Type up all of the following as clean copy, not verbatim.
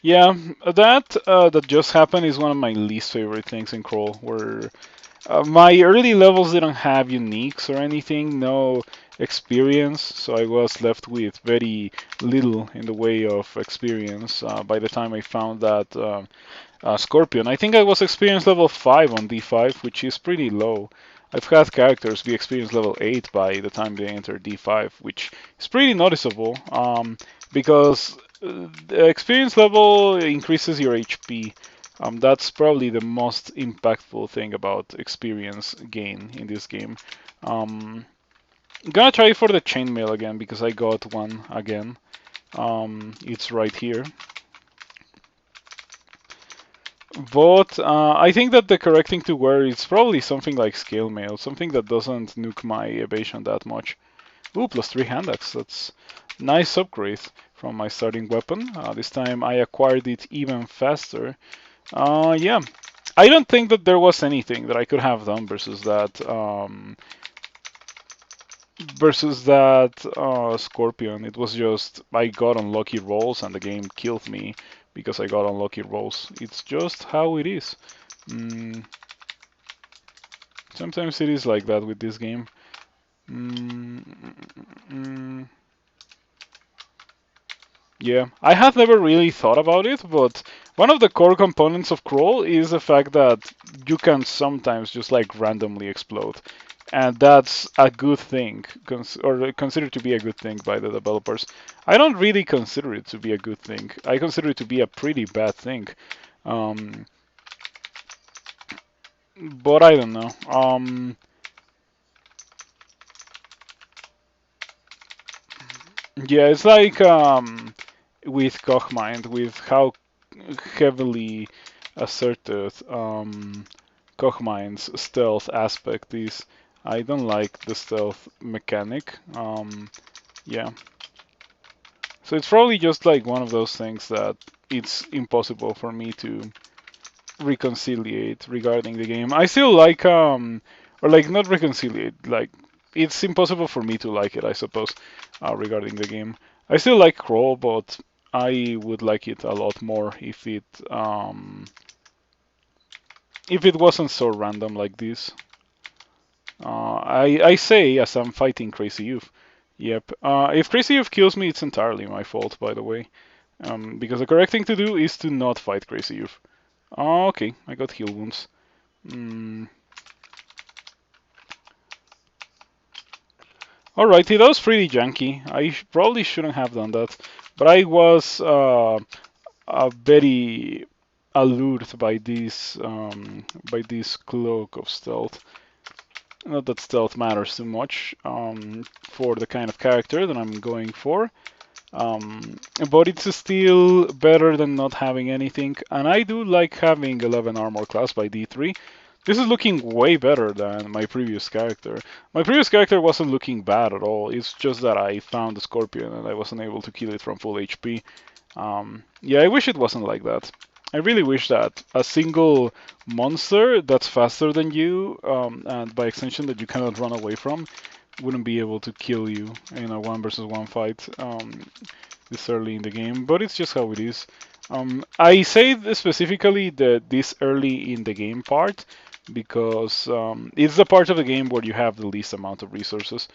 Yeah, that just happened is one of my least favorite things in Crawl, where my early levels didn't have uniques or anything, no experience, so I was left with very little in the way of experience by the time I found that Scorpion. I think I was experience level 5 on D5, which is pretty low. I've had characters be experience level 8 by the time they enter D5, which is pretty noticeable because the experience level increases your HP. That's probably the most impactful thing about experience gain in this game. I'm gonna try for the chainmail again because I got one again. It's right here. But I think that the correct thing to wear is probably something like scale mail, something that doesn't nuke my evasion that much. Ooh, plus 3 hand axe. That's nice upgrade from my starting weapon. This time I acquired it even faster. Yeah, I don't think that there was anything that I could have done versus that Scorpion. It was just I got unlucky rolls and the game killed me because I got unlucky rolls. It's just how it is. Mm, Sometimes it is like that with this game. Mm, mm, yeah, I have never really thought about it, but one of the core components of crawl is the fact that you can sometimes just like randomly explode. And that's a good thing, or considered to be a good thing by the developers. I don't really consider it to be a good thing. I consider it to be a pretty bad thing. Um, but I don't know. Yeah, it's like with Kochmind, with how heavily asserted Kochmind's stealth aspect is. I don't like the stealth mechanic. Yeah, so it's probably just like one of those things that it's impossible for me to reconciliate regarding the game. I still like or like not reconciliate, like it's impossible for me to like it, I suppose, regarding the game. I still like Crawl, but I would like it a lot more if it wasn't so random like this. I say as I'm fighting Crazy Youth. Yep. If Crazy Youth kills me, it's entirely my fault, by the way. Because the correct thing to do is to not fight Crazy Youth. Okay, I got heal wounds. Mm. Alrighty, that was pretty janky. I probably shouldn't have done that, but I was very allured by this cloak of stealth. Not that stealth matters too much for the kind of character that I'm going for, but it's still better than not having anything. And I do like having 11 armor class by D3. This is looking way better than my previous character. My previous character wasn't looking bad at all. It's just that I found the Scorpion and I wasn't able to kill it from full HP. Yeah, I wish it wasn't like that. I really wish that a single monster that's faster than you, and by extension that you cannot run away from, wouldn't be able to kill you in a 1 versus 1 fight this early in the game. But it's just how it is. I say specifically that this early in the game part because it's the part of the game where you have the least amount of resources.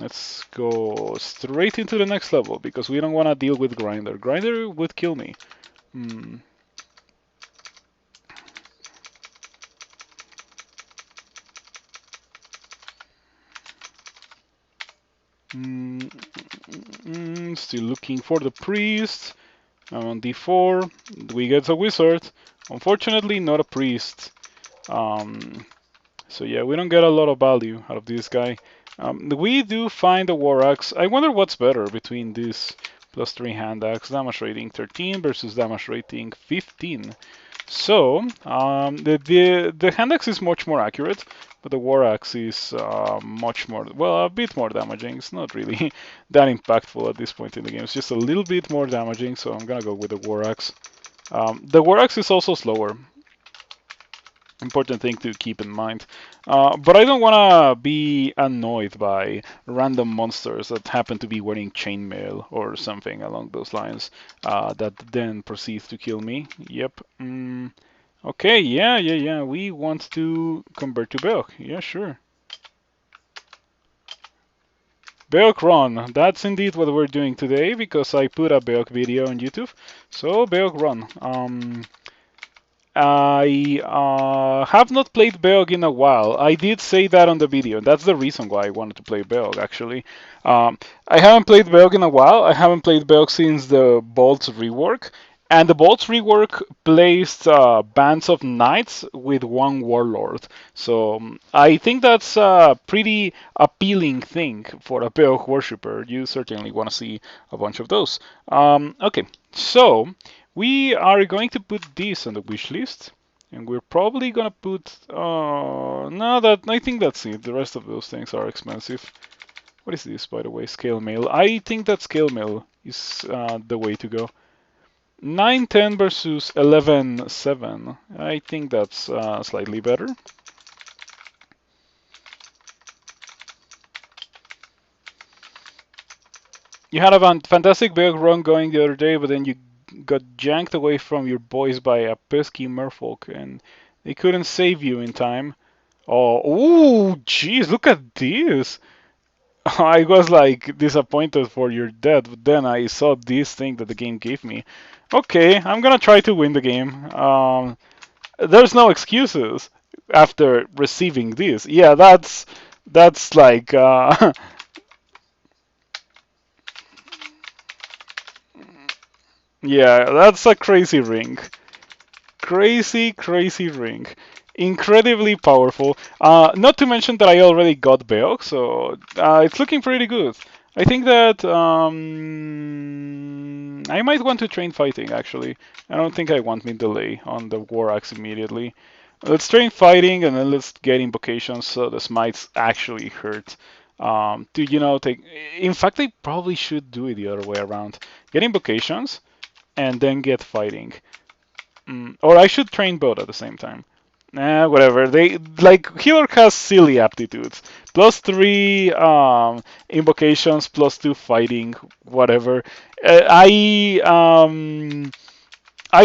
Let's go straight into the next level because we don't want to deal with Grinder. Grinder would kill me. Mm. Still looking for the priest. I'm on D4. We get a wizard. Unfortunately, not a priest. So yeah, we don't get a lot of value out of this guy. We do find a war axe. I wonder what's better between this plus 3 hand axe, damage rating 13 versus damage rating 15. So the hand axe is much more accurate, but the war axe is much more, well, a bit more damaging. It's not really that impactful at this point in the game. It's just a little bit more damaging, so I'm gonna go with the war axe. The war axe is also slower. Important thing to keep in mind. But I don't want to be annoyed by random monsters that happen to be wearing chainmail or something along those lines that then proceed to kill me. Yep. Okay, yeah. We want to convert to Beogh. Yeah, sure. Beogh run. That's indeed what we're doing today because I put a Beogh video on YouTube. So Beogh run. I have not played Beogh in a while. I did say that on the video. That's the reason why I wanted to play Beogh, actually. I haven't played Beogh in a while. I haven't played Beogh since the Bolts rework. And the Bolts rework placed bands of knights with one warlord. So I think that's a pretty appealing thing for a Beogh worshipper. You certainly want to see a bunch of those. Okay, so we are going to put this on the wish list, and we're probably gonna put. No, that I think that's it. The rest of those things are expensive. What is this, by the way? Scale mail. I think that scale mail is the way to go. 9-10 versus 11-7. I think that's slightly better. You had a fantastic big run going the other day, but then you got janked away from your boys by a pesky merfolk, and they couldn't save you in time. Oh, ooh, jeez, look at this. I was like disappointed for your death, but then I saw this thing that the game gave me. Okay, I'm gonna try to win the game. There's no excuses after receiving this. Yeah, that's like yeah, that's a crazy ring. Crazy ring. Incredibly powerful. Not to mention that I already got Beogh, so it's looking pretty good. I think that I might want to train fighting actually. I don't think I want me delay on the war axe immediately. Let's train fighting and then let's get invocations so the smites actually hurt. To take. In fact, I probably should do it the other way around. Get invocations and then get fighting. Or I should train both at the same time. Whatever. They like Healer has silly aptitudes. +3 invocations, +2 fighting, whatever. I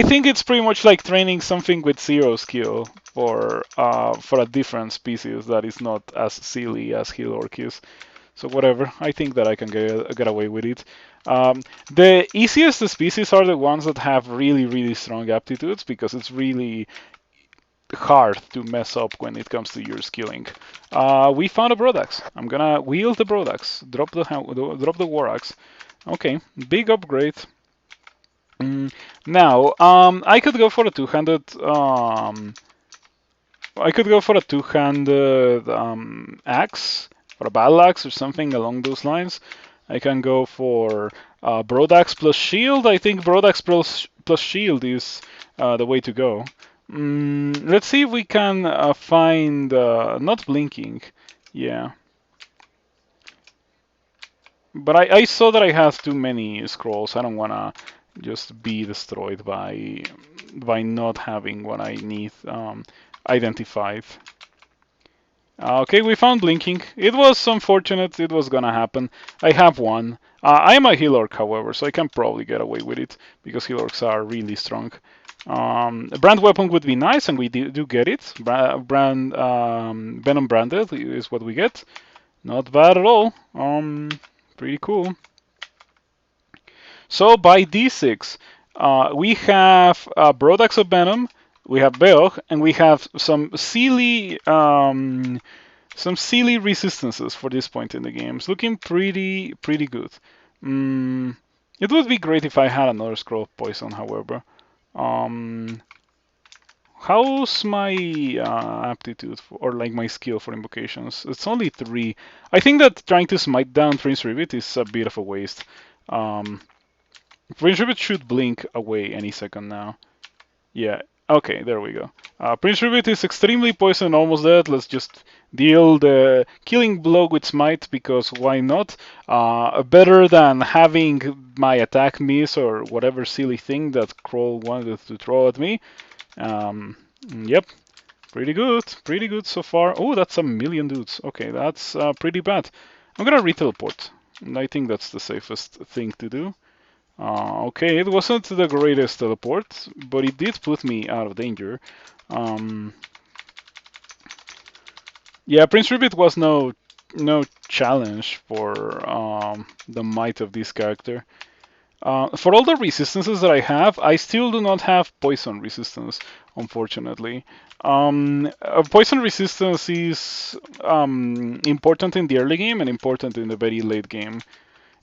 think it's pretty much like training something with 0 skill for a different species that is not as silly as Healer is. So whatever, I think that I can get away with it. The easiest species are the ones that have really strong aptitudes because it's really hard to mess up when it comes to your skilling. We found a Brodax. I'm gonna wield the Brodax. Drop the War Axe. Okay, big upgrade. Now, I could go for a two-handed. I could go for a two-handed axe, or a battle axe, or something along those lines. I can go for Brodax plus shield. I think Brodax plus shield is the way to go. Let's see if we can find not blinking. Yeah. But I saw that I have too many scrolls. I don't wanna just be destroyed by not having what I need identified. Okay, we found blinking. It was unfortunate. It was gonna happen. I have one. I am a healer, however, so I can probably get away with it because healers are really strong. Brand weapon would be nice, and we do get it. Brand Venom branded is what we get. Not bad at all. Pretty cool. So by D6, we have Brodax of Venom, we have Beogh, and we have some silly resistances for this point in the game. It's looking pretty good. It would be great if I had another scroll of poison, however. How's my aptitude or like my skill for invocations? It's only 3. I think that trying to smite down Prince Rivet is a bit of a waste. Prince Rivet should blink away any second now. Yeah, okay, there we go. Prince Rivet is extremely poisoned, almost dead. Let's just deal the killing blow with smite because why not? Better than having my attack miss or whatever silly thing that Kroll wanted to throw at me. Yep. Pretty good so far. Oh, that's a million dudes. Okay, that's pretty bad. I'm gonna re-teleport. And I think that's the safest thing to do. Okay, it wasn't the greatest teleport, but it did put me out of danger. Um, yeah, Prince Ribbit was no challenge for the might of this character. For all the resistances that I have, I still do not have poison resistance, unfortunately. Poison resistance is important in the early game and important in the very late game.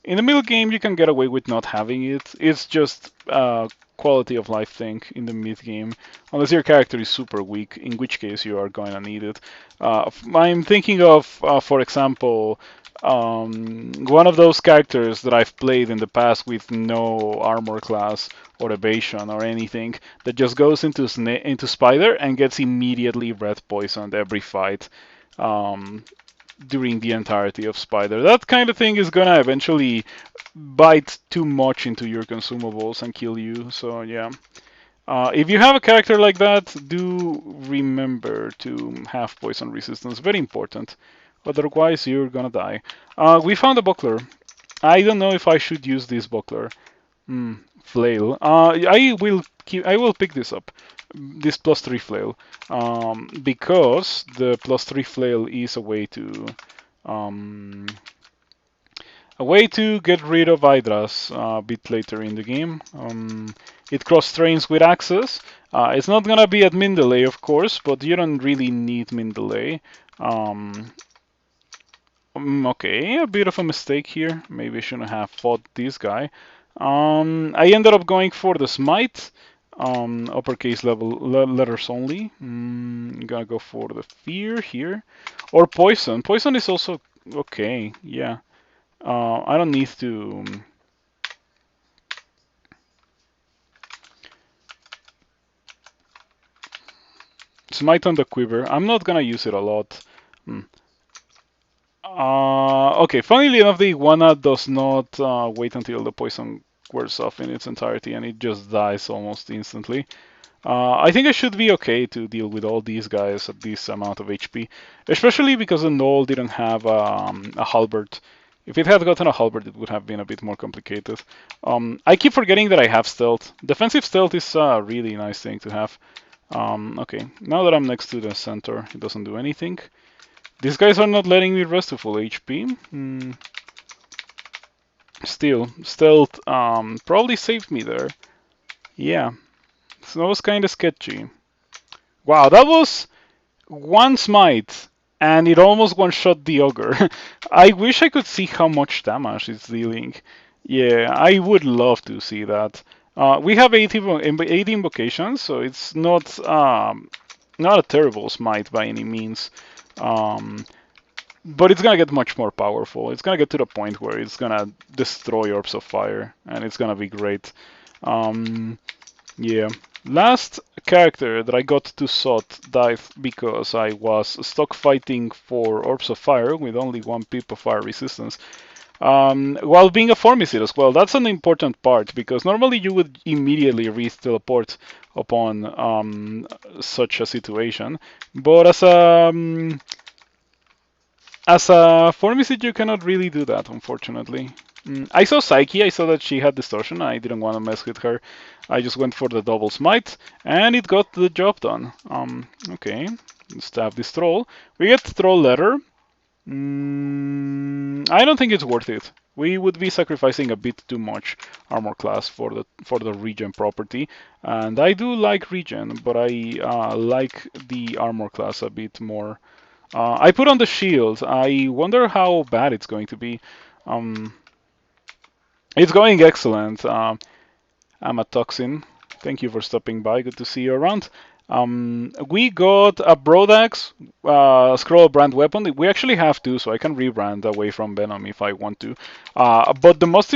In the middle game, you can get away with not having it. It's just a quality of life thing in the mid game, unless your character is super weak, in which case you are going to need it. I'm thinking of, for example, one of those characters that I've played in the past with no armor class or evasion or anything that just goes into Spider and gets immediately red poisoned every fight. Um, during the entirety of Spider. That kind of thing is gonna eventually bite too much into your consumables and kill you. So yeah. If you have a character like that, do remember to have poison resistance. Very important. Otherwise, you're gonna die. We found a buckler. I don't know if I should use this buckler. Flail. I will pick this up. This +3 flail. Because the +3 flail is um, a way to get rid of Hydras a bit later in the game. It cross-trains with axes. It's not gonna be at min delay, of course, but you don't really need min delay. Okay, a bit of a mistake here. Maybe I shouldn't have fought this guy. I ended up going for the smite. Uppercase letters only. I'm gonna go for the fear here. Or poison. Poison is also okay, yeah. I don't need to. Smite on the quiver. I'm not gonna use it a lot. Okay, funnily enough, the iguana does not wait until the poison wears off in its entirety and it just dies almost instantly. I think I should be okay to deal with all these guys at this amount of HP, especially because the Gnoll didn't have a halberd. If it had gotten a halberd, it would have been a bit more complicated. I keep forgetting that I have stealth. Defensive stealth is a really nice thing to have. Okay, now that I'm next to the center, it doesn't do anything. These guys are not letting me rest to full HP. Still, stealth probably saved me there. Yeah, so that was kind of sketchy. Wow, that was one smite, and it almost one-shot the ogre. I wish I could see how much damage it's dealing. Yeah, I would love to see that. We have 80 invocations, so it's not a terrible smite by any means. But it's gonna get much more powerful. It's gonna get to the point where it's gonna destroy orbs of fire, and it's gonna be great. Yeah. Last character that I got to Sot died because I was stuck fighting for orbs of fire with only 1 pip of fire resistance. While being a Formicid as well, that's an important part because normally you would immediately re-teleport upon such a situation, but as a Formicid, you cannot really do that, unfortunately. I saw Psyche, I saw that she had distortion, I didn't want to mess with her. I just went for the double smite, and it got the job done. Okay, let's have this troll. We get troll letter. I don't think it's worth it. We would be sacrificing a bit too much armor class for the regen property, and I do like regen, but I like the armor class a bit more. I put on the shield. I wonder how bad it's going to be. It's going excellent. I'm a Toxin. Thank you for stopping by. Good to see you around. We got a Broadaxe, scroll brand weapon. We actually have two, so I can rebrand away from Venom if I want to. But the most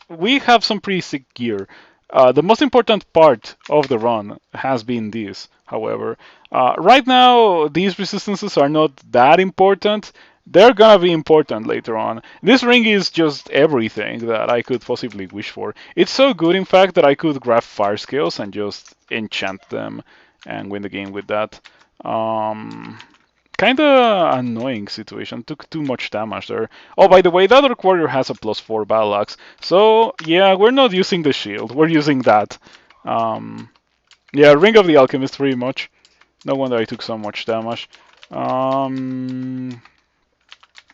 we have some pretty sick gear. The most important part of the run has been this, however. Right now, these resistances are not that important. They're gonna be important later on. This ring is just everything that I could possibly wish for. It's so good, in fact, that I could grab fire scales and just enchant them and win the game with that. Kind of annoying situation. Took too much damage there. Oh, by the way, the other warrior has a +4 battle axe. So, yeah, we're not using the shield. We're using that. Yeah, Ring of the Alchemist pretty much. No wonder I took so much damage. I'm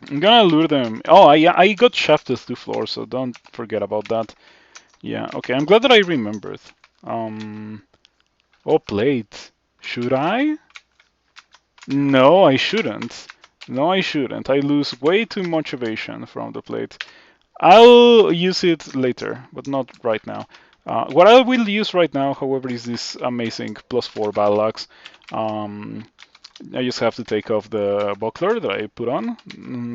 gonna lure them. Oh, I got shafted to floor, so don't forget about that. Yeah, okay, I'm glad that I remembered. Oh, plate. Should I? No, I shouldn't. No, I shouldn't. I lose way too much evasion from the plate. I'll use it later, but not right now. What I will use right now, however, is this amazing +4 battle axe. I just have to take off the buckler that I put on.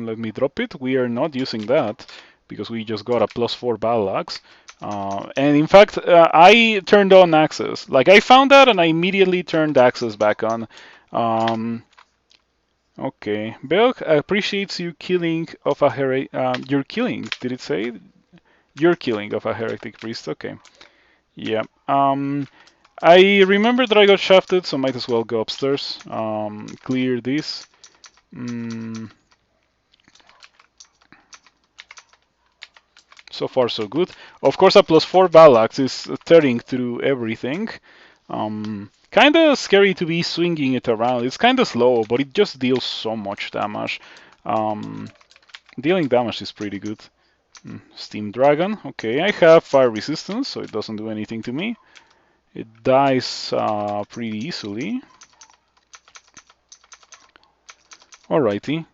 Let me drop it. We are not using that because we just got a +4 battle axe. And in fact, I turned on access. Like I found that and I immediately turned access back on. Okay, Beogh appreciates you killing of a your killing. Did it say your killing of a heretic priest? Okay, yeah. I remember that I got shafted, so might as well go upstairs. Clear this. Mm, so far, so good. Of course, a +4 Balax is tearing through everything. Kind of scary to be swinging it around. It's kind of slow, but it just deals so much damage. Dealing damage is pretty good. Steam Dragon. Okay, I have fire resistance, so it doesn't do anything to me. It dies pretty easily. Alrighty.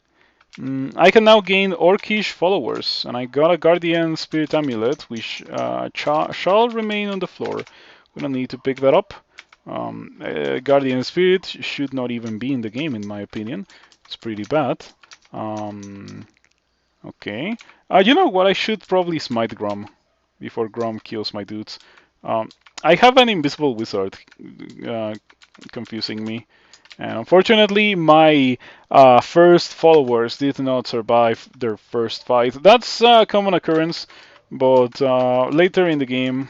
I can now gain Orcish followers, and I got a Guardian Spirit Amulet, which shall remain on the floor. We don't need to pick that up. Guardian Spirit should not even be in the game, in my opinion. It's pretty bad. Okay. You know what? I should probably smite Grom before Grom kills my dudes. I have an invisible wizard confusing me. And unfortunately, my first followers did not survive their first fight. That's a common occurrence, but later in the game,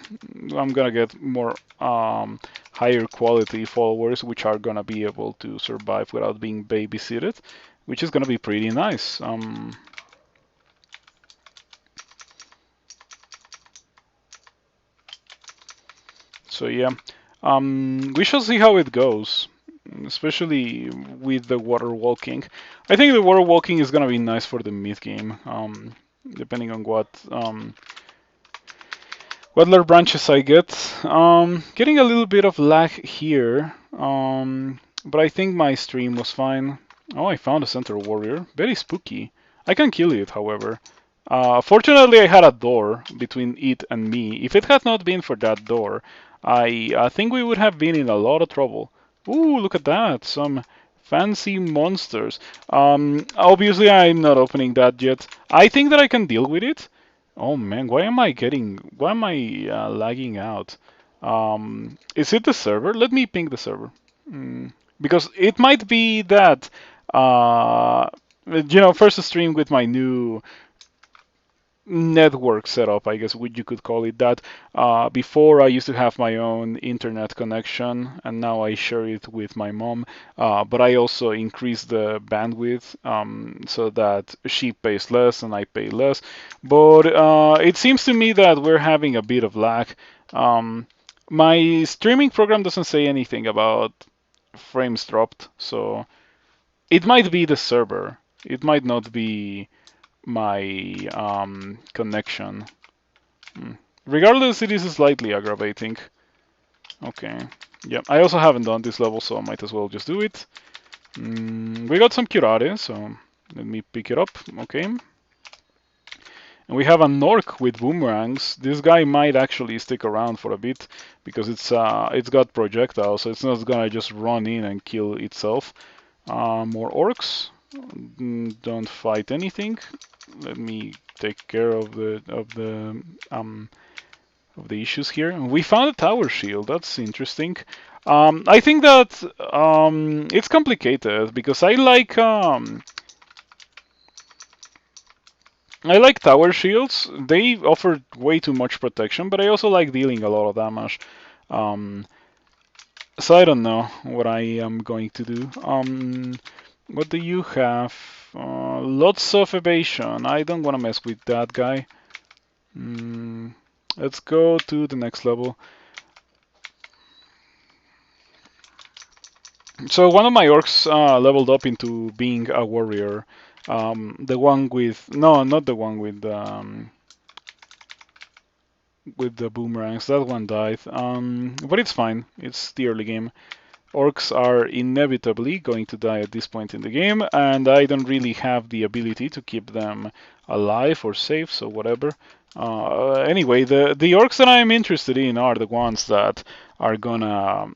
I'm gonna get more higher quality followers, which are gonna be able to survive without being babysitted, which is gonna be pretty nice. So yeah, we shall see how it goes, especially with the water walking. I think the water walking is gonna be nice for the mid game, depending on what Lair branches I get. Getting a little bit of lag here, but I think my stream was fine. Oh, I found a center warrior. Very spooky. I can kill it, however. Fortunately, I had a door between it and me. If it had not been for that door, I think we would have been in a lot of trouble. Ooh, look at that. Some fancy monsters. Obviously, I'm not opening that yet. I think that I can deal with it. Oh man, why am I lagging out? Is it the server? Let me ping the server. Because it might be that, first stream with my new network setup, I guess you could call it that. Before I used to have my own internet connection, and now I share it with my mom. But I also increased the bandwidth so that she pays less and I pay less. But it seems to me that we're having a bit of lag. My streaming program doesn't say anything about frames dropped, so it might be the server. It might not be my connection. Regardless, it is slightly aggravating. Okay. Yeah, I also haven't done this level, so I might as well just do it. We got some curare, so let me pick it up. Okay. And we have a Nork with boomerangs. This guy might actually stick around for a bit because it's got projectiles, so it's not gonna just run in and kill itself. More orcs. Don't fight anything. Let me take care of the issues here. We found a tower shield. That's interesting. I think that it's complicated because I like tower shields. They offer way too much protection, but I also like dealing a lot of damage. So I don't know what I am going to do. What do you have? Lots of evasion. I don't want to mess with that guy. Let's go to the next level. So one of my orcs leveled up into being a warrior. The one with no, not the one with the boomerangs. That one died. But it's fine. It's the early game. Orcs are inevitably going to die at this point in the game, and I don't really have the ability to keep them alive or safe, so whatever. Anyway, the orcs that I'm interested in are the ones that are gonna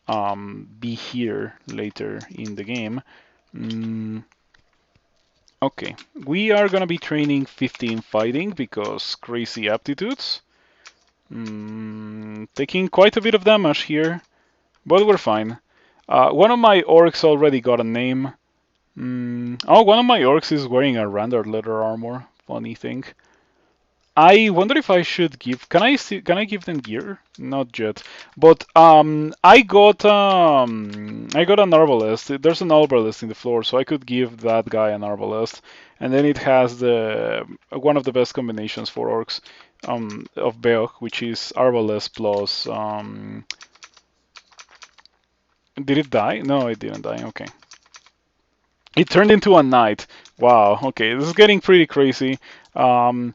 be here later in the game. Okay, we are gonna be training 15 fighting because crazy aptitudes. Taking quite a bit of damage here, but we're fine. One of my orcs already got a name. Oh, one of my orcs is wearing a random leather armor. Funny thing. I wonder if I should give. Can I give them gear? Not yet. But I got an arbalest. There's an arbalest in the floor, so I could give that guy an arbalest, and then it has the one of the best combinations for orcs of Beogh, which is arbalest plus. Did it die? No, it didn't die. Okay. It turned into a knight. Wow. Okay, this is getting pretty crazy. Um,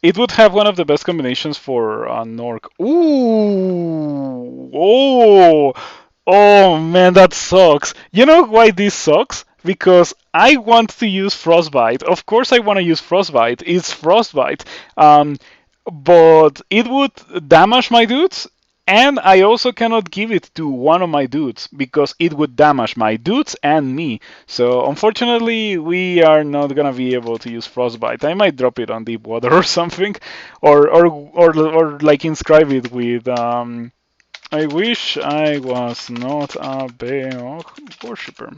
it would have one of the best combinations for Nork. Ooh! Oh! Oh man, that sucks. You know why this sucks? Because I want to use Frostbite. Of course, I want to use Frostbite. It's Frostbite. But it would damage my dudes, and I also cannot give it to one of my dudes because it would damage my dudes and me. So unfortunately, we are not gonna be able to use Frostbite. I might drop it on deep water or something, or like inscribe it with. I wish I was not a Beogh worshipper.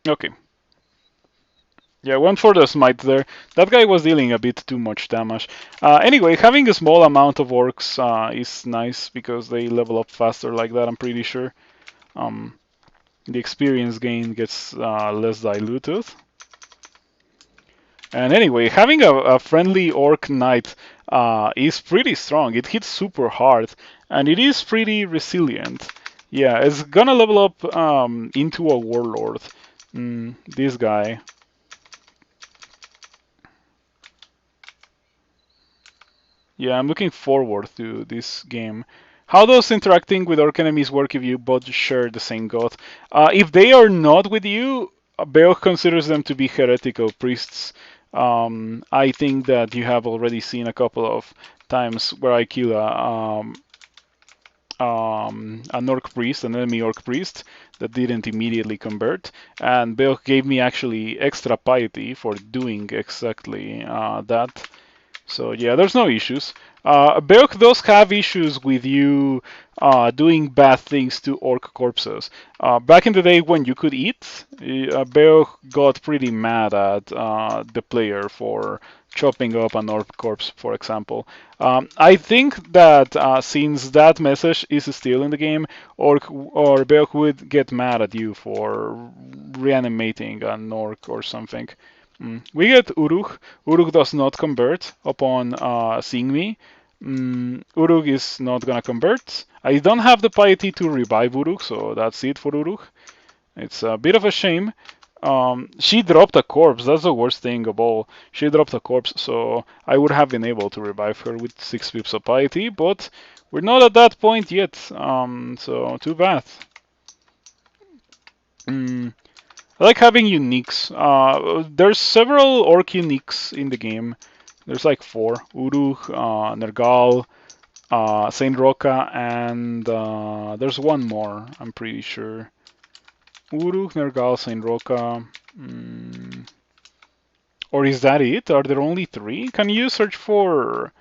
Okay. Yeah, one for the smite there. That guy was dealing a bit too much damage. Anyway, having a small amount of orcs is nice because they level up faster like that, I'm pretty sure. Um, the experience gain gets less diluted. And anyway, having a friendly orc knight is pretty strong. It hits super hard, and it is pretty resilient. Yeah, it's gonna level up into a warlord. This guy. Yeah, I'm looking forward to this game. How does interacting with orc enemies work if you both share the same god? If they are not with you, Beogh considers them to be heretical priests. I think that you have already seen a couple of times where I kill an orc priest, an enemy orc priest, that didn't immediately convert, and Beogh gave me actually extra piety for doing exactly that. So yeah, there's no issues. Beogh does have issues with you doing bad things to orc corpses. Back in the day when you could eat, Beogh got pretty mad at the player for chopping up an orc corpse, for example. I think that since that message is still in the game, or Beogh would get mad at you for reanimating an orc or something. We get Uruk. Uruk does not convert upon seeing me. Uruk is not gonna convert. I don't have the piety to revive Uruk, so that's it for Uruk. It's a bit of a shame. She dropped a corpse. That's the worst thing of all. She dropped a corpse, so I would have been able to revive her with 6 pips of piety, but we're not at that point yet. So too bad. Mm, I like having uniques. There's several orc uniques in the game. There's like 4. Uruk, Nergal, Saint Roca, and there's one more, I'm pretty sure. Uruk, Nergal, Saint Roca. Or is that it? Are there only 3? Can you search for...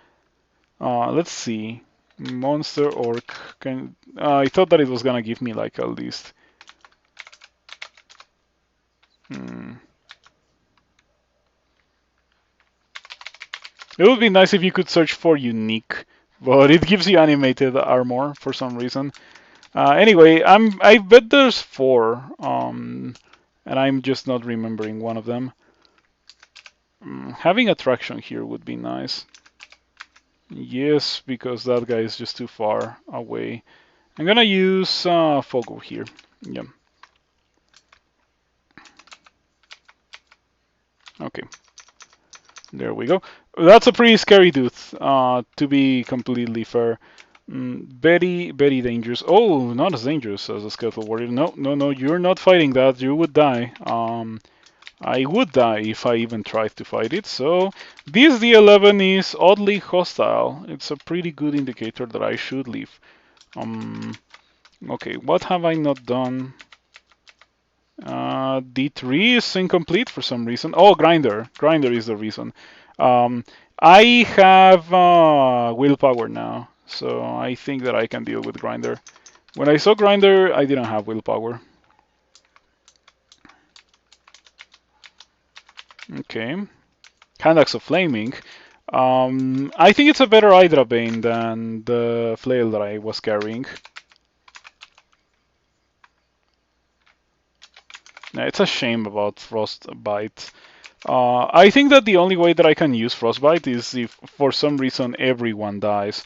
let's see. Monster Orc. I thought that it was gonna give me like a list. Hmm. It would be nice if you could search for unique, but it gives you animated armor for some reason. Anyway, I bet there's 4, and I'm just not remembering one of them. Having attraction here would be nice. Yes, because that guy is just too far away. I'm gonna use Fogo here. Yeah. Okay. There we go. That's a pretty scary dude, to be completely fair. Very, very dangerous. Oh, not as dangerous as a skeletal warrior. No, no, no, you're not fighting that. You would die. I would die if I even tried to fight it. So this D11 is oddly hostile. It's a pretty good indicator that I should leave. Okay, what have I not done? D3 is incomplete for some reason. Oh, grinder. Grinder is the reason. Um, I have willpower now, so I think that I can deal with grinder. When I saw grinder, I didn't have willpower. Okay. Hand axe of flaming. I think it's a better Hydra Bane than the flail that I was carrying. It's a shame about frostbite. I think that the only way that I can use frostbite is if for some reason everyone dies.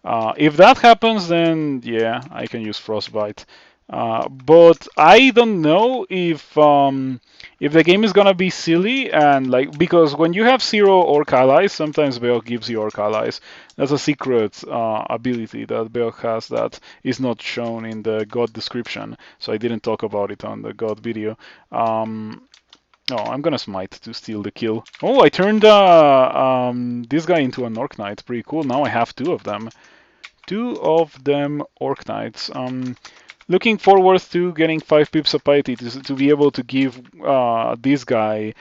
If that happens, then yeah, I can use frostbite. But I don't know if the game is gonna be silly and like because when you have 0 orc allies, sometimes Beogh gives you orc allies. That's a secret ability that Beogh has that is not shown in the god description, so I didn't talk about it on the god video. Oh, I'm gonna smite to steal the kill. Oh, I turned this guy into an orc knight. Pretty cool. Now I have 2 of them. 2 of them orc knights. Looking forward to getting 5 pips of piety to be able to give this guy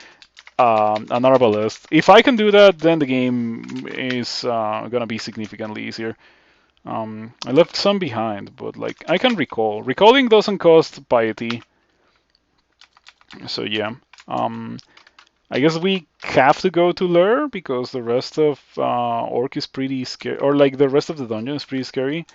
an arbalest. If I can do that, then the game is gonna be significantly easier. I left some behind, but like I can recall. Recalling doesn't cost piety, so yeah. I guess we have to go to Lair because the rest of Orc is pretty scary, or like the rest of the dungeon is pretty scary.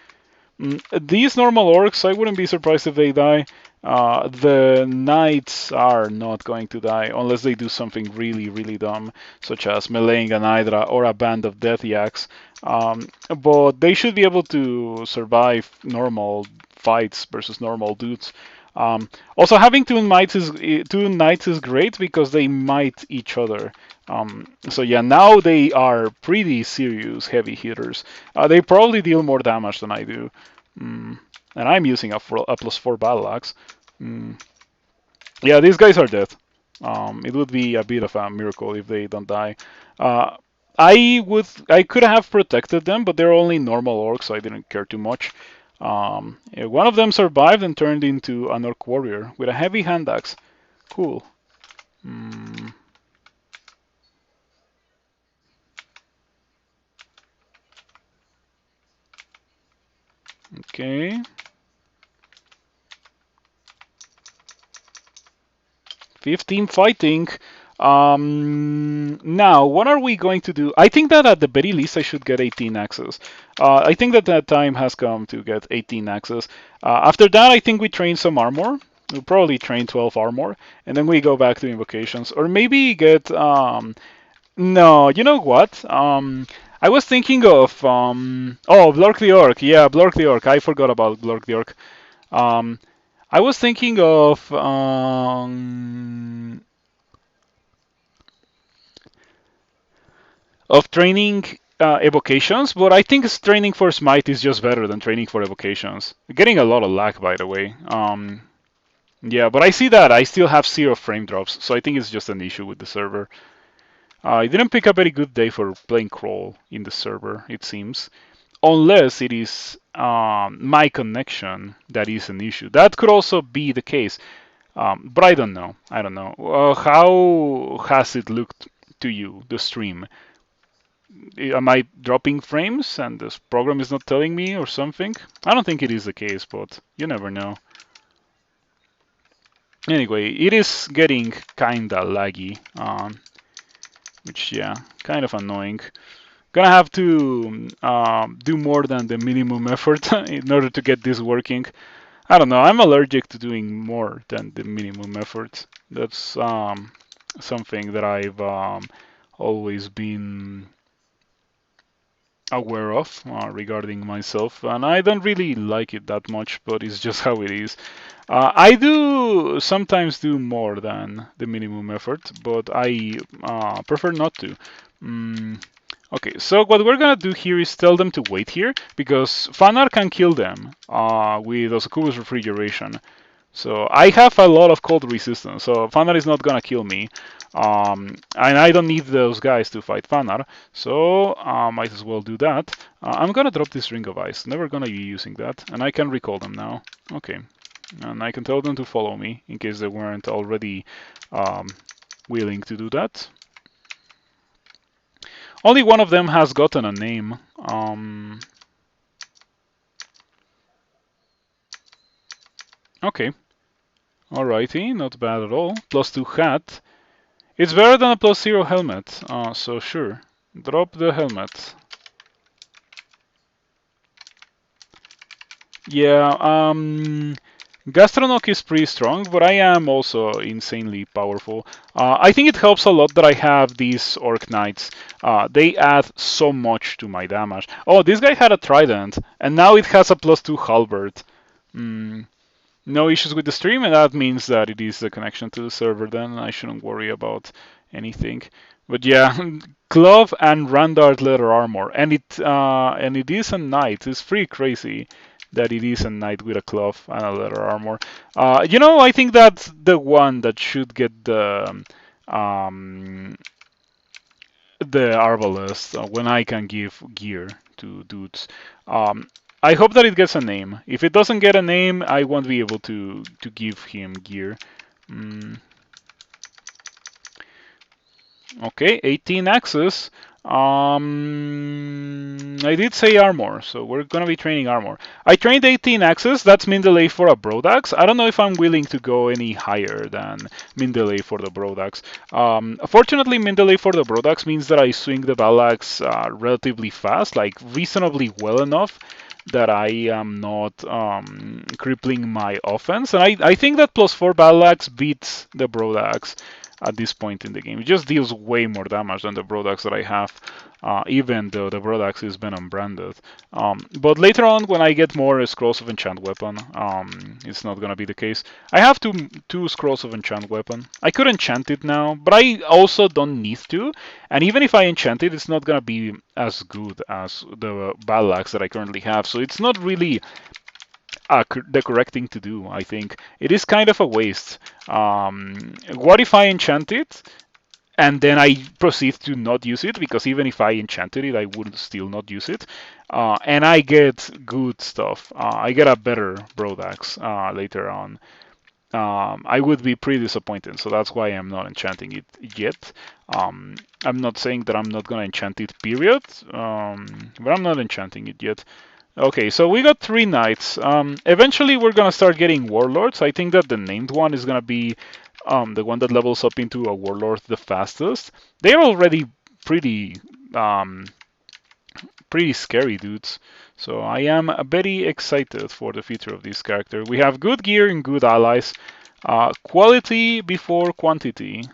These normal orcs, I wouldn't be surprised if they die. The knights are not going to die unless they do something really, really dumb, such as meleeing an Hydra or a band of death yaks. But they should be able to survive normal fights versus normal dudes. Also, having 2 knights is great because they might each other. So yeah, now they are pretty serious heavy hitters. They probably deal more damage than I do. And I'm using a +4 battle axe. Yeah, these guys are dead. It would be a bit of a miracle if they don't die. Uh, I could have protected them, but they're only normal orcs, so I didn't care too much. Yeah, one of them survived and turned into an orc warrior with a heavy hand axe. Cool. Okay. 15 fighting. Now, what are we going to do? I think that at the very least I should get 18 axes. I think that the time has come to get 18 axes. After that, I think we train some armor. We'll probably train 12 armor, and then we go back to invocations. Or maybe get... no, you know what? I was thinking of... oh, Blork the Orc. Yeah, Blork the Orc. I forgot about Blork the Orc. I was thinking of training evocations, but I think training for smite is just better than training for evocations. Getting a lot of lag, by the way. Yeah, but I see that I still have 0 frame drops, so I think it's just an issue with the server. I didn't pick a very good day for playing crawl in the server, it seems, unless it is my connection that is an issue. That could also be the case, but I don't know. I don't know. How has it looked to you, the stream? Am I dropping frames and this program is not telling me or something? I don't think it is the case, but you never know. Anyway, it is getting kinda laggy, which yeah, kind of annoying. Gonna have to do more than the minimum effort in order to get this working. I don't know. I'm allergic to doing more than the minimum effort. That's something that I've always been aware of regarding myself, and I don't really like it that much, but it's just how it is. I do sometimes do more than the minimum effort, but I prefer not to. Mm, okay, so what we're gonna do here is tell them to wait here because Fanar can kill them with Osakuba's refrigeration. So I have a lot of cold resistance, so Fanar is not gonna kill me. And I don't need those guys to fight Fanar, so might as well do that. I'm gonna drop this Ring of Ice, never gonna be using that, and I can recall them now. Okay, and I can tell them to follow me in case they weren't already um, willing to do that. Only one of them has gotten a name. Okay, alrighty, not bad at all. +2 hat. It's better than a +0 helmet, so sure. Drop the helmet. Yeah, Gastronok is pretty strong, but I am also insanely powerful. I think it helps a lot that I have these Orc Knights. They add so much to my damage. Oh, this guy had a trident, and now it has a +2 halberd. Mm, no issues with the stream, and that means that it is the connection to the server. Then I shouldn't worry about anything. But yeah, glove and Randart leather armor, and it is a knight. It's pretty crazy that it is a knight with a glove and a leather armor. I think that's the one that should get um, the arbalest when I can give gear to dudes. Um, I hope that it gets a name. If it doesn't get a name, I won't be able to give him gear. Mm, okay, 18 axes. I did say armor, so we're gonna be training armor. I trained 18 axes. That's min delay for a broadaxe. I don't know if I'm willing to go any higher than min delay for the broadaxe. Fortunately, min delay for the broadaxe means that I swing the ballaxe relatively fast, like reasonably well enough that I am not crippling my offense. And I think that +4 ballaxe beats the broadaxe at this point in the game. It just deals way more damage than the broadaxe that I have, even though the broadaxe is Venom branded. But later on, when I get more scrolls of enchant weapon, it's not gonna be the case. I have two scrolls of enchant weapon. I could enchant it now, but I also don't need to. And even if I enchant it, it's not gonna be as good as the battle axe that I currently have. So it's not really the correct thing to do, I think. It is kind of a waste. What if I enchant it and then I proceed to not use it? Because even if I enchanted it, I would still not use it. And I get good stuff. I get a better broadaxe later on. I would be pretty disappointed, so that's why I'm not enchanting it yet. I'm not saying that I'm not gonna enchant it, period, but I'm not enchanting it yet. Okay, so we got 3 knights. Eventually, we're gonna start getting warlords. I think that the named one is gonna be the one that levels up into a warlord the fastest. They're already pretty um, pretty scary dudes. So I am very excited for the future of this character. We have good gear and good allies. Quality before quantity.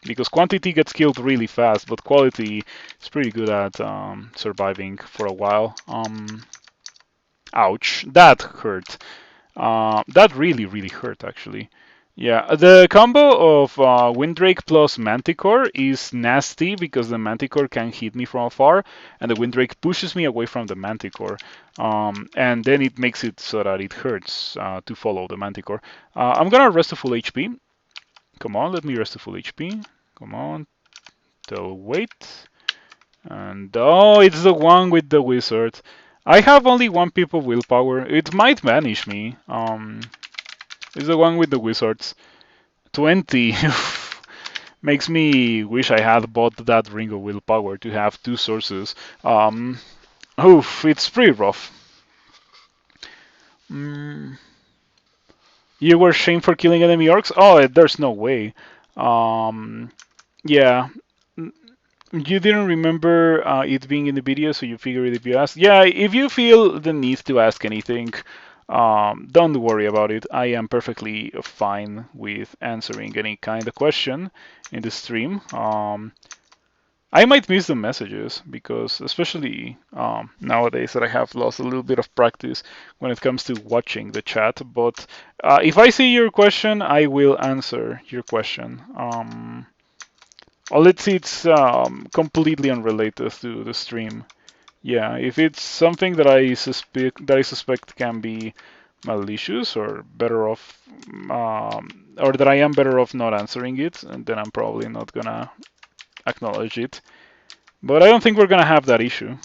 Because quantity gets killed really fast, but quality is pretty good at surviving for a while. Ouch, that hurt. That really, really hurt, actually. Yeah, the combo of Windrake plus Manticore is nasty because the Manticore can hit me from afar, and the Windrake pushes me away from the Manticore. And then it makes it so that it hurts to follow the Manticore. I'm gonna rest to full HP. Come on, let me rest to full HP. Come on, till wait. And oh, it's the one with the wizard. I have only 1 people willpower. It might vanish me. It's the one with the wizards. 20 makes me wish I had bought that Ring of Willpower to have 2 sources. Oof, it's pretty rough. Mm, you were shamed for killing enemy orcs? Oh, there's no way. Yeah, You didn't remember it being in the video, so you figured if you asked. Yeah, if you feel the need to ask anything, don't worry about it. I am perfectly fine with answering any kind of question in the stream. I might miss the messages because, especially nowadays that I have lost a little bit of practice when it comes to watching the chat. But if I see your question, I will answer your question. Or let's see, it's completely unrelated to the stream. Yeah, if it's something that I suspect can be malicious or better off, or that I am better off not answering it, and then I'm probably not gonna acknowledge it. But I don't think we're gonna have that issue.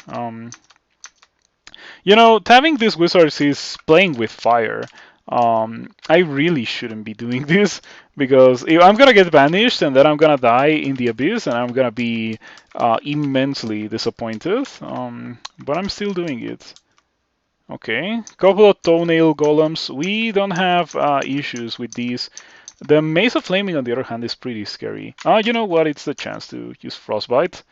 Tabbing these wizards is playing with fire. I really shouldn't be doing this because if I'm gonna get banished and then I'm gonna die in the abyss and I'm gonna be immensely disappointed. But I'm still doing it. Okay, couple of toenail golems. We don't have issues with these. The Maze of Flaming, on the other hand, is pretty scary. You know what? It's the chance to use Frostbite.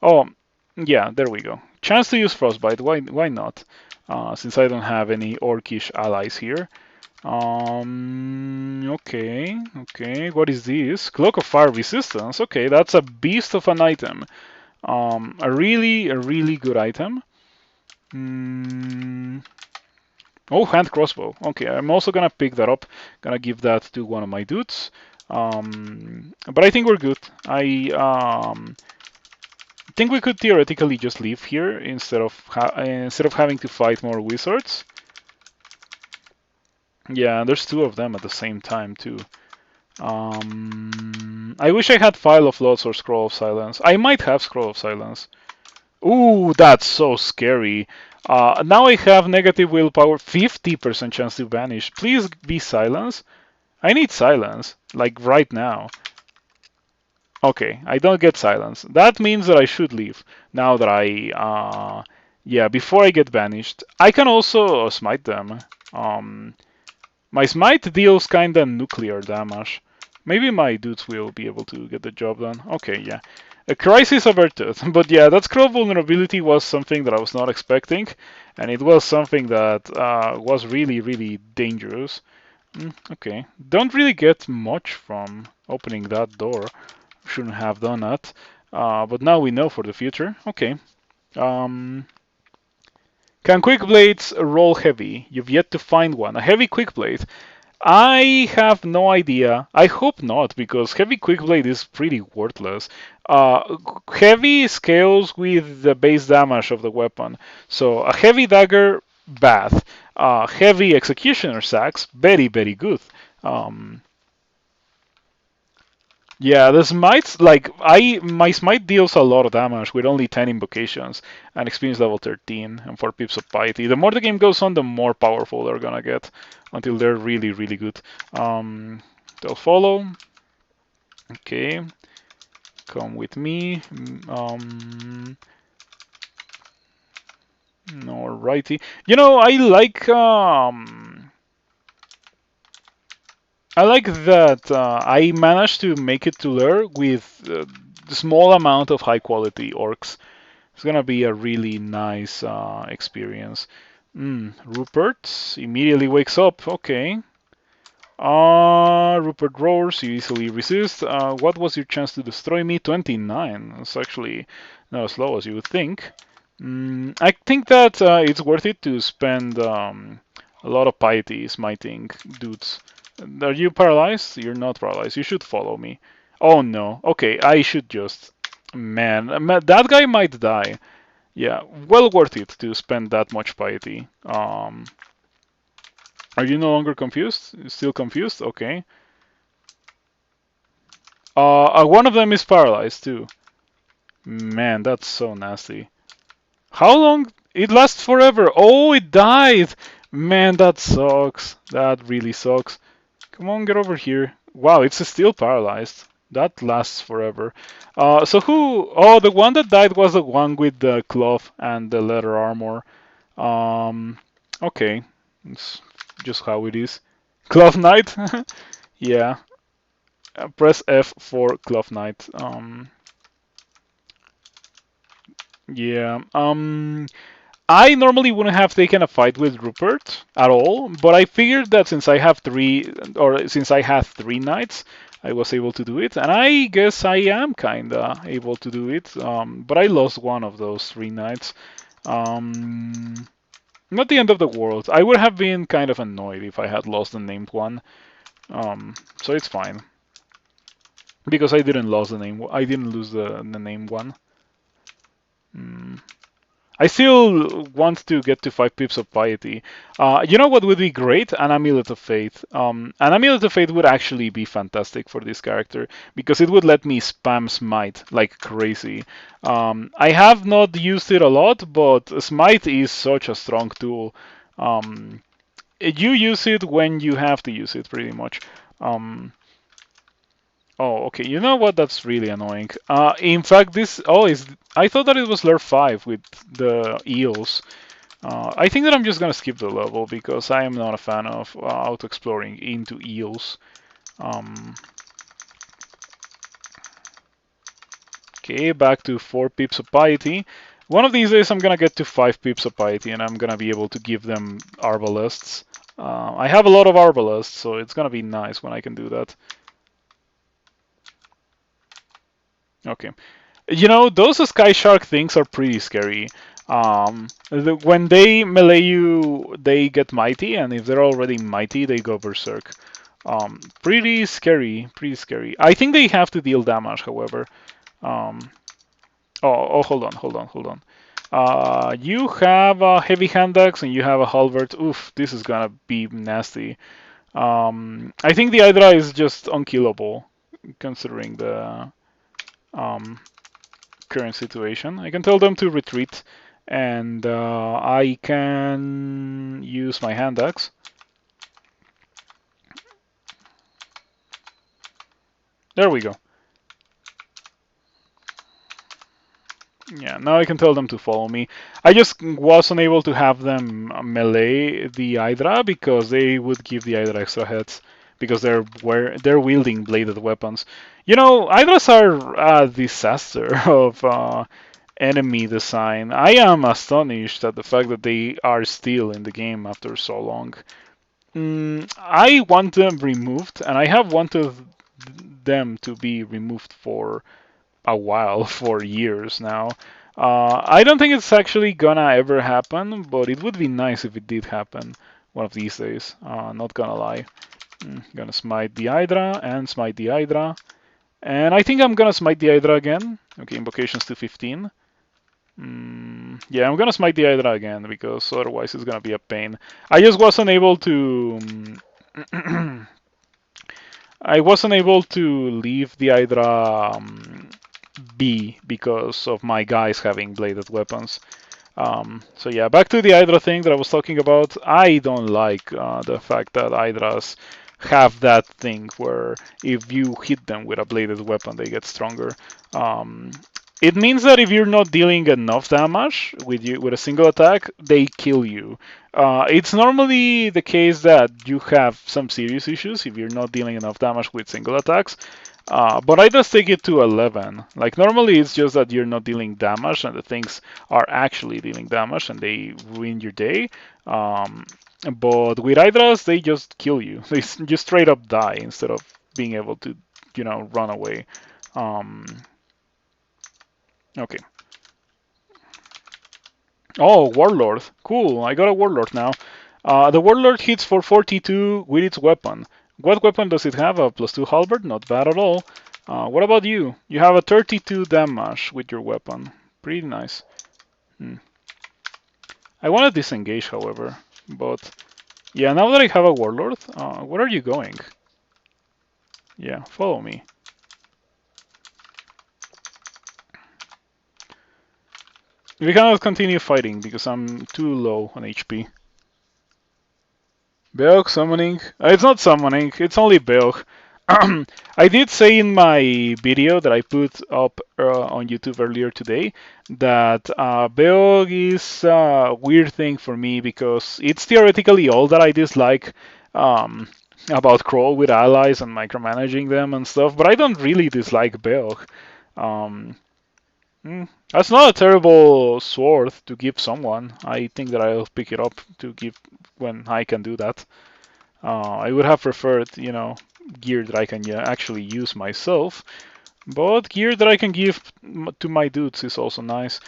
Oh, yeah, there we go. Chance to use Frostbite. Why not? Since I don't have any Orcish allies here. Okay. What is this? Cloak of Fire Resistance. Okay, that's a beast of an item. A really good item. Oh, hand crossbow. Okay, I'm also gonna pick that up. Gonna give that to one of my dudes. But I think we're good. I think we could theoretically just leave here instead of having to fight more wizards. Yeah, there's two of them at the same time too. I wish I had File of Lots or Scroll of Silence. I might have Scroll of Silence. Ooh, that's so scary. Now I have negative willpower, 50% chance to banish. Please be silence. I need silence, like right now. Okay, I don't get silence. That means that I should leave. Now that yeah, before I get banished. I can also smite them. My smite deals kinda nuclear damage. Maybe my dudes will be able to get the job done. Okay, yeah. A crisis averted. But yeah, that scroll vulnerability was something that I was not expecting. And it was something that was really, really dangerous. Okay. Don't really get much from opening that door. Shouldn't have done that. But now we know for the future. Okay. Um, can quick blades roll heavy? You've yet to find one. A heavy quick blade. I have no idea. I hope not, because heavy quick blade is pretty worthless. Heavy scales with the base damage of the weapon. So a heavy dagger, bad. Heavy executioner axe, very, very good. Um, Yeah, the smites, like my smite deals a lot of damage with only 10 invocations and experience level 13 and 4 pips of piety. The more the game goes on, the more powerful they're gonna get until they're really, really good. They'll follow. Okay, come with me. Alrighty. I like that I managed to make it to Lair with a small amount of high quality orcs. It's gonna be a really nice experience. Rupert immediately wakes up. Okay. Rupert roars. You easily resist. What was your chance to destroy me? 29. It's actually not as low as you would think. I think that it's worth it to spend a lot of piety smiting dudes. Are you paralyzed? You're not paralyzed. You should follow me. Oh no. Okay, I should just. Man, that guy might die. Yeah, well worth it to spend that much piety. Are you no longer confused? Still confused? Okay. One of them is paralyzed too. Man, that's so nasty. How long? It lasts forever. Oh, it died. Man, that sucks. That really sucks. Come on, get over here. Wow, it's still paralyzed. That lasts forever. So who? Oh, the one that died was the one with the cloth and the leather armor. Okay, it's just how it is. Cloth Knight. Yeah. Press F for Cloth Knight. Yeah. I normally wouldn't have taken a fight with Rupert at all, but I figured that since I have three, or since I had three knights, I was able to do it, and I guess I am kinda able to do it. But I lost one of those three knights. Um, Not the end of the world. I would have been kind of annoyed if I had lost the named one. So it's fine because I didn't lose the name. I didn't lose the named one. Mm. I still want to get to 5 pips of piety. You know what would be great? An amulet of faith. An amulet of faith would actually be fantastic for this character because it would let me spam smite like crazy. I have not used it a lot, but smite is such a strong tool. Um, you use it when you have to use it, pretty much. Um, Oh, okay. You know what? That's really annoying. In fact, this is. I thought that it was Lair 5 with the eels. I think that I'm just gonna skip the level because I am not a fan of auto exploring into eels. Um, okay, back to 4 pips of piety. One of these days, I'm gonna get to 5 pips of piety, and I'm gonna be able to give them arbalests. I have a lot of arbalests, so it's gonna be nice when I can do that. Okay. You know, those Sky Shark things are pretty scary. When they melee you, they get mighty, and if they're already mighty, they go berserk. Pretty scary, pretty scary. I think they have to deal damage, however. Um, hold on, hold on, hold on. You have a heavy hand axe and you have a halberd. Oof, this is gonna be nasty. I think the Hydra is just unkillable, considering the um, current situation. I can tell them to retreat, and I can use my hand axe. There we go. Yeah, now I can tell them to follow me. I just wasn't able to have them melee the Hydra because they would give the Hydra extra hits because they're wielding bladed weapons. You know, Hydras are a disaster of enemy design. I am astonished at the fact that they are still in the game after so long. I want them removed, and I have wanted them to be removed for a while, for years now. I don't think it's actually gonna ever happen, but it would be nice if it did happen one of these days. Not gonna lie. Gonna smite the Hydra and smite the Hydra. And I think I'm gonna smite the Hydra again. Okay, invocations to 15. Yeah, I'm gonna smite the Hydra again because otherwise it's gonna be a pain. I just wasn't able to. I wasn't able to leave the Hydra be because of my guys having bladed weapons. So yeah, back to the Hydra thing that I was talking about. I don't like the fact that Hydras have that thing where if you hit them with a bladed weapon, they get stronger. Um, it means that if you're not dealing enough damage with a single attack, they kill you. It's normally the case that you have some serious issues if you're not dealing enough damage with single attacks. But I just take it to 11. Like normally it's just that you're not dealing damage and the things are actually dealing damage and they ruin your day. But with Hydras, they just kill you. They just straight up die instead of being able to, run away. Um, okay. Oh, Warlord. Cool. I got a Warlord now. The Warlord hits for 42 with its weapon. What weapon does it have? A +2 halberd? Not bad at all. What about you? You have a 32 damage with your weapon. Pretty nice. Hmm. I want to disengage, however. But yeah, now that I have a Warlord, where are you going? Yeah, follow me. We cannot continue fighting because I'm too low on HP. Beogh summoning? It's not summoning, it's only Beogh. I did say in my video that I put up on YouTube earlier today that Beogh is a weird thing for me because it's theoretically all that I dislike about Crawl with allies and micromanaging them and stuff, but I don't really dislike Beogh. Um, That's not a terrible sword to give someone. I think that I'll pick it up to give when I can do that. I would have preferred, gear that I can actually use myself, but gear that I can give to my dudes is also nice.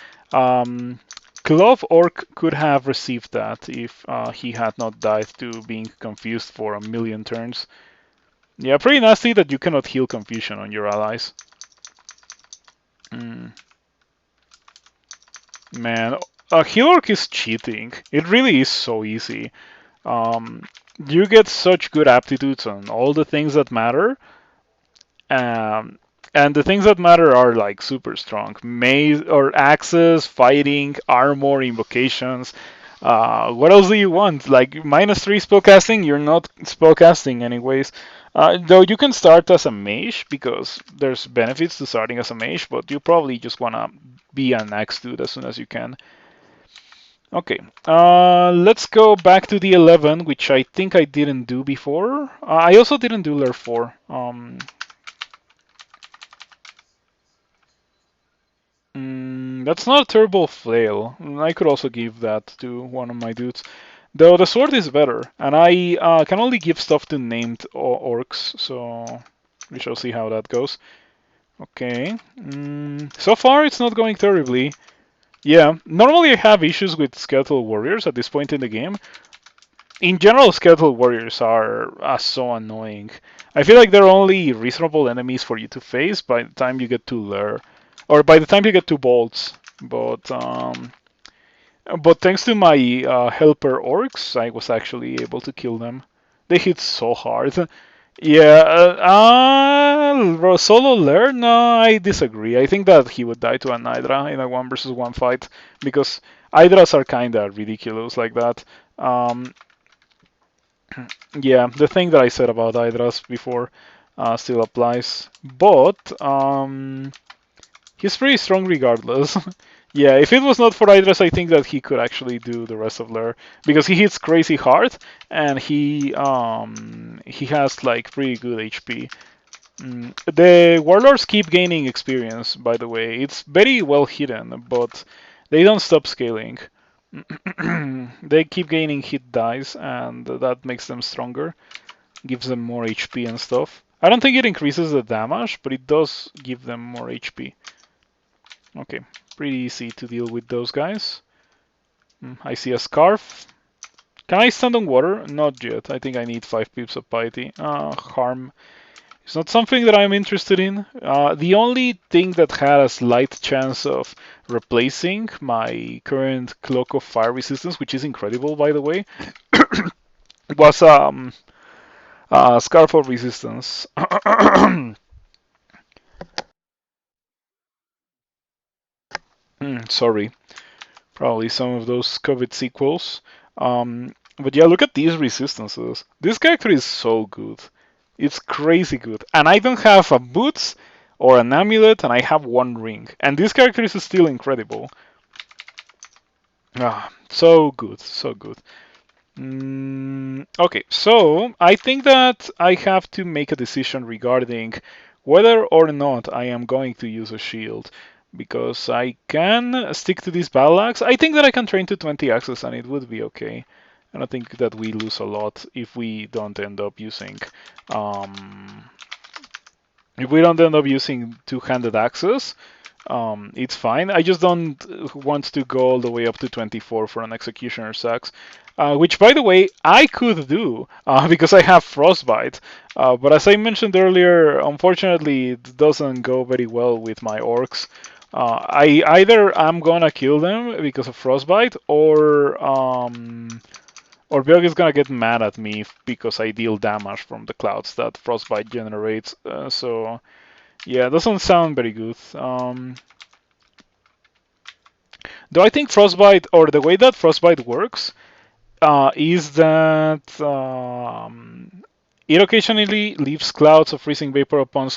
Clove Orc could have received that if he had not died to being confused for a million turns. Yeah, pretty nasty that you cannot heal confusion on your allies. Man, a heal Orc is cheating. It really is so easy. Um, you get such good aptitudes on all the things that matter, um, and the things that matter are like super strong. Maze or axes, fighting, armor, invocations. What else do you want? Like -3 spellcasting, you're not spellcasting anyways. Though you can start as a mage because there's benefits to starting as a mage, but you probably just wanna be an axe dude as soon as you can. Okay, let's go back to the 11, which I think I didn't do before. I also didn't do Lair 4. That's not a terrible flail. I could also give that to one of my dudes. Though the sword is better, and I can only give stuff to named orcs, so we shall see how that goes. Okay, so far it's not going terribly. Yeah, normally I have issues with skeletal warriors at this point in the game. In general, skeletal warriors are so annoying. I feel like they're only reasonable enemies for you to face by the time you get to Lair, or by the time you get to bolts. But thanks to my helper orcs, I was actually able to kill them. They hit so hard. Yeah, solo Lair? No, I disagree. I think that he would die to an Hydra in a 1 versus 1 fight because Hydras are kinda ridiculous like that. Yeah, the thing that I said about Hydras before still applies, but he's pretty strong regardless. Yeah, if it was not for Hydras, I think that he could actually do the rest of Lair because he hits crazy hard and he has like pretty good HP. The warlords keep gaining experience, by the way. It's very well hidden, but they don't stop scaling. They keep gaining hit dice, and that makes them stronger, gives them more HP and stuff. I don't think it increases the damage, but it does give them more HP. Okay, pretty easy to deal with those guys. I see a scarf. Can I stand on water? Not yet. I think I need 5 pips of piety. Harm. It's not something that I'm interested in. The only thing that had a slight chance of replacing my current Cloak of Fire resistance, which is incredible by the way, was Scarf of Resistance. Sorry, probably some of those COVID sequels. But yeah, look at these resistances. This character is so good. It's crazy good. And I don't have a boots or an amulet, and I have 1 ring. And this character is still incredible. So good, so good. Okay, so I think that I have to make a decision regarding whether or not I am going to use a shield. Because I can stick to this battle axe. I think that I can train to 20 axes and it would be okay. And I think that we lose a lot if we don't end up using two-handed axes. It's fine. I just don't want to go all the way up to 24 for an executioner's axe. Which, by the way, I could do because I have frostbite. But as I mentioned earlier, unfortunately, it doesn't go very well with my orcs. I either I'm gonna kill them because of frostbite, or Beogh is gonna get mad at me because I deal damage from the clouds that frostbite generates. So yeah, it doesn't sound very good. Though I think frostbite, or the way that frostbite works, is that it occasionally leaves clouds of freezing vapor upon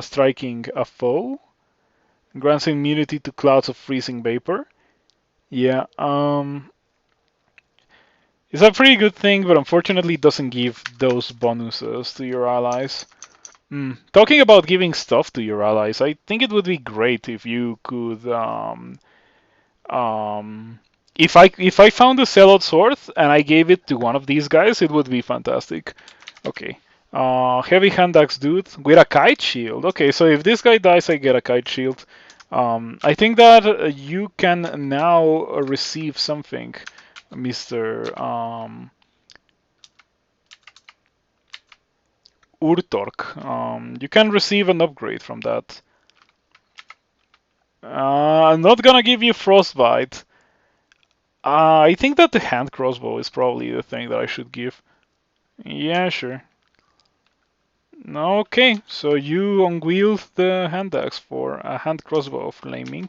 striking a foe, grants immunity to clouds of freezing vapor. Yeah, it's a pretty good thing, but unfortunately it doesn't give those bonuses to your allies. Talking about giving stuff to your allies, I think it would be great if you could um, if I found a Zealot sword and I gave it to one of these guys, it would be fantastic. Okay. Heavy hand axe dude with a kite shield. Okay, so if this guy dies, I get a kite shield. I think that you can now receive something, Mr. Urtork. You can receive an upgrade from that. I'm not gonna give you frostbite. I think that the hand crossbow is probably the thing that I should give. Yeah, sure. Okay, so you unwield the hand axe for a hand crossbow flaming.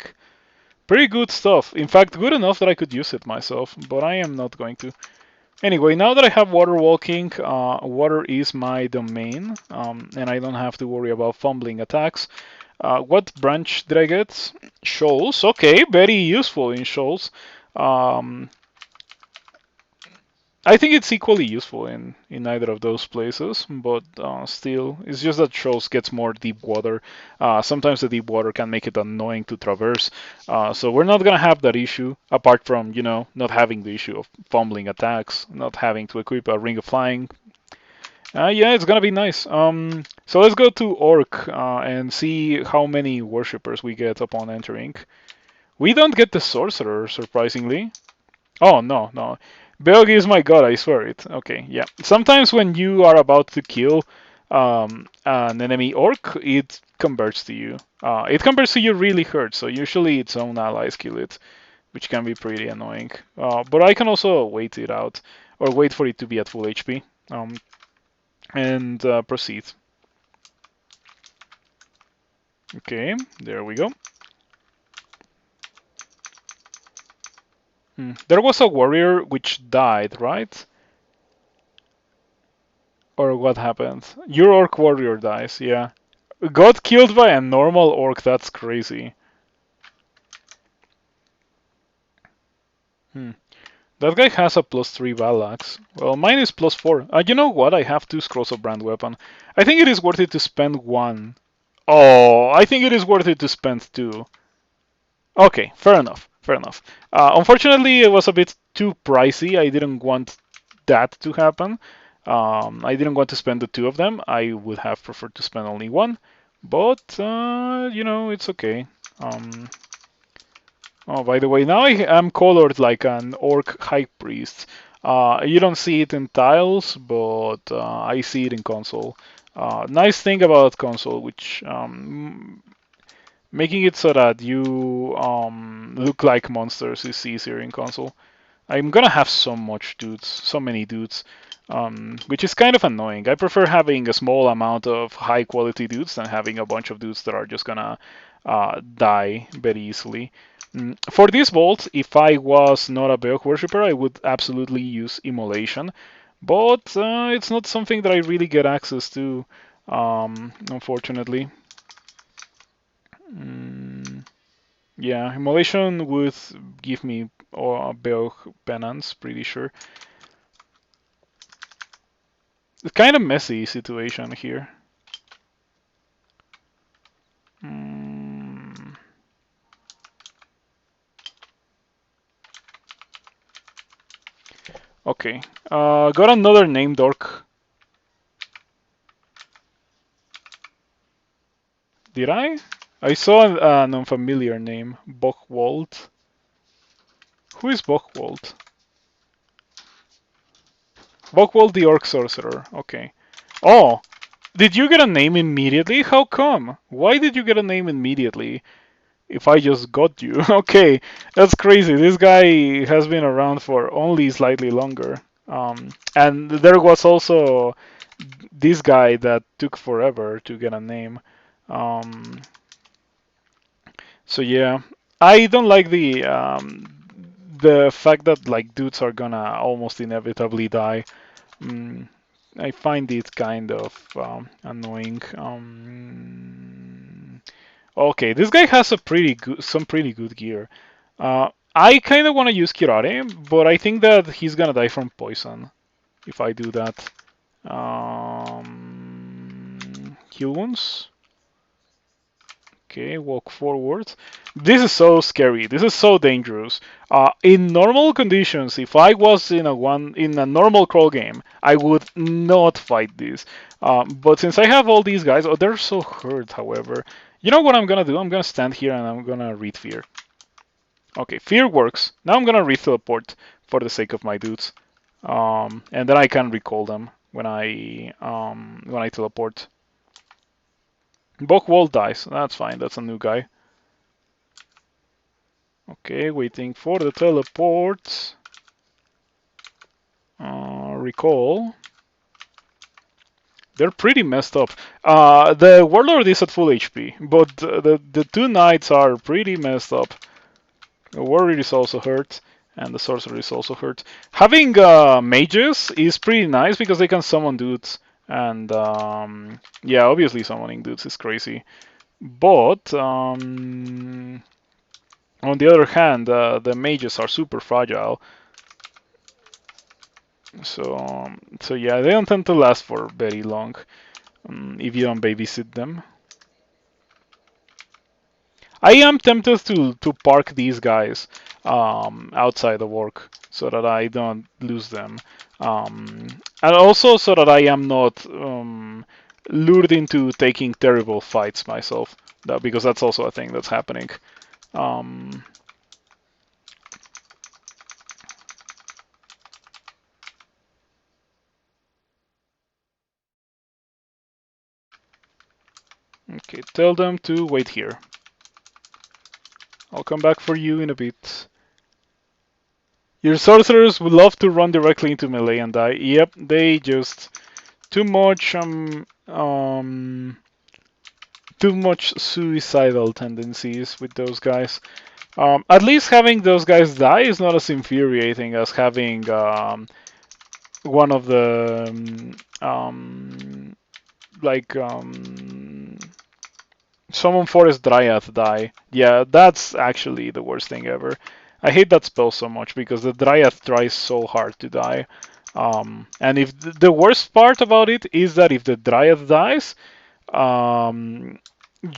Pretty good stuff. In fact, good enough that I could use it myself, but I am not going to. Anyway, now that I have water walking, water is my domain, and I don't have to worry about fumbling attacks. What branch did I get? Shoals. Okay, very useful in shoals. Um, I think it's equally useful in either of those places, but still, it's just that Shoals gets more deep water. Sometimes the deep water can make it annoying to traverse, so we're not gonna have that issue. Apart from not having the issue of fumbling attacks, not having to equip a ring of flying. Yeah, it's gonna be nice. So let's go to Orc and see how many worshippers we get upon entering. We don't get the sorcerer, surprisingly. Oh, no, no. Beogh is my god, I swear it. Okay, yeah. Sometimes when you are about to kill an enemy orc, it converts to you. It converts to you really hurt, so usually its own allies kill it, which can be pretty annoying. But I can also wait it out, or wait for it to be at full HP, and proceed. Okay, there we go. There was a warrior which died, right? Or what happened? Your orc warrior dies, yeah. Got killed by a normal orc, that's crazy. That guy has a +3 battle axe. Well, mine is +4. You know what? I have 2 scrolls of brand weapon. I think it is worth it to spend 1. Oh, I think it is worth it to spend 2. Okay, fair enough. Fair enough. Unfortunately, it was a bit too pricey. I didn't want that to happen. I didn't want to spend the 2 of them. I would have preferred to spend only 1. But, it's okay. Oh, by the way, now I am colored like an orc high priest. You don't see it in tiles, but I see it in console. Nice thing about console, which making it so that you look like monsters is easier in console. I'm gonna have so much dudes, so many dudes, which is kind of annoying. I prefer having a small amount of high quality dudes than having a bunch of dudes that are just gonna die very easily. For this vault, if I was not a Beogh worshipper, I would absolutely use immolation, but it's not something that I really get access to, unfortunately. Yeah, immolation would give me a Beogh penance, pretty sure. It's kind of messy situation here. Okay, got another named orc. Did I? I saw an unfamiliar name, Bochwald. Who is Bochwald? Bochwald the Orc Sorcerer. Okay. Oh, did you get a name immediately? How come? Why did you get a name immediately? If I just got you. Okay, that's crazy. This guy has been around for only slightly longer. And there was also this guy that took forever to get a name. So yeah, I don't like the fact that like dudes are gonna almost inevitably die. I find it kind of annoying. Okay, this guy has some pretty good gear. I kind of want to use Kirare, but I think that he's gonna die from poison if I do that. heal wounds. Okay, walk forward. This is so scary. This is so dangerous. In normal conditions, if I was in a normal crawl game, I would not fight this. But since I have all these guys, oh, they're so hurt. However, you know what I'm gonna do? I'm gonna stand here and I'm gonna read fear. Okay, fear works. Now I'm gonna re-teleport for the sake of my dudes, and then I can recall them when I teleport. Beogh wall dies. That's fine. That's a new guy. Okay, waiting for the teleport. Recall. They're pretty messed up. The warlord is at full HP, but the two knights are pretty messed up. The warrior is also hurt, and the sorcerer is also hurt. Having mages is pretty nice because they can summon dudes, and yeah, obviously summoning dudes is crazy. But on the other hand, the mages are super fragile. So yeah, they don't tend to last for very long if you don't babysit them. I am tempted to park these guys outside of work so that I don't lose them, and also so that I am not lured into taking terrible fights myself. Because that's also a thing that's happening. Um, okay, tell them to wait here. I'll come back for you in a bit. Your sorcerers would love to run directly into melee and die. Yep, they just too much too much suicidal tendencies with those guys. At least having those guys die is not as infuriating as having one of the like summon forest dryad die. Yeah, that's actually the worst thing ever. I hate that spell so much because the dryad tries so hard to die. And if the worst part about it is that if the dryad dies, um,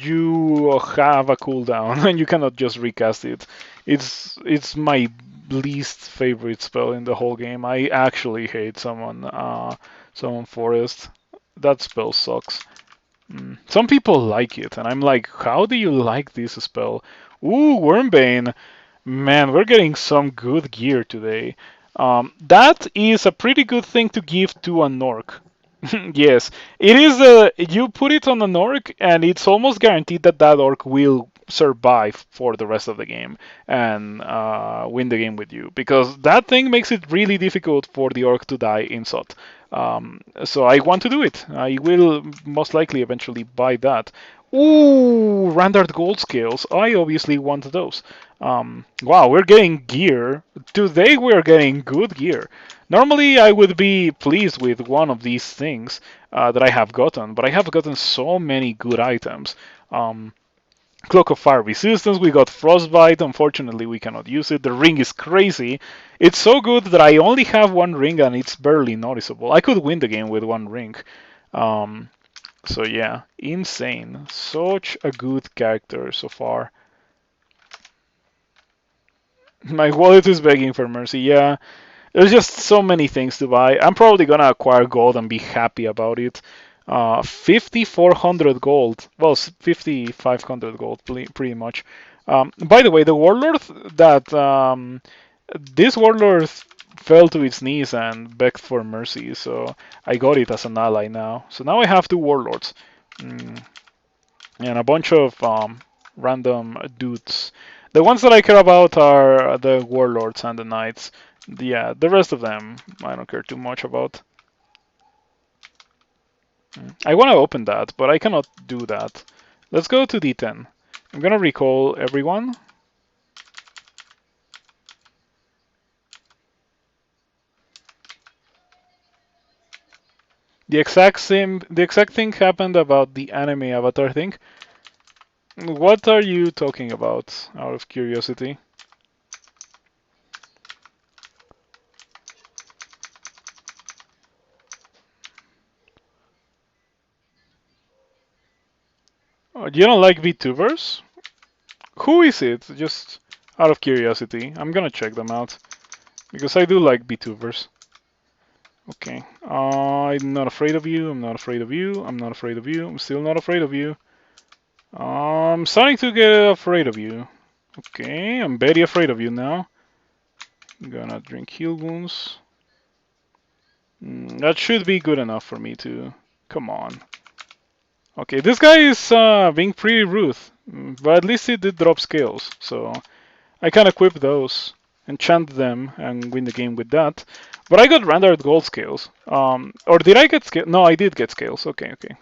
you have a cooldown and you cannot just recast it. It's my least favorite spell in the whole game. I actually hate summon forest. That spell sucks. Some people like it, and I'm like, how do you like this spell? Ooh, Wormbane. Man, we're getting some good gear today. That is a pretty good thing to give to an orc. Yes, it is. You put it on an orc, and it's almost guaranteed that that orc will survive for the rest of the game and win the game with you, because that thing makes it really difficult for the orc to die in SOT. So I want to do it. I will most likely eventually buy that. Ooh, rendered gold scales. I obviously want those. Wow, we're getting gear. Today we're getting good gear. Normally I would be pleased with one of these things that I have gotten, but I have gotten so many good items. Cloak of Fire Resistance, we got Frostbite, unfortunately we cannot use it. The ring is crazy. It's so good that I only have one ring and it's barely noticeable. I could win the game with one ring. So yeah, insane. Such a good character so far. My wallet is begging for mercy, yeah. There's just so many things to buy. I'm probably gonna acquire gold and be happy about it. 5,400 gold. Well, 5,500 gold, pretty much. By the way, the warlord that this warlord fell to its knees and begged for mercy, so I got it as an ally now. So now I have two warlords. And a bunch of random dudes. The ones that I care about are the warlords and the knights. Yeah, the rest of them I don't care too much about. I want to open that, but I cannot do that. Let's go to D10. I'm gonna recall everyone. The exact thing happened about the anime avatar thing. What are you talking about, out of curiosity? You don't like VTubers? Who is it? Just out of curiosity. I'm gonna check them out. Because I do like VTubers. Okay. I'm not afraid of you. I'm not afraid of you. I'm not afraid of you. I'm still not afraid of you. I'm starting to get afraid of you. Okay, I'm very afraid of you now. I'm gonna drink heal wounds. That should be good enough for me to... Come on. Okay, this guy is being pretty rude. But at least he did drop scales, so I can equip those, enchant them, and win the game with that. But I got rendered gold scales. Or did I get scales? No, I did get scales. Okay, okay.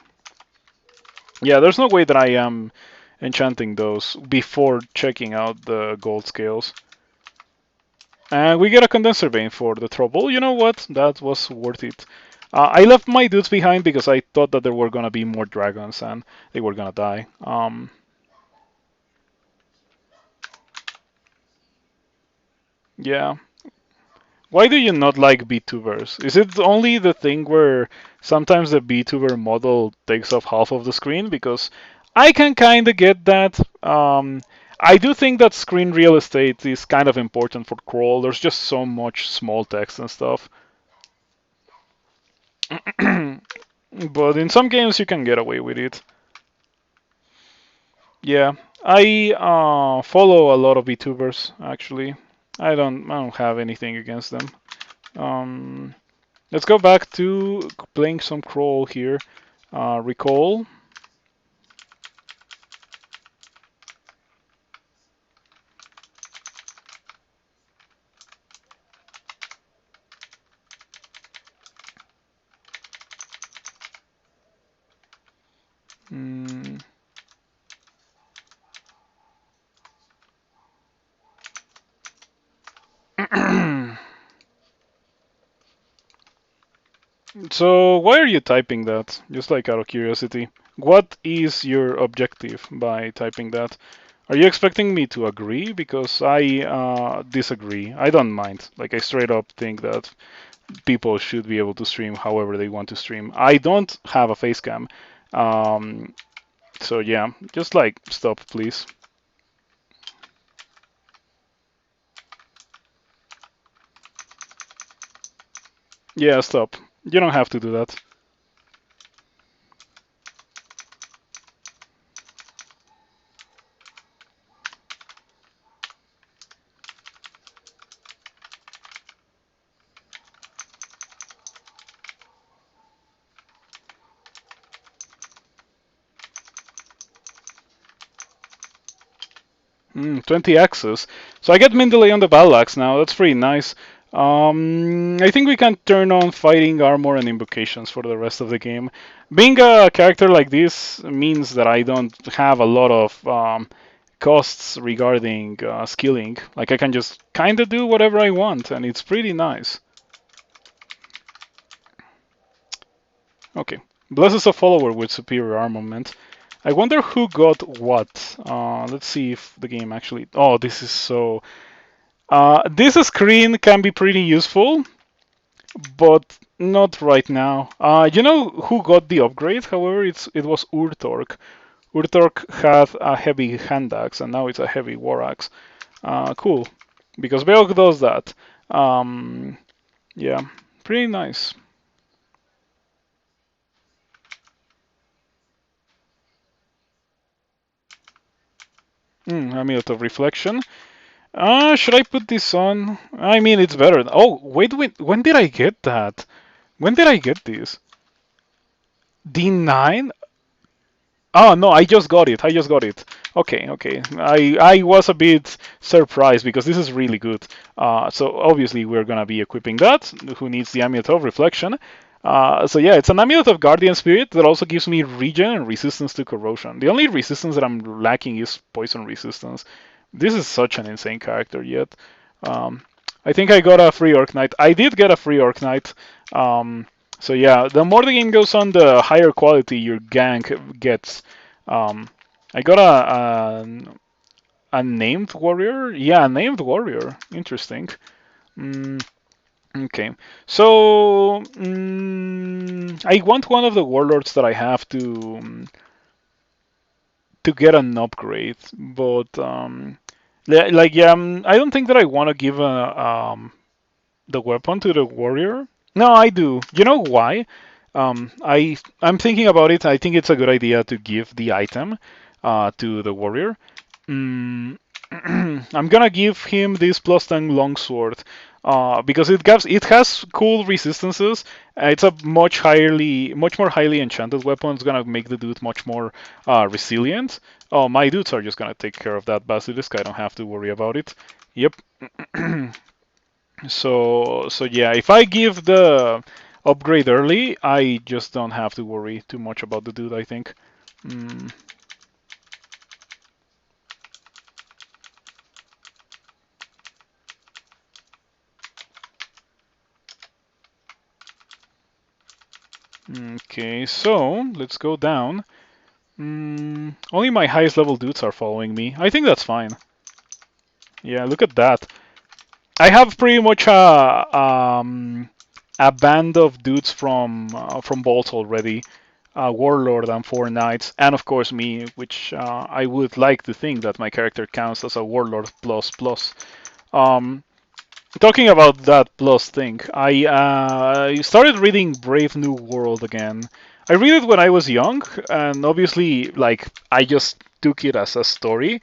Yeah, there's no way that I am enchanting those before checking out the gold scales. And we get a condenser vein for the trouble. You know what? That was worth it. I left my dudes behind because I thought that there were gonna be more dragons and they were gonna die. Yeah. Why do you not like VTubers? Is it only the thing where sometimes the VTuber model takes up half of the screen? Because I can kind of get that. I do think that screen real estate is kind of important for crawl. There's just so much small text and stuff. But in some games you can get away with it. Yeah, I follow a lot of VTubers actually. I don't have anything against them. Um, let's go back to playing some crawl here. Recall. Mm. So why are you typing that? Just like out of curiosity. What is your objective by typing that? Are you expecting me to agree? Because I disagree. I don't mind. Like I straight up think that people should be able to stream however they want to stream. I don't have a face cam. So yeah, just like stop, please. Yeah, stop. You don't have to do that. 20 axes. So I get min delay on the battle axe now. That's pretty nice. I think we can turn on fighting armor and invocations for the rest of the game. Being a character like this means that I don't have a lot of costs regarding skilling. Like I can just kind of do whatever I want, and it's pretty nice. Okay. Blesses a follower with superior armament. I wonder who got what. Let's see if the game actually... Oh, this is so... this screen can be pretty useful, but not right now. You know who got the upgrade? However, it was Urtork. Urtork had a heavy hand axe, and now it's a heavy war axe. Cool, because Beogh does that. Yeah, pretty nice. Amulet of Reflection. Should I put this on? I mean, it's better. Oh, wait, when did I get that? When did I get this? D9? Oh no, I just got it. I just got it. Okay, okay. I was a bit surprised because this is really good. So obviously we're gonna be equipping that. Who needs the Amulet of Reflection? So yeah, it's an Amulet of Guardian Spirit that also gives me regen and resistance to corrosion. The only resistance that I'm lacking is poison resistance. This is such an insane character yet. Um, I think I got a free Orc Knight. I did get a free Orc Knight. So yeah, the more the game goes on, the higher quality your gang gets. I got a named warrior. Yeah, a named warrior. Interesting. Mm, okay, so I want one of the warlords that I have to to get an upgrade, but like yeah, I don't think that I want to give the weapon to the warrior. No, I do. You know why? I'm thinking about it. I think it's a good idea to give the item to the warrior. Mm, I'm gonna give him this plus 10 longsword because it has cool resistances. It's a much more highly enchanted weapon. It's gonna make the dude much more resilient. Oh, my dudes are just gonna take care of that basilisk. I don't have to worry about it. Yep. So yeah, if I give the upgrade early, I just don't have to worry too much about the dude, I think. Mm, okay, so let's go down. Only my highest level dudes are following me. I think that's fine. Yeah, look at that. I have pretty much a band of dudes from Bolt already. Warlord and 4 knights, and of course me, which I would like to think that my character counts as a Warlord plus plus. Um, Talking about that plus thing, I started reading Brave New World again. I read it when I was young, and obviously, like, I just took it as a story,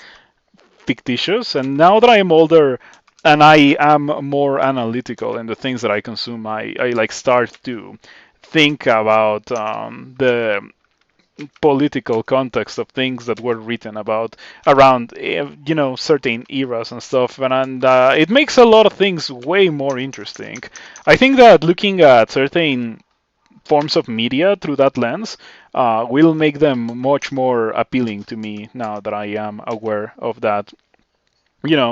fictitious. And now that I am older and I am more analytical in the things that I consume, I like start to think about the political context of things that were written about around certain eras and stuff, and it makes a lot of things way more interesting. I think that looking at certain forms of media through that lens will make them much more appealing to me now that I am aware of that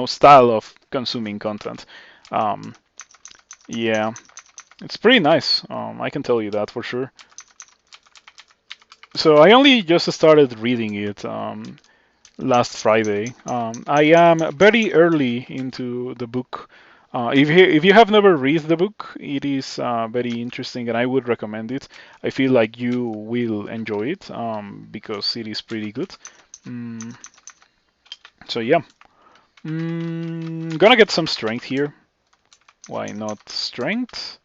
style of consuming content. um, yeah, it's pretty nice. I can tell you that for sure. So I only just started reading it last Friday. I am very early into the book. If you have never read the book, it is very interesting, and I would recommend it. I feel like you will enjoy it because it is pretty good. Mm, so yeah, gonna get some strength here. Why not strength?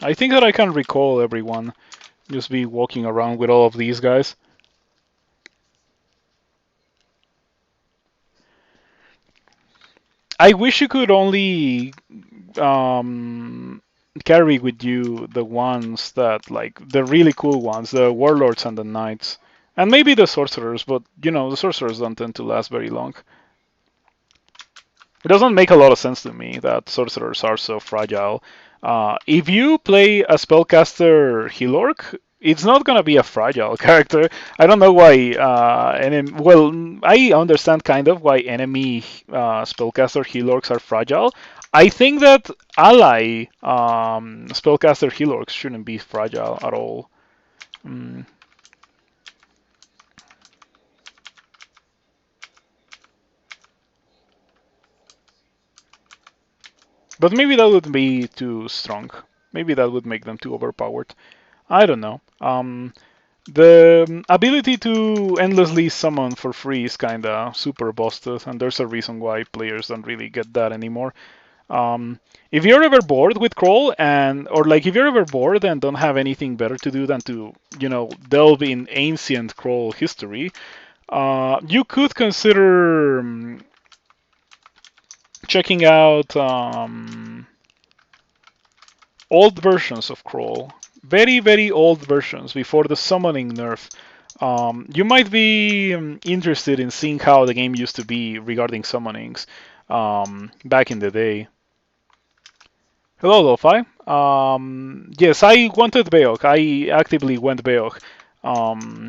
I think that I can recall everyone. Just be walking around with all of these guys. I wish you could only um, carry with you the ones that, like, the really cool ones, the warlords and the knights, and maybe the sorcerers. But the sorcerers don't tend to last very long. It doesn't make a lot of sense to me that sorcerers are so fragile. If you play a spellcaster Healorc, it's not gonna be a fragile character. I don't know why. Well, I understand kind of why enemy spellcaster Healorcs are fragile. I think that ally spellcaster Healorcs shouldn't be fragile at all. Mm. But maybe that would be too strong. Maybe that would make them too overpowered. I don't know. The ability to endlessly summon for free is kinda super busted, and there's a reason why players don't really get that anymore. If you're ever bored with crawl or like if you're ever bored and don't have anything better to do than to delve in ancient crawl history, you could consider checking out old versions of crawl, very very old versions before the summoning nerf. You might be interested in seeing how the game used to be regarding summonings back in the day. Hello, Lo-Fi. Yes, I wanted Beogh. I actively went Beogh. Um,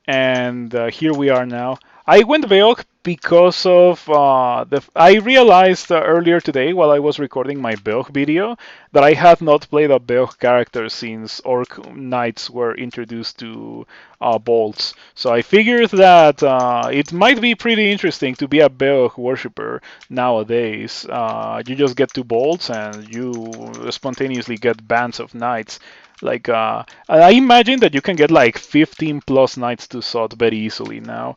and here we are now. I went Beogh because of I realized earlier today while I was recording my Beogh video that I had not played a Beogh character since Orc Knights were introduced to bolts. So I figured that it might be pretty interesting to be a Beogh worshipper nowadays. You just get two bolts and you spontaneously get bands of knights. Like I imagine that you can get like 15 plus knights to sod very easily now.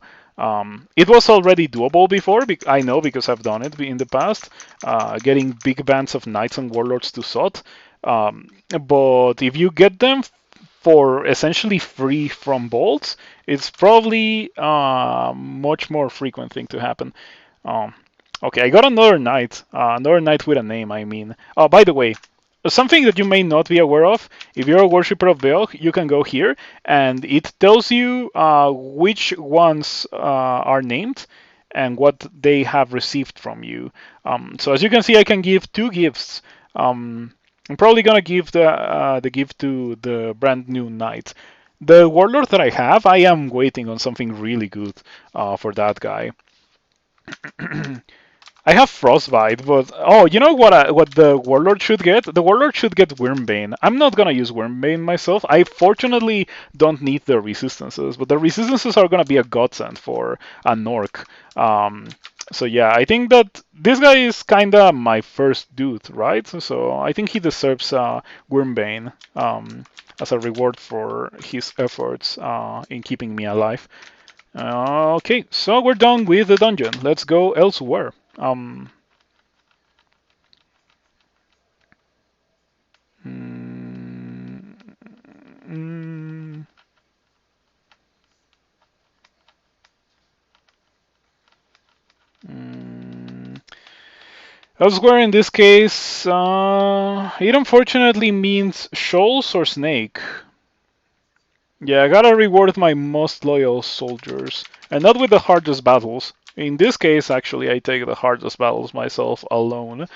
It was already doable before, I know because I've done it in the past, getting big bands of knights and warlords to sod. But if you get them for essentially free from bolts, it's probably a much more frequent thing to happen. Um, okay, I got another knight with a name, I mean. Oh, by the way, something that you may not be aware of, if you're a worshipper of Beogh, you can go here and it tells you which ones are named and what they have received from you. So as you can see, I can give two gifts. I'm probably gonna give the gift to the brand new knight. The warlord that I have, I am waiting on something really good for that guy. I have frostbite, but oh, you know what the warlord should get? The warlord should get Wormbane. I'm not gonna use Wormbane myself. I fortunately don't need the resistances, but the resistances are gonna be a godsend for an orc. So yeah, I think that this guy is kinda my first dude, right? So I think he deserves Wormbane as a reward for his efforts in keeping me alive. Okay, so we're done with the dungeon. Let's go elsewhere. Mm, mm, mm. Elsewhere in this case, it unfortunately means shoals or snake. Yeah, I gotta reward my most loyal soldiers, and not with the hardest battles. In this case, actually, I take the hardest battles myself alone,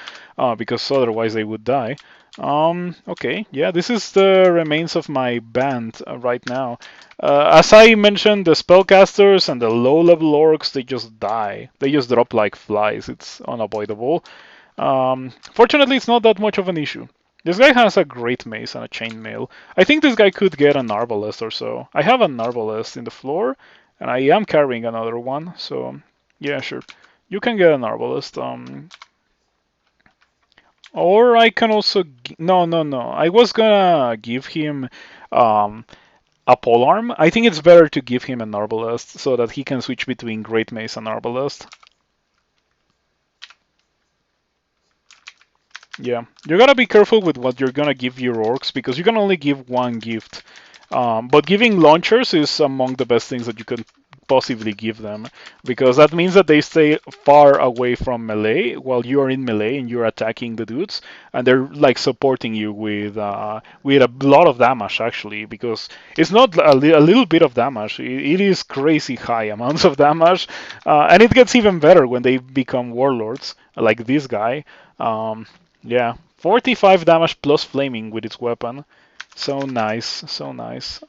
because otherwise they would die. Okay, yeah, this is the remains of my band right now. As I mentioned, the spellcasters and the low-level orcs, they just die. They just drop like flies. It's unavoidable. Fortunately, it's not that much of an issue. This guy has a great mace and a chainmail. I think this guy could get an arbalest or so. I have an arbalest in the floor, and I am carrying another one, so yeah, sure. You can get an arbalest. Or I can also... No, no, no. I was gonna give him um, a polearm. I think it's better to give him an arbalest so that he can switch between great mace and arbalest. Yeah, you gotta be careful with what you're gonna give your orcs because you can only give one gift. But giving launchers is among the best things that you can possibly give them because that means that they stay far away from melee while you are in melee and you're attacking the dudes, and they're like supporting you with a lot of damage actually because it's not a little bit of damage. It is crazy high amounts of damage, and it gets even better when they become warlords like this guy. Um, yeah, 45 damage plus flaming with its weapon. So nice, so nice.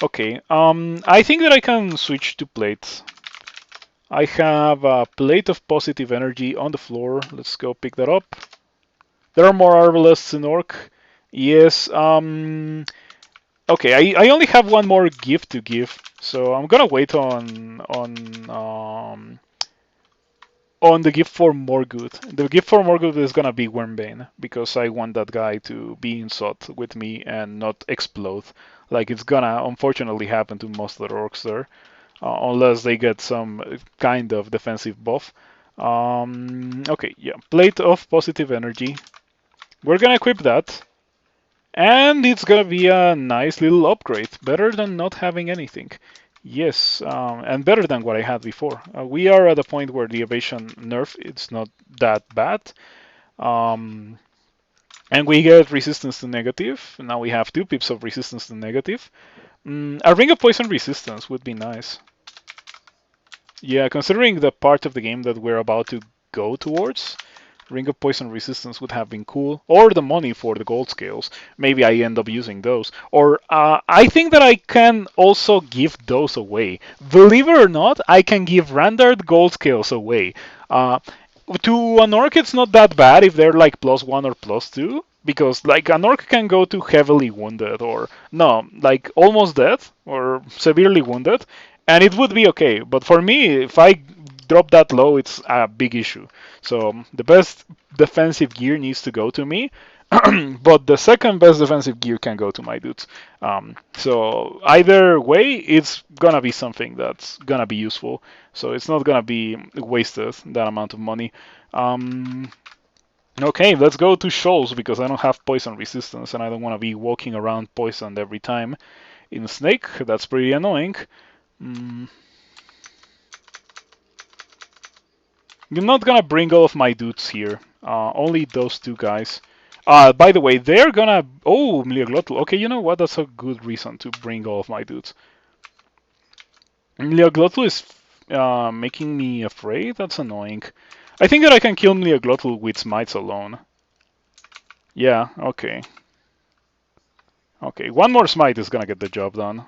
Okay, I think that I can switch to plates. I have a plate of positive energy on the floor. Let's go pick that up. There are more arbalests in Orc. Yes, okay, I only have one more gift to give, so I'm gonna wait on the gift for Morgoth. The gift for Morgoth is gonna be Wormbane because I want that guy to be in SOT with me and not explode, like it's gonna unfortunately happen to most of the orcs there, unless they get some kind of defensive buff. Okay, yeah, plate of positive energy. We're gonna equip that, and it's gonna be a nice little upgrade, better than not having anything. Yes, and better than what I had before. We are at a point where the evasion nerf it's not that bad. Um, and we get resistance to negative. Now we have 2 pips of resistance to negative. A ring of poison resistance would be nice. Yeah, considering the part of the game that we're about to go towards, Ring of Poison Resistance would have been cool. Or the money for the gold scales. Maybe I end up using those. Or I think that I can also give those away. Believe it or not, I can give rendered gold scales away. To an orc, it's not that bad if they're like +1 or +2. Because like an orc can go to heavily wounded or no, like almost dead or severely wounded, and it would be okay. But for me, if I drop that low, it's a big issue. So the best defensive gear needs to go to me, but the second best defensive gear can go to my dudes. So either way, it's gonna be something that's gonna be useful. So it's not gonna be wasted that amount of money. Okay, let's go to Shoals because I don't have poison resistance and I don't want to be walking around poisoned every time. In Snake, that's pretty annoying. I'm not gonna bring all of my dudes here. Only those two guys. By the way, they're gonna... Oh, Mliaglotl. Okay, you know what? That's a good reason to bring all of my dudes. Mliaglotl is making me afraid. That's annoying. I think that I can kill Mliaglotl with smites alone. Yeah, okay. Okay, one more smite is gonna get the job done.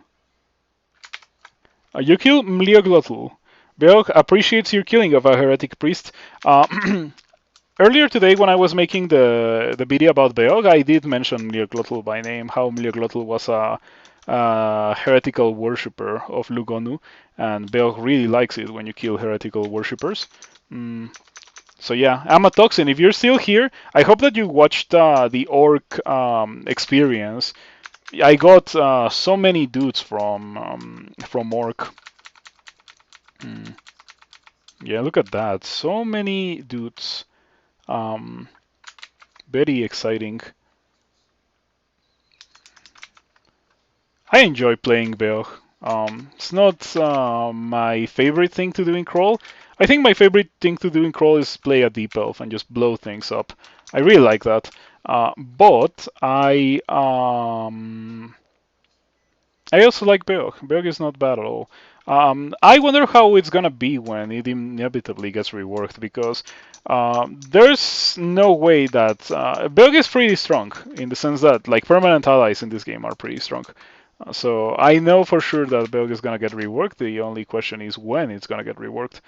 You kill Mliaglotl. Beogh appreciates your killing of a heretic priest. Earlier today, when I was making the video about Beogh, I did mention Mliaglotl by name, how Mliaglotl was a heretical worshipper of Lugonu, and Beogh really likes it when you kill heretical worshippers. So yeah, I'm a toxin. If you're still here, I hope that you watched the orc experience. I got so many dudes from orc. Yeah, look at that. So many dudes. Very exciting. I enjoy playing Beogh. It's not my favorite thing to do in Crawl. I think my favorite thing to do in Crawl is play a Deep Elf and just blow things up. I really like that. But I also like Beogh. Beogh is not bad at all. I wonder how it's gonna be when it inevitably gets reworked because there's no way that Beogh is pretty strong in the sense that like permanent allies in this game are pretty strong. So I know for sure that Beogh is gonna get reworked. The only question is when it's gonna get reworked.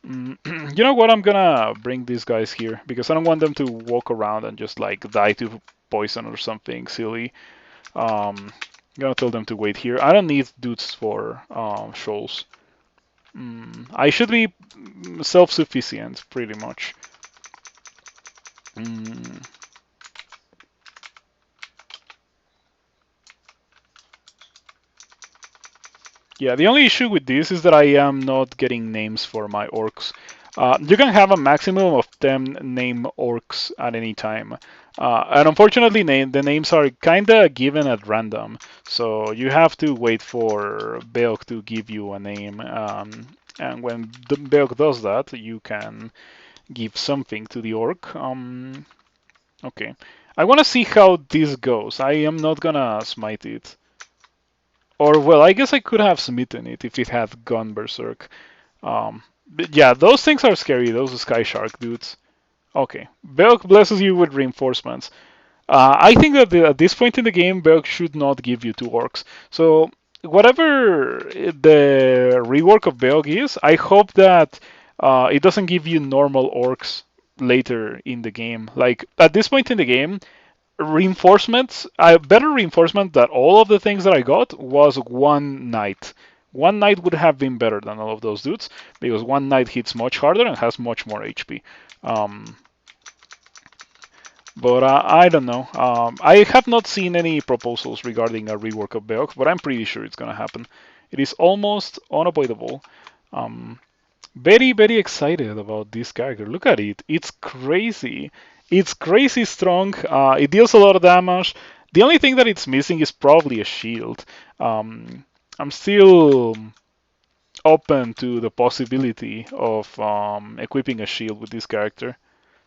You know what? I'm gonna bring these guys here because I don't want them to walk around and just like die to poison or something silly. I'm gonna tell them to wait here. I don't need dudes for Shoals. I should be self-sufficient, pretty much. Yeah, the only issue with this is that I am not getting names for my orcs. You can have a maximum of 10 name orcs at any time. And unfortunately, the names are kinda given at random. So you have to wait for Beogh to give you a name. And when the Beogh does that, you can give something to the orc. Okay. I want to see how this goes. I am not gonna smite it. Or, well, I guess I could have smitten it if it had gone berserk. But yeah, those things are scary, those Sky Shark dudes. Okay, Beogh blesses you with reinforcements. I think that at this point in the game, Beogh should not give you 2 orcs. So, whatever the rework of Beogh is, I hope that it doesn't give you normal orcs later in the game. Like, at this point in the game, reinforcements, a better reinforcement that all of the things that I got was one knight. One knight would have been better than all of those dudes because one knight hits much harder and has much more HP. But I don't know. I have not seen any proposals regarding a rework of Beogh, but I'm pretty sure it's gonna happen. It is almost unavoidable. Very, very excited about this character. Look at it. It's crazy. It's crazy strong. It deals a lot of damage. The only thing that it's missing is probably a shield. I'm still open to the possibility of equipping a shield with this character.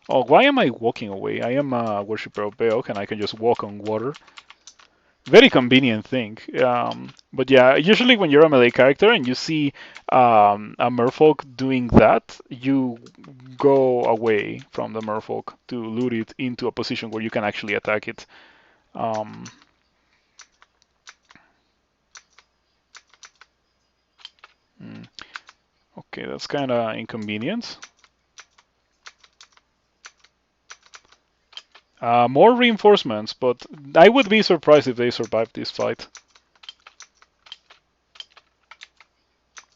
Oh, why am I walking away? I am a worshipper of Beogh and I can just walk on water. Very convenient thing. But yeah, usually when you're a melee character and you see a merfolk doing that, you go away from the merfolk to loot it into a position where you can actually attack it. Um, hmm, okay, that's kind of inconvenient. More reinforcements, but I would be surprised if they survive this fight.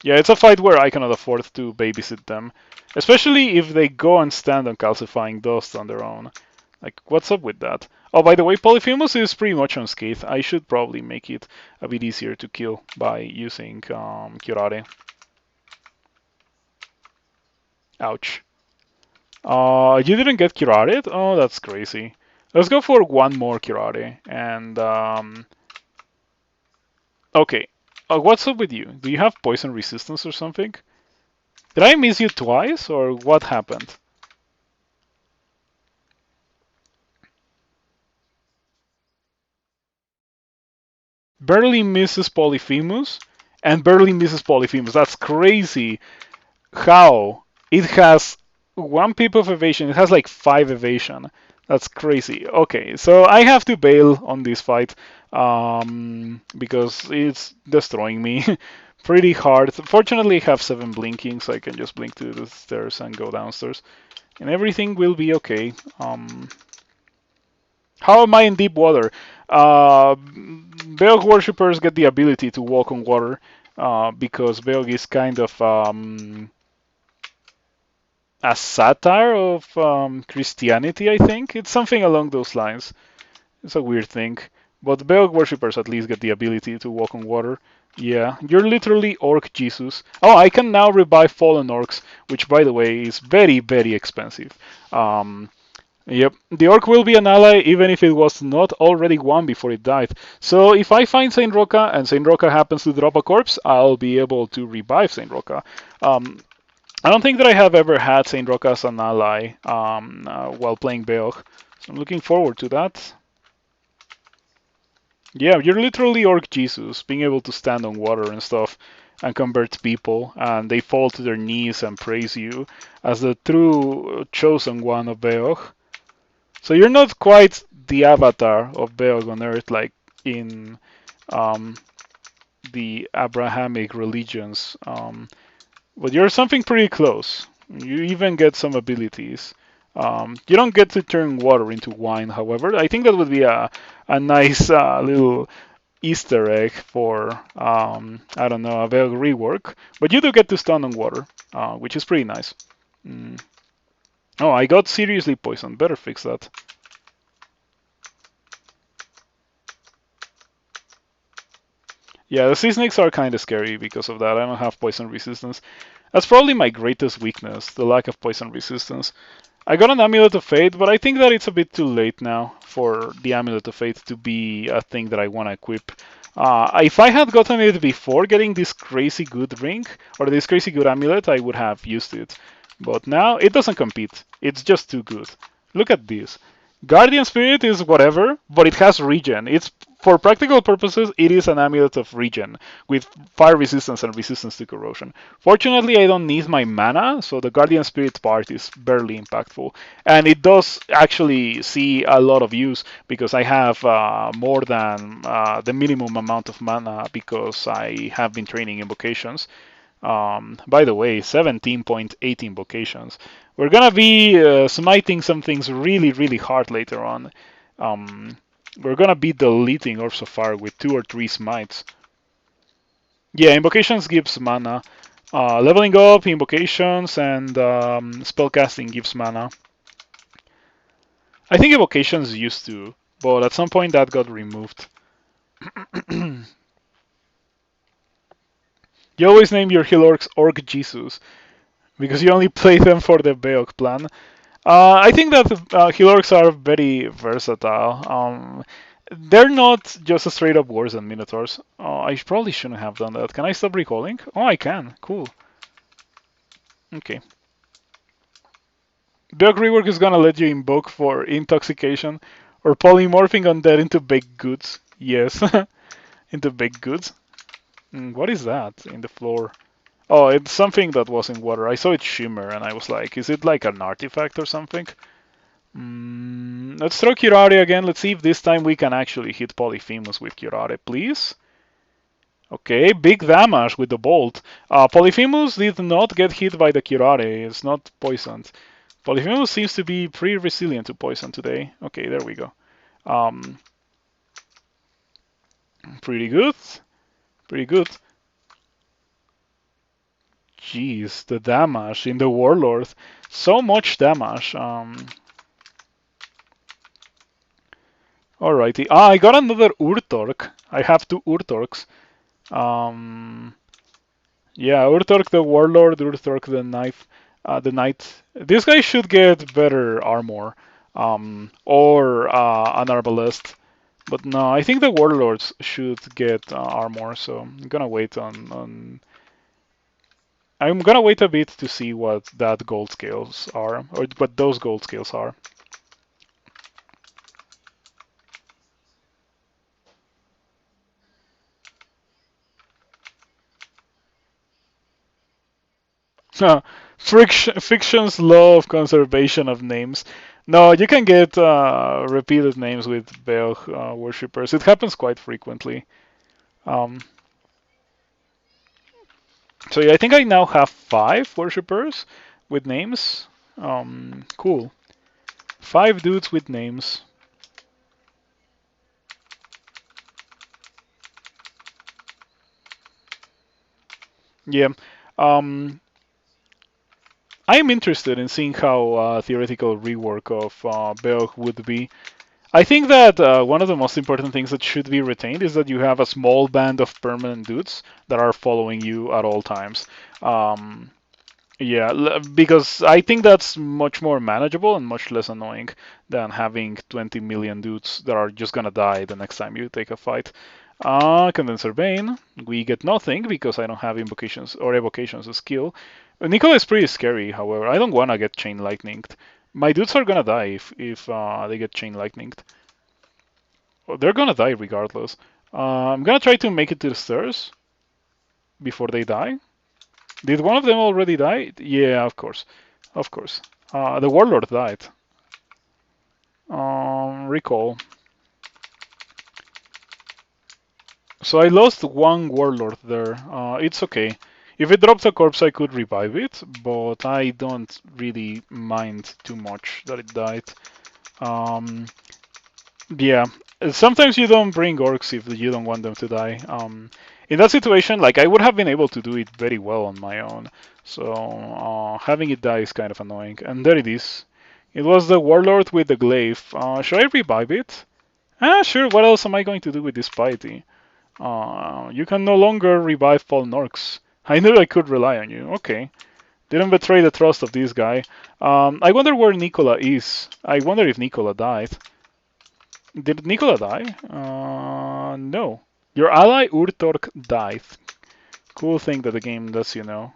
Yeah, it's a fight where I cannot afford to babysit them. Especially if they go and stand on calcifying dust on their own. Like, what's up with that? Oh, by the way, Polyphemus is pretty much unscathed. I should probably make it a bit easier to kill by using Curare. Ouch. You didn't get Curare? Oh, that's crazy. Let's go for one more Curare. And, okay. What's up with you? Do you have poison resistance or something? Did I miss you twice, or what happened? Barely misses Polyphemus, and barely misses Polyphemus. That's crazy. How? It has one pip of evasion. It has like 5 evasion. That's crazy. Okay, so I have to bail on this fight because it's destroying me pretty hard. Fortunately, I have 7 blinking, so I can just blink to the stairs and go downstairs, and everything will be okay. How am I in deep water? Beogh worshippers get the ability to walk on water because Beogh is kind of a satire of Christianity, I think. It's something along those lines. It's a weird thing. But Beogh worshippers at least get the ability to walk on water. Yeah, you're literally Orc Jesus. Oh, I can now revive fallen orcs, which by the way is very, very expensive. Um, Yep, the orc will be an ally even if it was not already one before it died. So if I find Saint Roca and Saint Roca happens to drop a corpse, I'll be able to revive Saint Roca. Um, I don't think that I have ever had Saint Roca as an ally while playing Beogh, so I'm looking forward to that. Yeah, you're literally Orc Jesus, being able to stand on water and stuff and convert people, and they fall to their knees and praise you as the true chosen one of Beogh. So you're not quite the avatar of Beogh on Earth like in um, the Abrahamic religions, but you're something pretty close. You even get some abilities. You don't get to turn water into wine, however. I think that would be a nice little Easter egg for, I don't know, a Beogh rework. But you do get to stand on water, which is pretty nice. Mm. Oh, I got seriously poisoned. Better fix that. Yeah, the sea snakes are kind of scary because of that. I don't have poison resistance. That's probably my greatest weakness, the lack of poison resistance. I got an Amulet of Fate, but I think that it's a bit too late now for the Amulet of Fate to be a thing that I want to equip. If I had gotten it before getting this crazy good ring, or this crazy good amulet, I would have used it. But now it doesn't compete. It's just too good. Look at this. Guardian Spirit is whatever, but it has regen. It's for practical purposes, it is an amulet of regen with fire resistance and resistance to corrosion. Fortunately, I don't need my mana, so the Guardian Spirit part is barely impactful. And it does actually see a lot of use because I have more than the minimum amount of mana because I have been training invocations. By the way, 17.8 invocations. We're gonna be smiting some things really, really hard later on. Um, we're gonna be deleting Orbs of Fire with 2 or 3 smites. Yeah, invocations gives mana. Leveling up, invocations, and spellcasting gives mana. I think invocations used to, but at some point that got removed. You always name your hill orcs Orc Jesus because you only play them for the Beogh plan. I think that Hilorks are very versatile. They're not just a straight up wars and minotaurs. I probably shouldn't have done that. Can I stop recalling? Oh, I can. Cool. Okay. Beogh rework is gonna let you invoke for intoxication or polymorphing undead into baked goods. Yes, into big goods. What is that in the floor? Oh, it's something that was in water. I saw it shimmer and I was like, is it like an artifact or something? Let's throw Curare again. Let's see if this time we can actually hit Polyphemus with Curare, please. Okay, big damage with the bolt. Polyphemus did not get hit by the Curare. It's not poisoned. Polyphemus seems to be pretty resilient to poison today. Okay, there we go. Um, pretty good. Pretty good. Jeez, the damage in the Warlord. So much damage. Alrighty. I got another Urtork. I have two Urtorks. Yeah, Urtork the Warlord, Urtork the Knight. This guy should get better armor, or an Arbalest. But no, I think the Warlords should get armor, so I'm gonna wait a bit to see what that gold scales are, or what those gold scales are. Fiction's law of conservation of names. No, you can get repeated names with Beogh worshippers. It happens quite frequently. Um, so yeah, I think I now have 5 worshippers with names. Cool. 5 dudes with names. Yeah. Um, I am interested in seeing how theoretical rework of Beogh would be. I think that one of the most important things that should be retained is that you have a small band of permanent dudes that are following you at all times. Um, yeah, because I think that's much more manageable and much less annoying than having 20 million dudes that are just gonna die the next time you take a fight. Condenser Bane, we get nothing because I don't have invocations or evocations as skill. Nicola is pretty scary, however. I don't wanna get chain lightninged. My dudes are gonna die if they get chain lightninged. Oh, they're gonna die regardless. I'm gonna try to make it to the stairs before they die. Did one of them already die? Yeah, of course. Of course. The warlord died. Recall. So I lost one warlord there. It's okay. If it drops a corpse, I could revive it, but I don't really mind too much that it died. Um, yeah, sometimes you don't bring orcs if you don't want them to die. In that situation, like I would have been able to do it very well on my own. So having it die is kind of annoying. And there it is. It was the warlord with the glaive. Should I revive it? Sure. What else am I going to do with this piety? You can no longer revive fallen orcs. I knew I could rely on you. Okay. Didn't betray the trust of this guy. I wonder where Nicola is. I wonder if Nicola died. Did Nicola die? No. Your ally Urtork died. Cool thing that the game lets you know.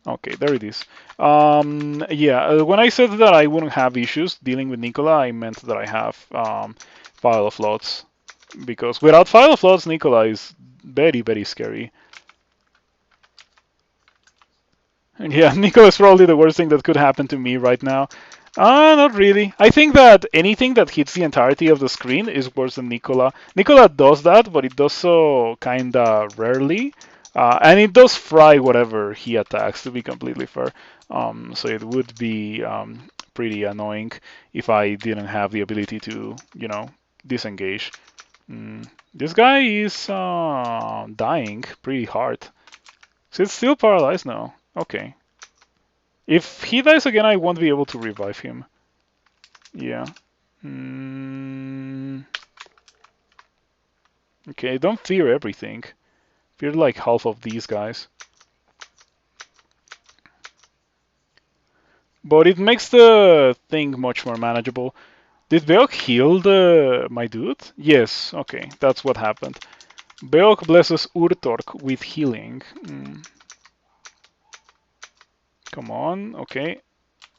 Okay, there it is. Yeah, when I said that I wouldn't have issues dealing with Nicola, I meant that I have File of Lots. Because without File of Lots, Nicola is very, very scary. And yeah, Nicola is probably the worst thing that could happen to me right now. Not really. I think that anything that hits the entirety of the screen is worse than Nicola. Nicola does that, but it does so kinda rarely. And it does fry whatever he attacks, to be completely fair. So it would be pretty annoying if I didn't have the ability to, disengage. This guy is dying pretty hard. So it's still paralyzed now. Okay. If he dies again, I won't be able to revive him. Yeah. Okay, don't fear everything. Fear like half of these guys. But it makes the thing much more manageable. Did Beogh heal my dude? Yes, okay, that's what happened. Beogh blesses Urtork with healing. Come on, okay.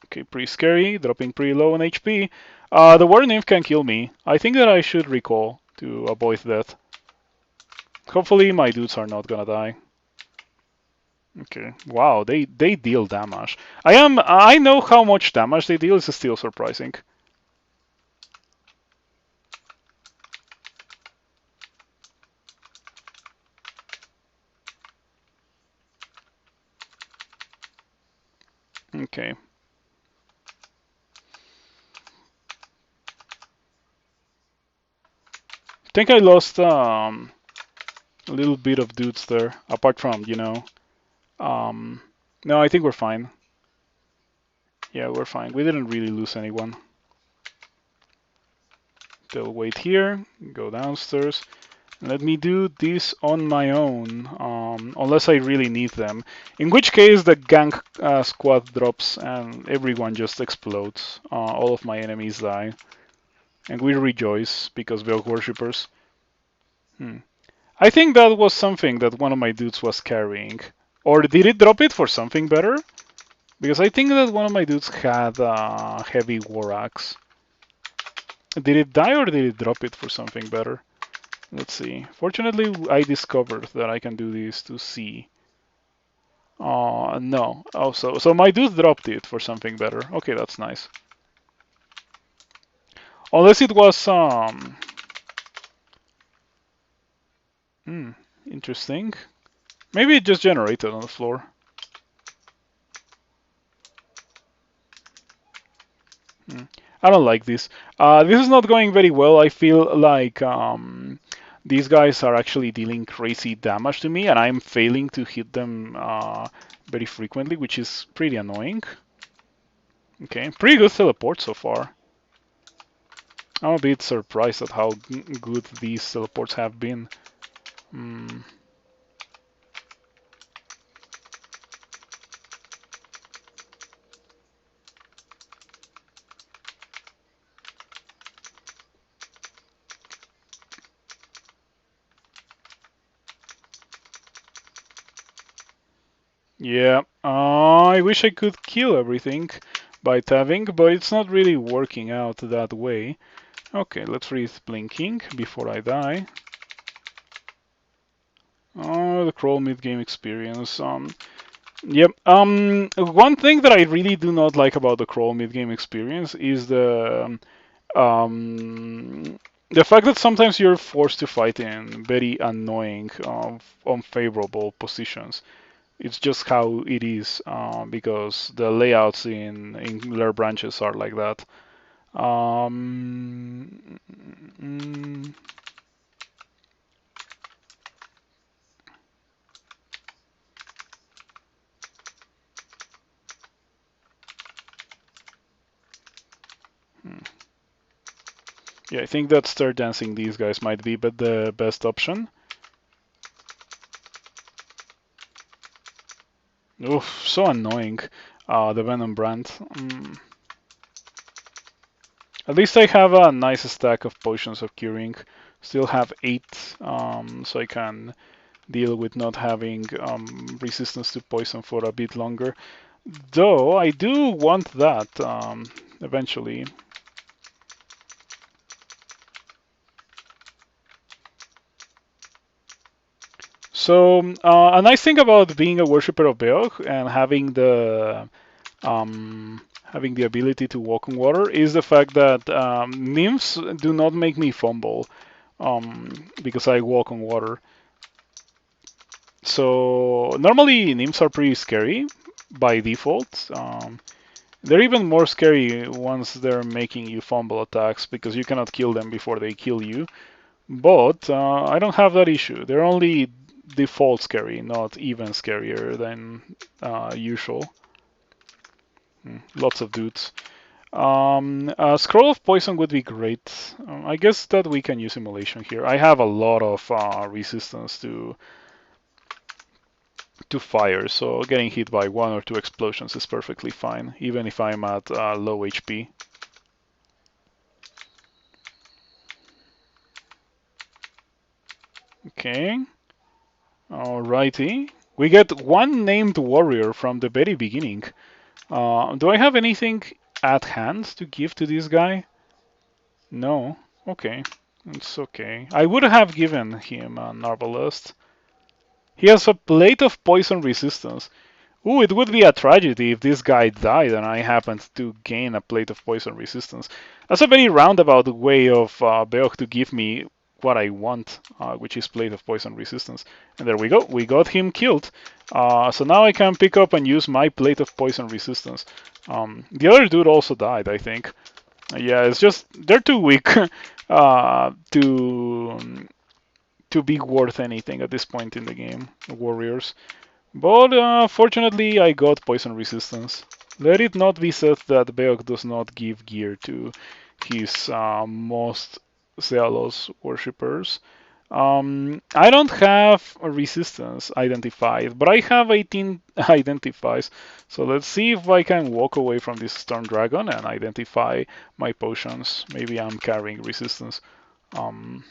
Okay, pretty scary, dropping pretty low on HP. The War Nymph can kill me. I think that I should recall to avoid that. Hopefully my dudes are not gonna die. Okay, wow, they deal damage. I know how much damage they deal, it's still surprising. Okay. I think I lost a little bit of dudes there, apart from, um, no, I think we're fine. Yeah, we're fine. We didn't really lose anyone. They'll wait here, go downstairs. Let me do this on my own, unless I really need them. In which case, the gank squad drops and everyone just explodes. All of my enemies die. And we rejoice because Beogh worshippers. I think that was something that one of my dudes was carrying. Or did it drop it for something better? Because I think that one of my dudes had a heavy war axe. Did it die or did it drop it for something better? Let's see. Fortunately, I discovered that I can do this to see. No. Oh, so my dude dropped it for something better. Okay, that's nice. Unless it was interesting. Maybe it just generated on the floor. I don't like this. This is not going very well. I feel like these guys are actually dealing crazy damage to me, and I'm failing to hit them very frequently, which is pretty annoying. Okay, pretty good teleport so far. I'm a bit surprised at how good these teleports have been. Yeah, I wish I could kill everything by tabbing, but it's not really working out that way. Okay, let's read blinking before I die. Oh, the crawl mid-game experience. Yep. One thing that I really do not like about the crawl mid-game experience is um, the fact that sometimes you're forced to fight in very annoying, unfavorable positions. It's just how it is because the layouts in Lair branches are like that. Um, mm, yeah, I think that start dancing these guys might be the best option. Oof, so annoying. The Venom brand. At least I have a nice stack of potions of curing. Still have 8, so I can deal with not having resistance to poison for a bit longer. Though I do want that eventually. So a nice thing about being a worshipper of Beogh and having the ability to walk on water is the fact that nymphs do not make me fumble because I walk on water. So normally nymphs are pretty scary by default. They're even more scary once they're making you fumble attacks because you cannot kill them before they kill you. But I don't have that issue. They're only default scary, not even scarier than usual. Lots of dudes. A scroll of poison would be great. I guess that we can use immolation here. I have a lot of resistance to fire, so getting hit by 1 or 2 explosions is perfectly fine, even if I'm at low HP. Okay. Alrighty. We get one named warrior from the very beginning. Do I have anything at hand to give to this guy? No. Okay. It's okay. I would have given him an arbalest. He has a plate of poison resistance. Ooh, it would be a tragedy if this guy died and I happened to gain a plate of poison resistance. That's a very roundabout way of Beogh to give me what I want, which is plate of poison resistance. And there we go. We got him killed. So now I can pick up and use my plate of poison resistance. The other dude also died, I think. Yeah, it's just they're too weak to be worth anything at this point in the game, warriors. But fortunately, I got poison resistance. Let it not be said that Beogh does not give gear to his most zealous worshippers. I don't have a resistance identified, but I have 18 identifies. So let's see if I can walk away from this Storm Dragon and identify my potions. Maybe I'm carrying resistance. Um,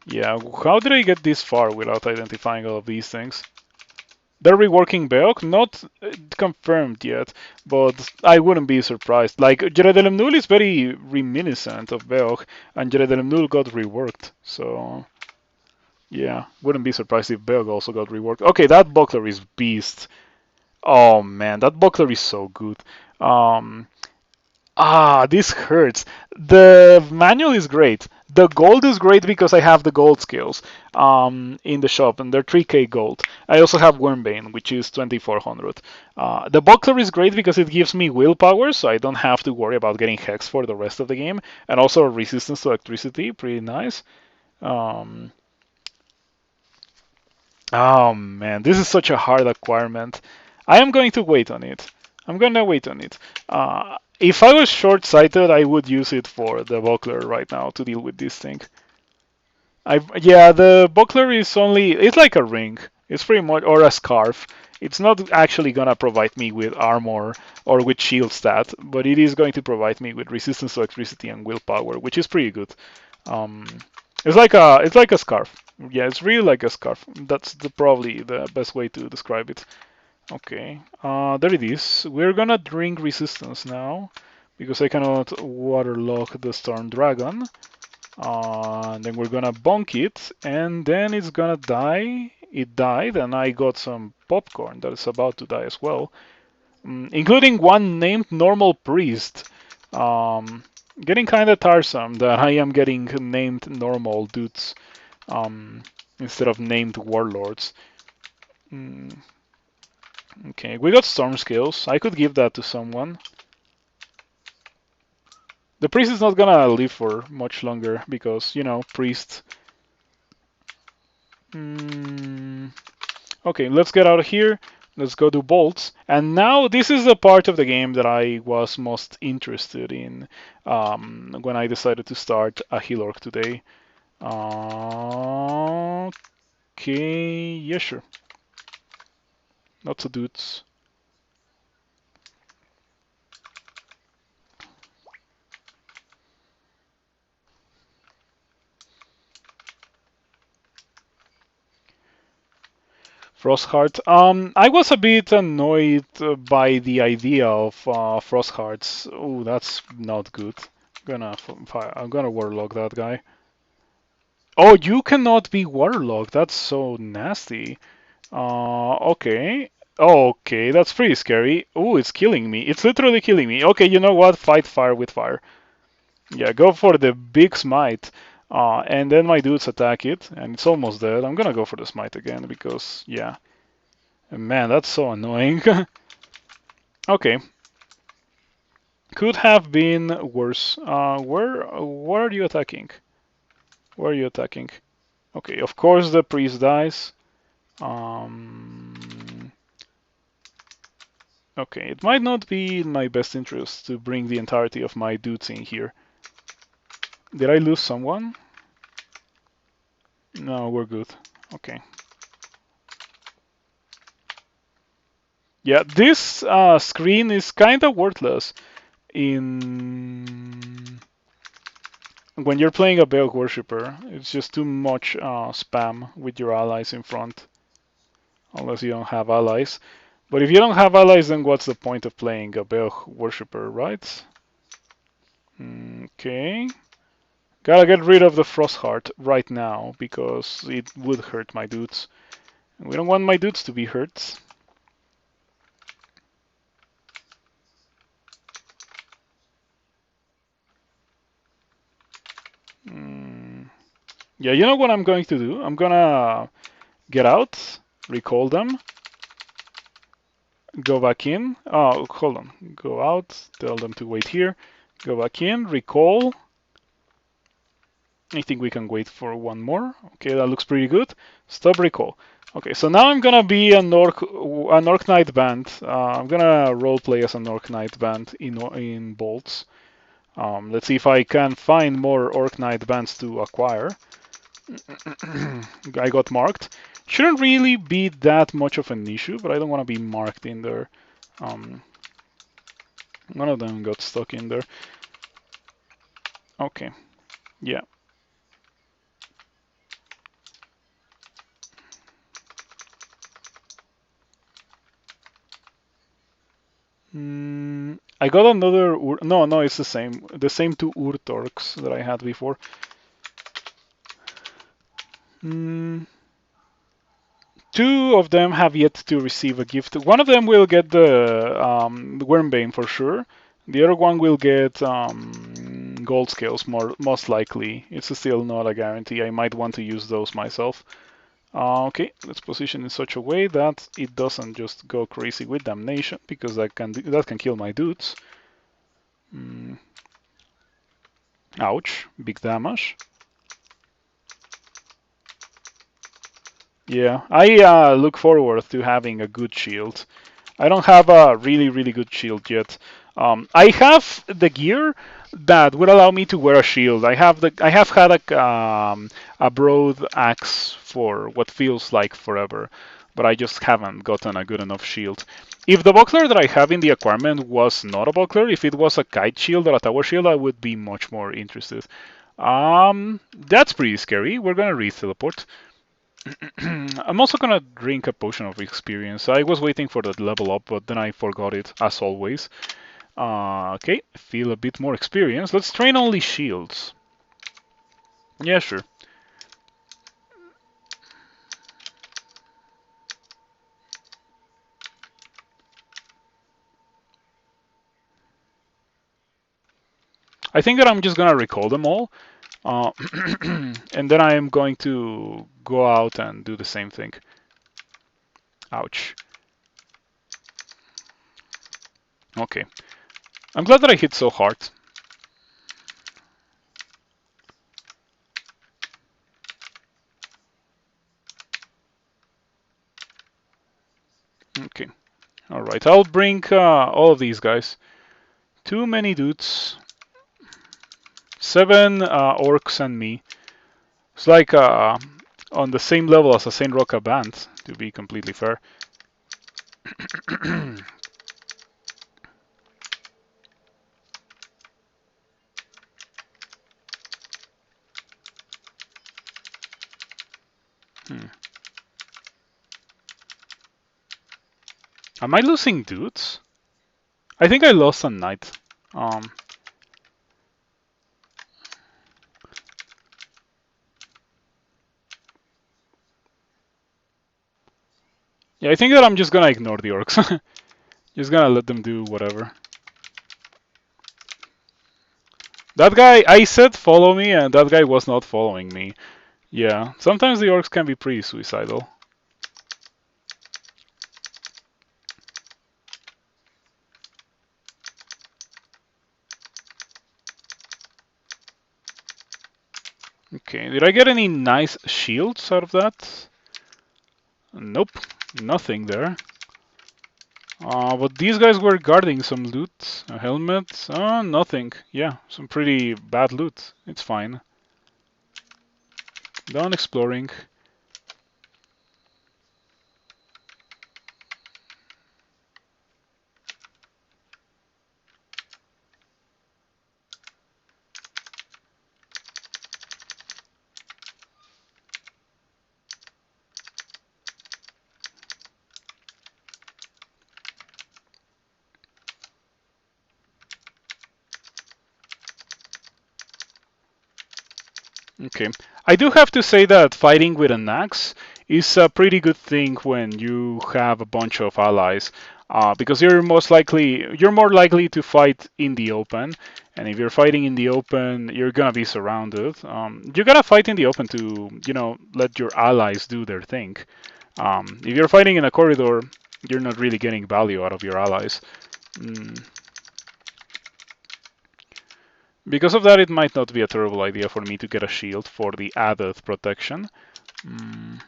yeah, how did I get this far without identifying all of these things? They're reworking Beogh, not confirmed yet, but I wouldn't be surprised. Like, Jeredelemnul is very reminiscent of Beogh, and Jeredelemnul got reworked, so yeah, wouldn't be surprised if Beogh also got reworked. Okay, that buckler is beast. Oh man, that buckler is so good. Um, this hurts. The manual is great. The gold is great because I have the gold skills in the shop, and they're 3k gold. I also have Wormbane, which is 2400. The buckler is great because it gives me willpower, so I don't have to worry about getting hex for the rest of the game, and also resistance to electricity, pretty nice. Um, oh man, this is such a hard acquirement. I am going to wait on it. I'm gonna wait on it. If I was short-sighted, I would use it for the buckler right now to deal with this thing. Yeah, the buckler is only it's like a ring. It's pretty much or a scarf. It's not actually gonna provide me with armor or with shield stat, but it is going to provide me with resistance to electricity and willpower, which is pretty good. Um, it's like a scarf. Yeah, it's really like a scarf. That's probably the best way to describe it. Okay, there it is. We're gonna drink resistance now because I cannot waterlock the Storm Dragon. And then we're gonna bonk it, and then it's gonna die. It died, and I got some popcorn that is about to die as well, including one named Normal Priest. Getting kind of tiresome that I am getting named normal dudes instead of named warlords. Mm, okay, we got storm skills. I could give that to someone. The priest is not gonna live for much longer because, priest. Okay, let's get out of here. Let's go do bolts. And now this is the part of the game that I was most interested in when I decided to start a heal orc today. Okay, yeah, sure. Lots of dudes. Frostheart. I was a bit annoyed by the idea of Frosthearts. Oh, that's not good. I'm gonna warlock that guy. Oh, you cannot be waterlogged. That's so nasty. Okay. Okay, that's pretty scary. Oh, it's killing me. It's literally killing me. Okay, you know what? Fight fire with fire. Yeah, go for the big smite. And then my dudes attack it, and it's almost dead. I'm gonna go for the smite again because, yeah. Man, that's so annoying. Okay. Could have been worse. Where are you attacking? Where are you attacking? Okay, of course the priest dies. Um, okay, it might not be in my best interest to bring the entirety of my dudes in here. Did I lose someone? No, we're good. Okay. Yeah, this screen is kind of worthless in when you're playing a Beogh worshipper. It's just too much spam with your allies in front, unless you don't have allies. But if you don't have allies, then what's the point of playing a Beogh worshipper, right? Okay. Gotta get rid of the Frostheart right now because it would hurt my dudes. We don't want my dudes to be hurt. Yeah, you know what I'm going to do? I'm gonna get out, recall them, go back in. Oh, hold on. Go out, tell them to wait here. Go back in, recall. I think we can wait for one more. Okay, that looks pretty good. Stop recall. Okay, so now I'm gonna be an Orc Knight band. I'm gonna roleplay as an Orc Knight band in bolts. Let's see if I can find more Orc Knight bands to acquire. I got marked. Shouldn't really be that much of an issue, but I don't want to be marked in there. One of them got stuck in there. Okay, yeah. I got another. No, it's the same. The same two Urtorks that I had before. Two of them have yet to receive a gift. One of them will get the Wormbane for sure. The other one will get gold scales, most likely. It's still not a guarantee. I might want to use those myself. Okay, let's position in such a way that it doesn't just go crazy with damnation, because that can kill my dudes. Ouch, big damage. Yeah, I look forward to having a good shield. I don't have a really good shield yet. I have the gear that would allow me to wear a shield. I have had a broad axe for what feels like forever, but I just haven't gotten a good enough shield. If the buckler that I have in the acquirement was not a buckler, if it was a kite shield or a tower shield, I would be much more interested. That's pretty scary. We're gonna re-teleport. I'm also gonna drink a potion of experience. I was waiting for that level up, but then I forgot it, as always. Okay, feel a bit more experience. Let's train only shields. Yeah, sure. I think that I'm just gonna recall them all. And then I am going to go out and do the same thing. Ouch. Okay. I'm glad that I hit so hard. Okay. Alright, I'll bring all of these guys. Too many dudes. 7 orcs and me. It's like on the same level as a Saint Roca band, to be completely fair. Am I losing dudes? I think I lost a knight. Yeah, I think that I'm just gonna ignore the orcs. Just gonna let them do whatever. That guy, I said follow me, and that guy was not following me. Yeah, sometimes the orcs can be pretty suicidal. Okay, did I get any nice shields out of that? Nope, nothing there. But these guys were guarding some loot. A helmet. Nothing. Yeah, some pretty bad loot. It's fine. Done exploring. Okay. I do have to say that fighting with an axe is a pretty good thing when you have a bunch of allies, because you're more likely to fight in the open, and if you're fighting in the open, you're gonna be surrounded. You gotta fight in the open to, let your allies do their thing. If you're fighting in a corridor, you're not really getting value out of your allies. Mm. Because of that, it might not be a terrible idea for me to get a shield for the added protection. Mm,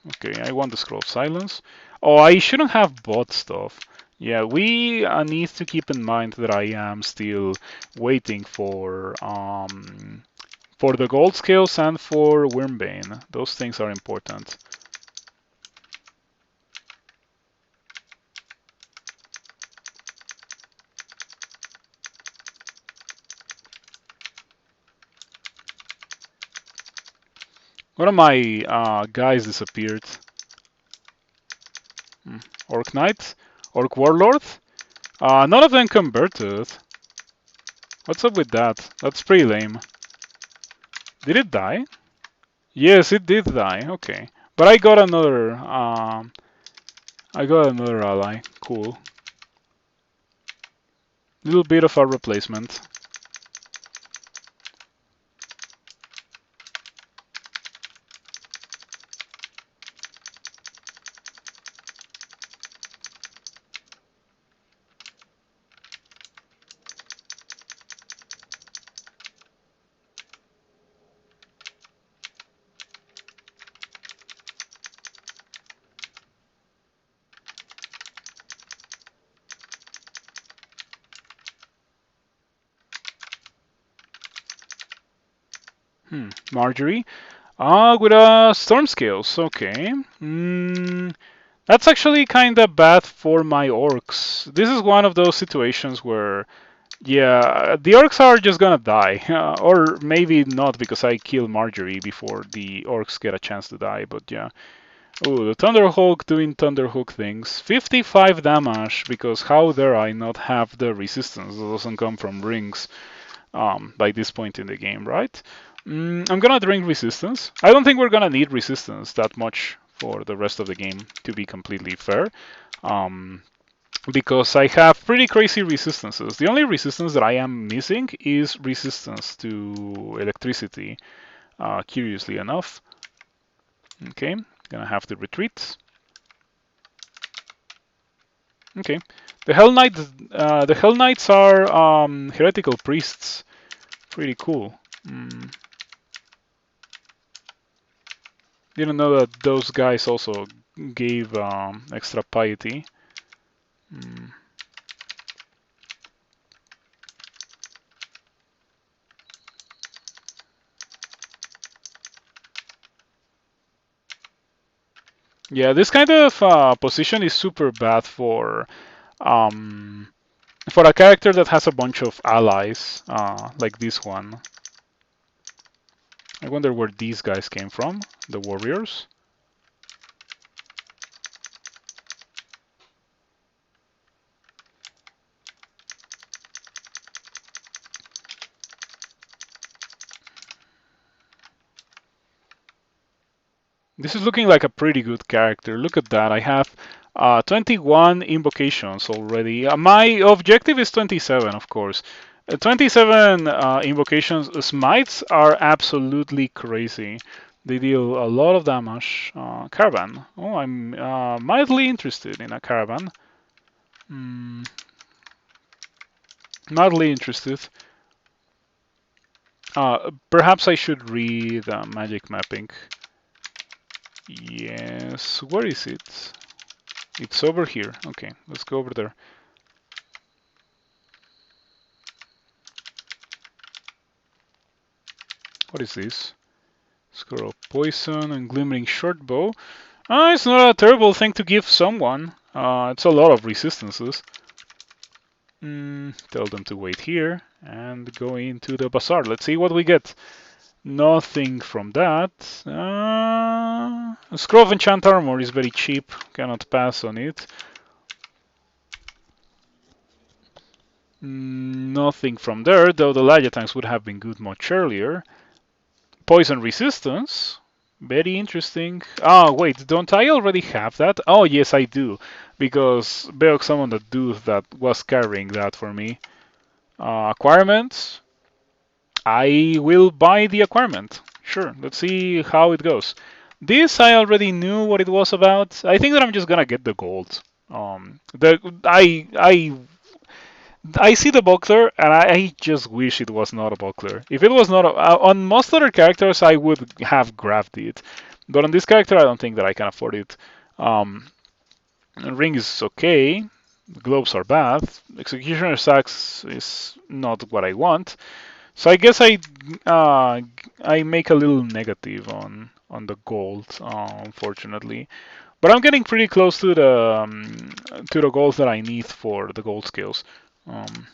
okay, I want the scroll of silence. Oh, I shouldn't have bought stuff. Yeah, we need to keep in mind that I am still waiting for the gold scales and for Wyrmbane. Those things are important. One of my guys disappeared. Orc Knight? Orc Warlord? None of them converted. What's up with that? That's pretty lame. Did it die? Yes, it did die. Okay, but I got another. I got another ally. Cool. Little bit of a replacement. Marjorie. With storm scales. Okay. That's actually kind of bad for my orcs. This is one of those situations where, yeah, the orcs are just gonna die. Or maybe not because I kill Marjorie before the orcs get a chance to die, but yeah. Oh, the Thunderhawk doing Thunderhawk things. 55 damage, because how dare I not have the resistance that doesn't come from rings by this point in the game, right? I'm gonna drink resistance. I don't think we're gonna need resistance that much for the rest of the game, to be completely fair. Um, because I have pretty crazy resistances. The only resistance that I am missing is resistance to electricity, curiously enough. Okay, gonna have to retreat. Okay, the Hell Knights are heretical priests. Pretty cool. Didn't know that those guys also gave extra piety. Yeah, this kind of position is super bad for a character that has a bunch of allies, like this one. I wonder where these guys came from, the warriors. This is looking like a pretty good character. Look at that. I have 21 invocations already. My objective is 27, of course. 27 invocations. Smites are absolutely crazy. They deal a lot of damage. Caravan. Oh, I'm mildly interested in a caravan. Mildly interested. Perhaps I should read magic mapping. Yes, where is it? It's over here. Okay, let's go over there. What is this? Scroll of poison and glimmering short bow. It's not a terrible thing to give someone. It's a lot of resistances. Tell them to wait here and go into the bazaar. Let's see what we get. Nothing from that. A scroll of enchant armor is very cheap. Cannot pass on it. Nothing from there, though the Laia tanks would have been good much earlier. Poison resistance. Very interesting. Ah, wait, don't I already have that? Oh, yes, I do. Because Beogh summoned a dude that was carrying that for me. Acquirements. I will buy the acquirement. Sure, let's see how it goes. This I already knew what it was about. I think that I'm just gonna get the gold. The I see the buckler and I just wish it was not a buckler. If it was not on most other characters, I would have grabbed it, but on this character, I don't think that I can afford it. Um, ring is okay. Gloves are bad. Executioner Sax is not what I want. So I guess I make a little negative on the gold, unfortunately. But I'm getting pretty close to the goals that I need for the gold skills. Um,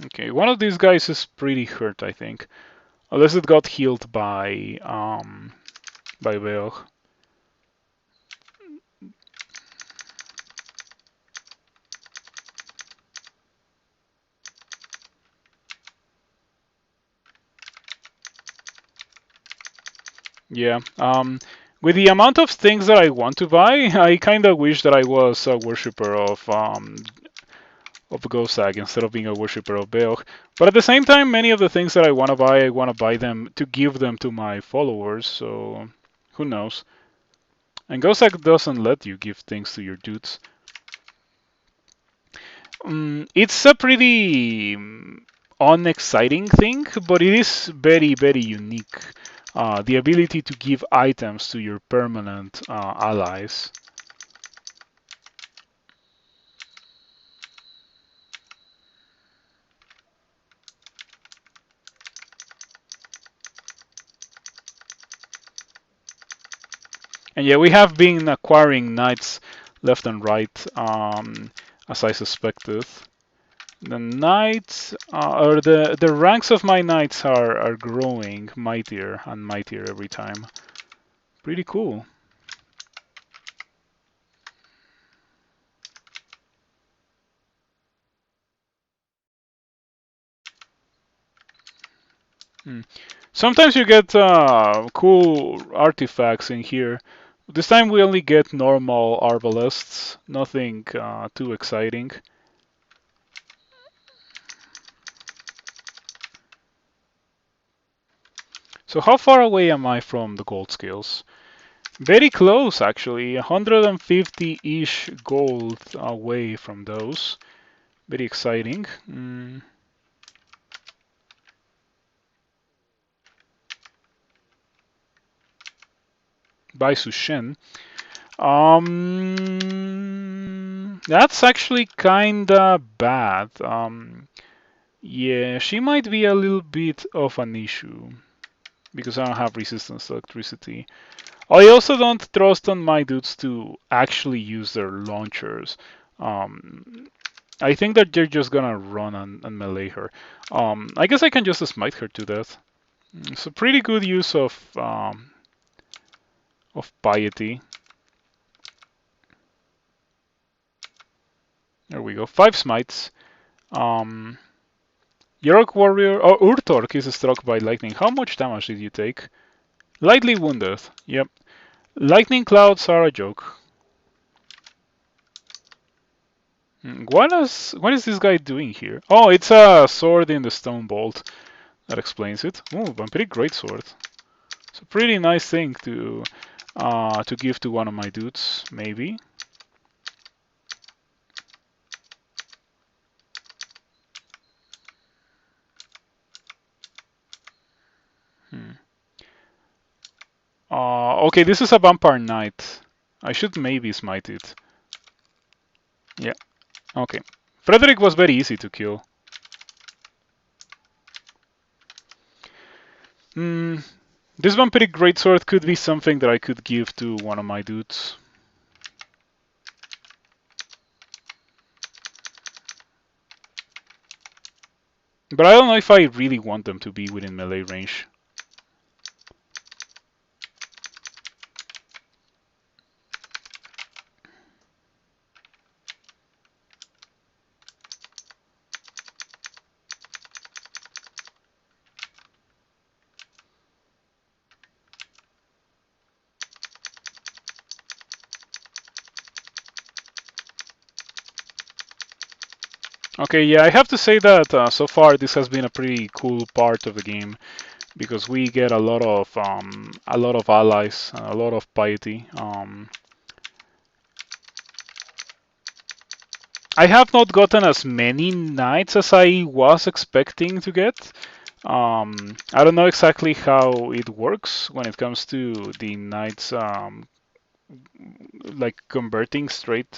okay, one of these guys is pretty hurt, I think, unless it got healed by Beogh. Yeah. With the amount of things that I want to buy, I kind of wish that I was a worshipper of Gosag instead of being a worshipper of Beogh. But at the same time, many of the things that I want to buy them to give them to my followers. So who knows? And Gosag doesn't let you give things to your dudes. It's a pretty unexciting thing, but it is very, very unique. The ability to give items to your permanent allies. And yeah, we have been acquiring knights left and right, as I suspected. The knights, or the ranks of my knights are growing mightier and mightier every time. Pretty cool. Hmm. Sometimes you get cool artifacts in here. This time we only get normal arbalists, nothing too exciting. So how far away am I from the gold skills? Very close, actually. 150-ish gold away from those. Very exciting. By Sushen. That's actually kinda bad. Yeah, she might be a little bit of an issue because I don't have resistance to electricity. I also don't trust on my dudes to actually use their launchers. I think that they're just gonna run and melee her. I guess I can just smite her to death. It's a pretty good use of piety. There we go. 5 smites. Um, York Warrior. Oh, Urtork is struck by lightning. How much damage did you take? Lightly wounded. Yep. Lightning clouds are a joke. What is this guy doing here? Oh, it's a sword in the stone bolt. That explains it. Ooh, vampiric greatsword. It's a pretty nice thing to give to one of my dudes, maybe. Okay, this is a vampire knight. I should maybe smite it. Yeah. Okay. Frederick was very easy to kill. This vampiric greatsword could be something that I could give to one of my dudes. But I don't know if I really want them to be within melee range. Okay, yeah, I have to say that so far this has been a pretty cool part of the game because we get a lot of allies, a lot of piety. I have not gotten as many knights as I was expecting to get. I don't know exactly how it works when it comes to the knights, like converting straight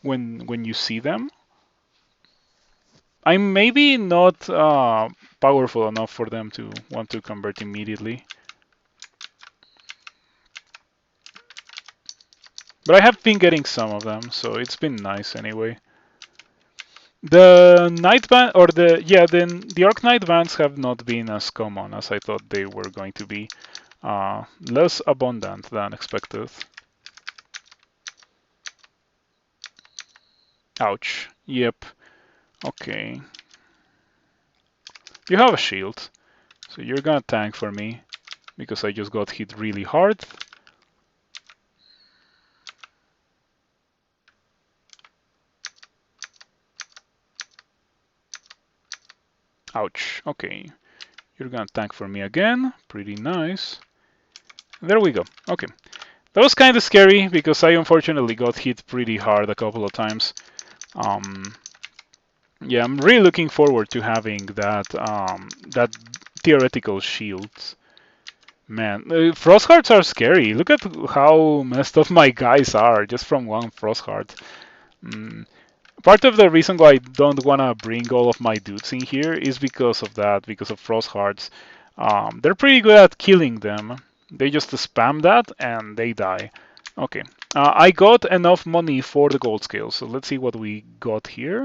when you see them. I'm maybe not powerful enough for them to want to convert immediately. But I have been getting some of them, so it's been nice anyway. The night band or the orc night bands have not been as common as I thought they were going to be. Less abundant than expected. Ouch. Yep. Okay. You have a shield, so you're gonna tank for me because I just got hit really hard. Ouch. Okay. You're gonna tank for me again. Pretty nice. There we go. Okay. That was kind of scary because I unfortunately got hit pretty hard a couple of times. Um, yeah, I'm really looking forward to having that theoretical shield. Man, Frosthearts are scary. Look at how messed up my guys are just from one Frostheart. Mm. Part of the reason why I don't want to bring all of my dudes in here is because of that, because of Frosthearts. They're pretty good at killing them. They just spam that and they die. Okay. I got enough money for the gold scale, so let's see what we got here.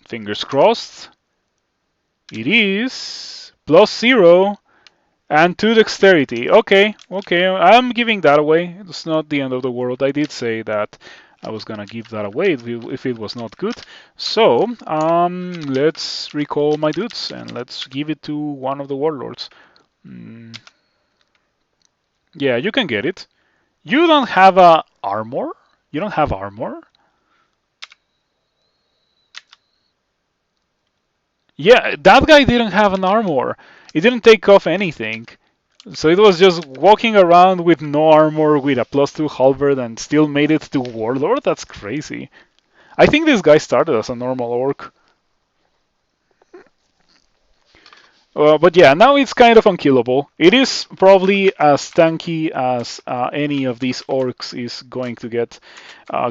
Fingers crossed. It is +0 and 2 dexterity. Okay, okay, I'm giving that away. It's not the end of the world. I did say that I was gonna give that away if it was not good. So, let's recall my dudes and let's give it to one of the warlords. Mm, yeah, you can get it. You don't have a armor? You don't have armor? Yeah, that guy didn't have an armor. He didn't take off anything. So it was just walking around with no armor, with a +2 halberd, and still made it to Warlord? That's crazy. I think this guy started as a normal orc. But yeah, now it's kind of unkillable. It is probably as tanky as any of these orcs is going to get.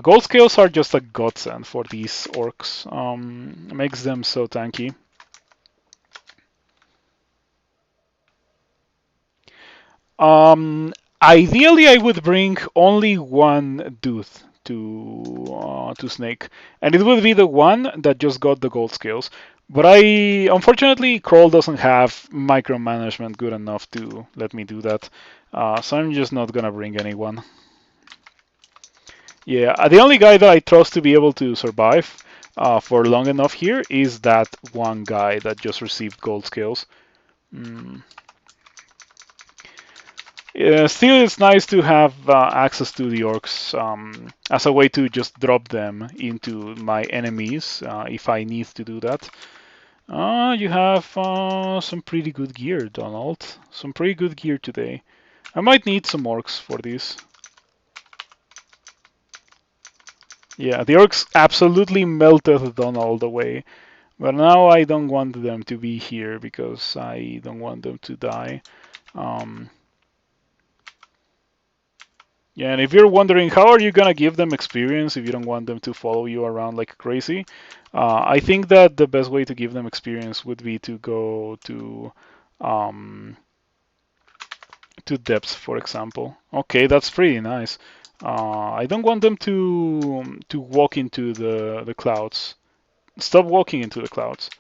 Gold scales are just a godsend for these orcs. Makes them so tanky. Ideally, I would bring only one dude to Snake, and it would be the one that just got the gold scales. But unfortunately, Kroll doesn't have micromanagement good enough to let me do that, so I'm just not gonna bring anyone. Yeah, the only guy that I trust to be able to survive for long enough here is that one guy that just received gold scales. Mm. Yeah, still, it's nice to have access to the orcs as a way to just drop them into my enemies if I need to do that. You have some pretty good gear, Donald. Some pretty good gear today. I might need some orcs for this. Yeah, the orcs absolutely melted Donald away. But now I don't want them to be here because I don't want them to die. Um, Yeah, and if you're wondering how are you gonna give them experience if you don't want them to follow you around like crazy, I think that the best way to give them experience would be to go um, to depths, for example. Okay, that's pretty nice. I don't want them to walk into the clouds. Stop walking into the clouds.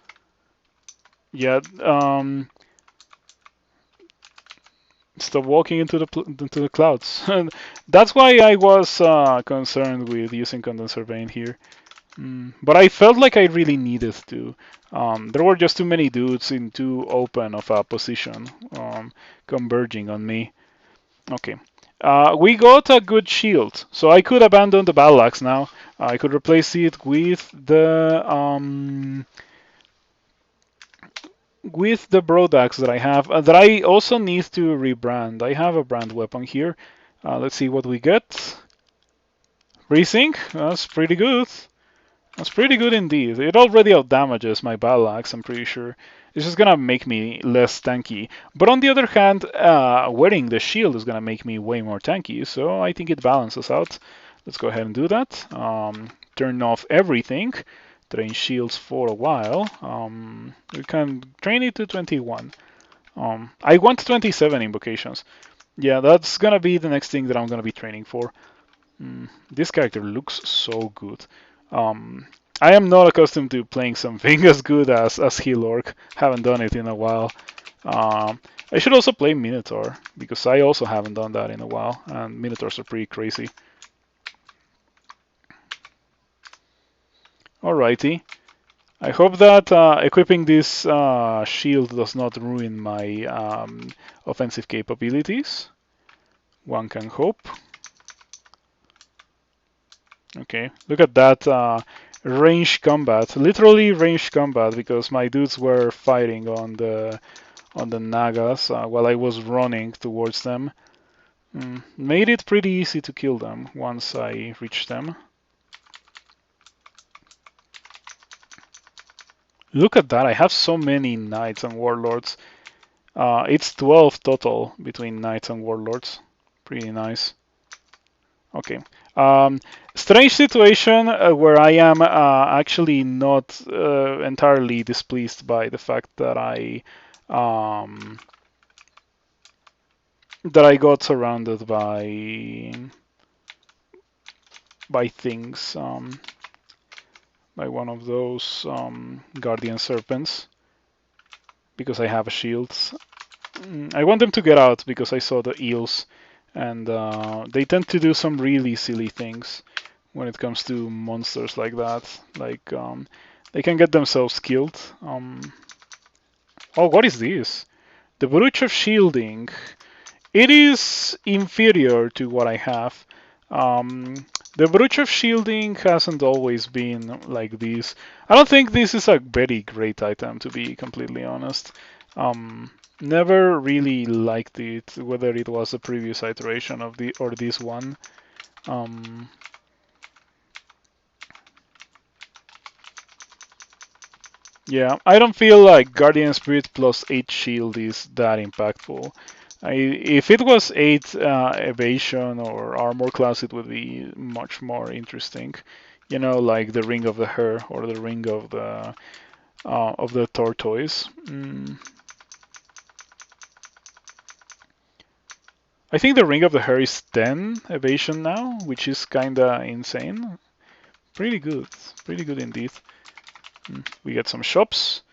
Yeah, stop walking into the clouds. That's why I was concerned with using condenser vein here. But I felt like I really needed to. There were just too many dudes in too open of a position converging on me. Okay. We got a good shield, so I could abandon the battle axe now. I could replace it with the broad axe that I have, that I also need to rebrand. I have a brand weapon here. Let's see what we get. Resync, that's pretty good. That's pretty good indeed. It already outdamages my battle axe, I'm pretty sure. It's just gonna make me less tanky. But on the other hand, wearing the shield is gonna make me way more tanky, so I think it balances out. Let's go ahead and do that. Turn off everything. Train shields for a while. We can train it to 21. I want 27 invocations. Yeah, that's gonna be the next thing that I'm gonna be training for. This character looks so good. I am not accustomed to playing something as good as Heal Orc. Haven't done it in a while. I should also play Minotaur, because I also haven't done that in a while, and Minotaurs are pretty crazy. Alrighty. I hope that equipping this shield does not ruin my offensive capabilities. One can hope. Okay, look at that range combat, literally range combat, because my dudes were fighting on the Nagas while I was running towards them. Made it pretty easy to kill them once I reached them. Look at that, I have so many knights and warlords. It's 12 total between knights and warlords. Pretty nice. Okay. Strange situation where I am actually not entirely displeased by the fact that I got surrounded by things, by one of those guardian serpents, because I have a shield. I want them to get out because I saw the eels, and they tend to do some really silly things when it comes to monsters like that. Like they can get themselves killed. Oh, what is this? The brooch of shielding. It is inferior to what I have. The brooch of shielding hasn't always been like this. I don't think this is a very great item, to be completely honest. Never really liked it, whether it was the previous iteration of or this one. Yeah, I don't feel like Guardian Spirit plus 8 shield is that impactful. If it was 8 evasion or armor class, it would be much more interesting. You know, like the Ring of the Hare or the Ring of the Tortoise. I think the Ring of the Hare is 10 evasion now, which is kinda insane. Pretty good indeed. We get some shops.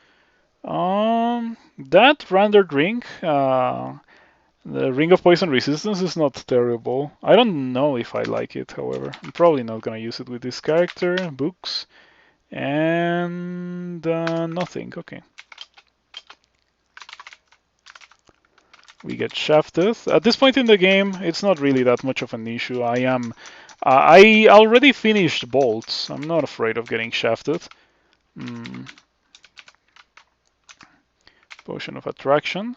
That rendered ring, the Ring of Poison Resistance, is not terrible. I don't know if I like it, however. I'm probably not gonna use it with this character. Books. And nothing. Okay. We get shafted. At this point in the game, it's not really that much of an issue. I already finished bolts. I'm not afraid of getting shafted. Potion of Attraction.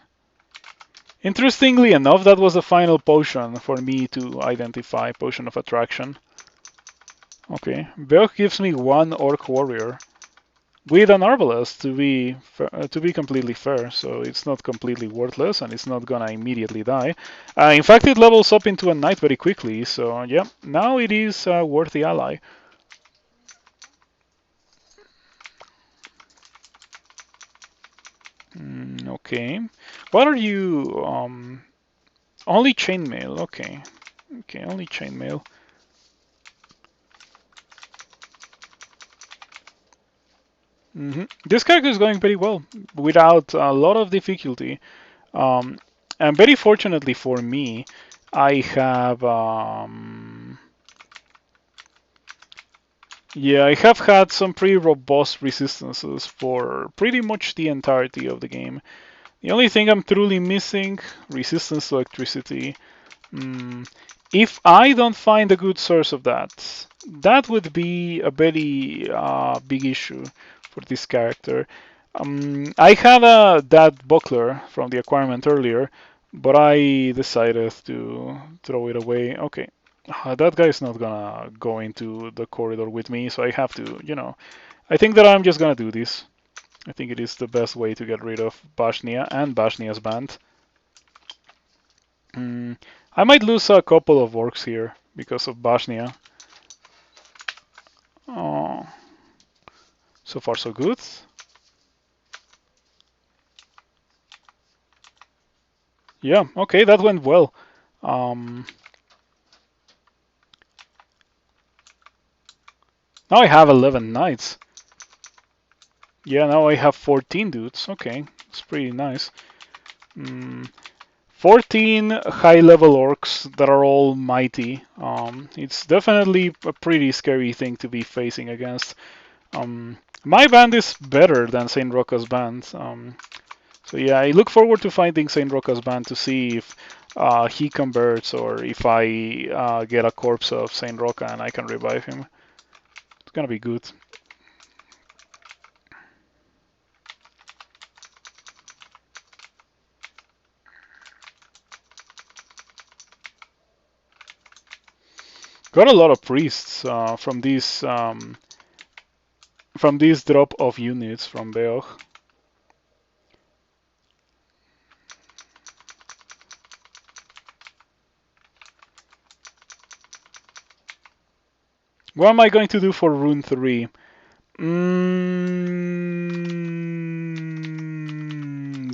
Interestingly enough, that was the final potion for me to identify. Potion of Attraction. Okay. Beogh gives me 1 Orc Warrior with an Arbalest, to be completely fair, so it's not completely worthless and it's not gonna immediately die. In fact, it levels up into a knight very quickly, so yeah, now it is a worthy ally. Okay. What are you? Only chainmail. Okay. Okay, only chainmail. This character is going pretty well without a lot of difficulty. And very fortunately for me, I have yeah, I have had some pretty robust resistances for pretty much the entirety of the game. The only thing I'm truly missing, resistance to electricity. If I don't find a good source of that, that would be a very big issue for this character. I had that buckler from the acquirement earlier, but I decided to throw it away. Okay, that guy's not gonna go into the corridor with me, so I have to, I think that I'm just gonna do this. I think it is the best way to get rid of Bashnia and Bashnia's band. I might lose a couple of orcs here because of Bashnia. Oh, so far so good. Yeah, okay, that went well. Now I have 11 knights. Yeah, now I have 14 dudes. Okay, it's pretty nice. 14 high-level orcs that are all mighty. It's definitely a pretty scary thing to be facing against. My band is better than Saint Roca's band. So yeah, I look forward to finding Saint Roca's band to see if he converts or if I get a corpse of Saint Roca and I can revive him. It's gonna be good. Got a lot of priests from this drop of units from Beogh. What am I going to do for rune 3?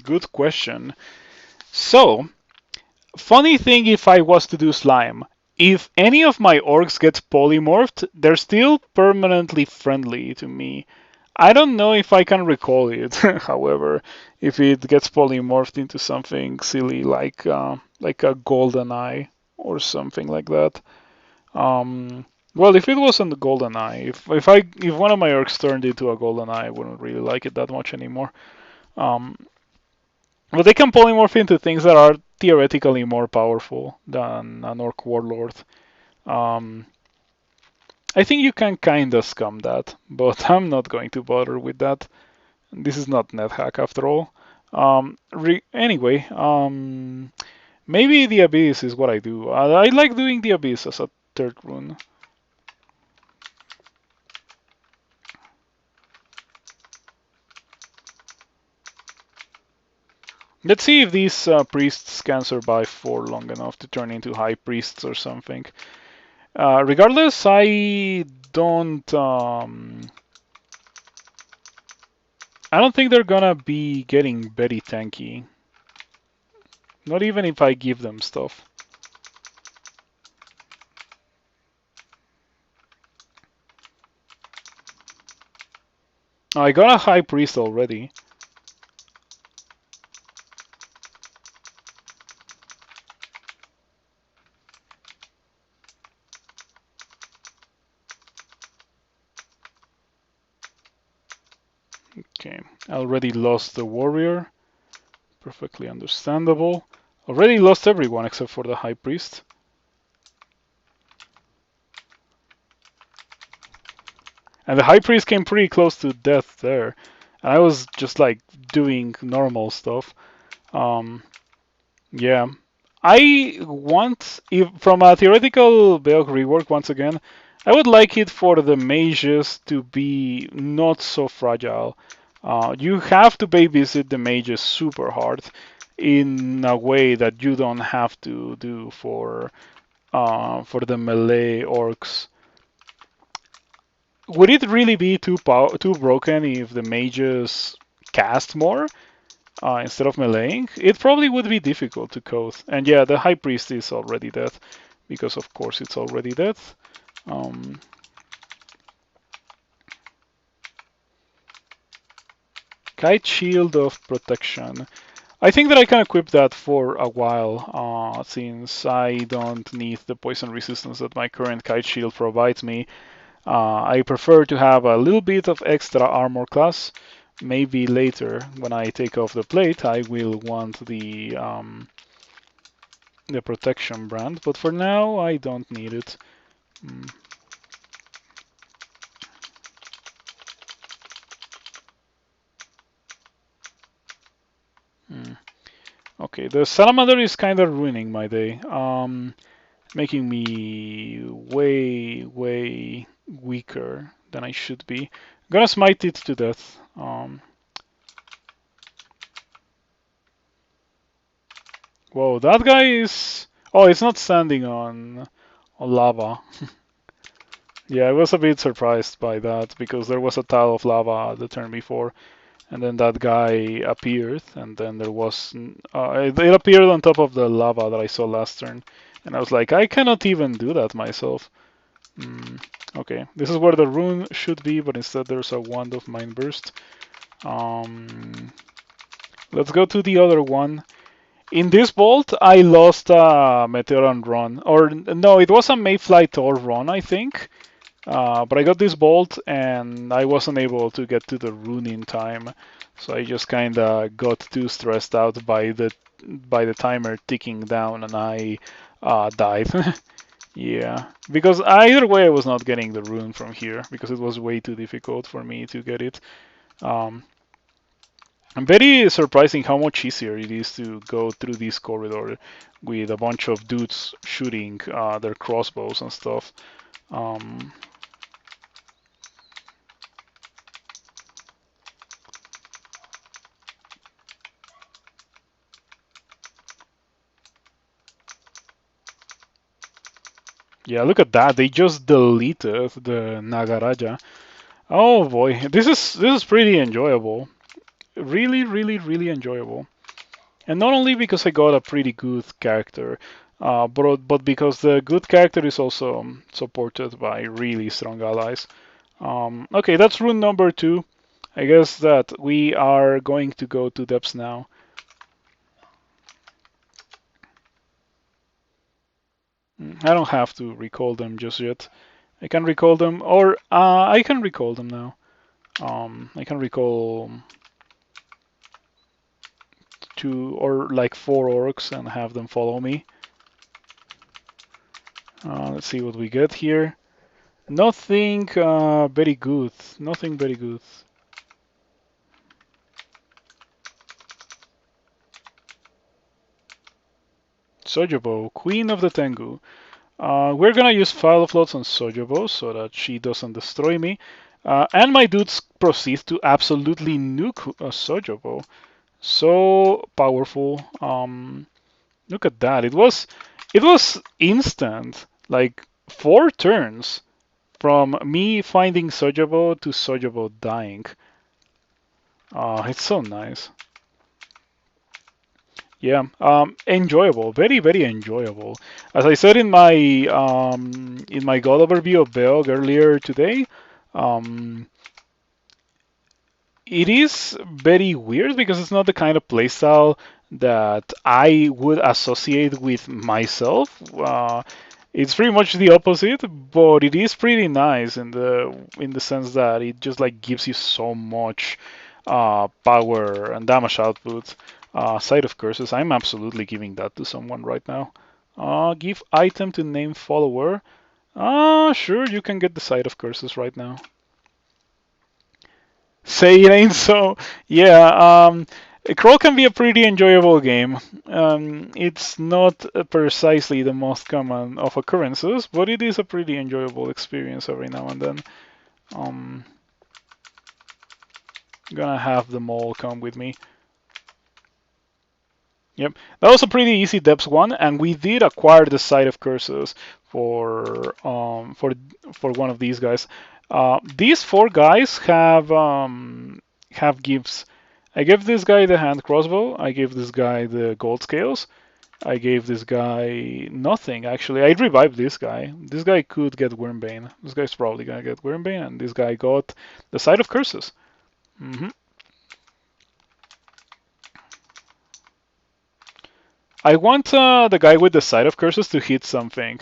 Good question. So, funny thing if I was to do slime. If any of my orcs gets polymorphed, they're still permanently friendly to me. I don't know if I can recall it, however, if it gets polymorphed into something silly like a golden eye or something like that. Well, if it wasn't a golden eye, if one of my orcs turned into a golden eye, I wouldn't really like it that much anymore. Um, but they can polymorph into things that are theoretically more powerful than an orc warlord. Um, I think you can kinda scum that, but I'm not going to bother with that. This is not NetHack after all. Anyway, maybe the Abyss is what I do. I like doing the Abyss as a third rune. Let's see if these priests can survive for long enough to turn into high priests or something. Regardless, I don't think they're gonna be getting very tanky. Not even if I give them stuff. I got a high priest already. Okay, I already lost the warrior. Perfectly understandable. Already lost everyone except for the high priest. And the high priest came pretty close to death there. And I was just like doing normal stuff. Yeah. I want, if, from a theoretical Beogh rework once again, I would like it for the mages to be not so fragile. You have to babysit the mages super hard in a way that you don't have to do for the melee orcs. Would it really be too broken if the mages cast more instead of meleeing? It probably would be difficult to code. And yeah, the high priest is already dead because of course it's already dead. Kite shield of protection. I think that I can equip that for a while, since I don't need the poison resistance that my current kite shield provides me. I prefer to have a little bit of extra armor class. Maybe later, when I take off the plate, I will want the protection brand, but for now I don't need it. Mm. Mm. Okay, the salamander is kind of ruining my day, making me way weaker than I should be. I'm gonna smite it to death. Whoa, that guy is. Oh, it's not standing on lava. Yeah, I was a bit surprised by that because there was a tile of lava the turn before, and then that guy appeared, and then there was it appeared on top of the lava that I saw last turn, and I was like, I cannot even do that myself. Okay, this is where the rune should be, but instead there's a wand of mind burst. Let's go to the other one. In this bolt, I lost a Meteoron run, or no, it was a Mayfly Thor run, I think. But I got this bolt and I wasn't able to get to the rune in time, so I just kind of got too stressed out by the timer ticking down, and I died. Yeah, because either way I was not getting the rune from here because it was way too difficult for me to get it. Um, and very surprising how much easier it is to go through this corridor with a bunch of dudes shooting their crossbows and stuff. Um, yeah, look at that. They just deleted the Nagaraja. Oh boy, this is pretty enjoyable. Really enjoyable. And not only because I got a pretty good character, but because the good character is also supported by really strong allies. Okay, that's rune number 2. I guess that we are going to go to depths now. I don't have to recall them just yet. I can recall them, or I can recall them now. I can recall 2 or like 4 orcs and have them follow me. Let's see what we get here. Nothing very good. Nothing very good. Sojobo, Queen of the Tengu. We're gonna use File of Lots on Sojobo so that she doesn't destroy me. And my dudes proceed to absolutely nuke Sojobo. So powerful. Look at that. It was instant. Like 4 turns from me finding Sojobo to Sojobo dying. It's so nice. Yeah, enjoyable, very enjoyable. As I said in my god overview of Beogh earlier today, um, it is very weird because it's not the kind of playstyle that I would associate with myself. It's pretty much the opposite, but it is pretty nice in the sense that it just like gives you so much power and damage output. Site of Curses, I'm absolutely giving that to someone right now. Give item to name follower. Sure, you can get the Site of Curses right now. Say it ain't so. Yeah, Crawl can be a pretty enjoyable game. It's not precisely the most common of occurrences, but it is a pretty enjoyable experience every now and then. Gonna have them all come with me. Yep, that was a pretty easy depths one, and we did acquire the Site of Curses for one of these guys. These 4 guys have gifts. I gave this guy the hand crossbow. I gave this guy the gold scales. I gave this guy nothing actually. I revived this guy. This guy could get Wormbane. This guy's probably gonna get Wormbane, and this guy got the Site of Curses. I want the guy with the Site of Curses to hit something,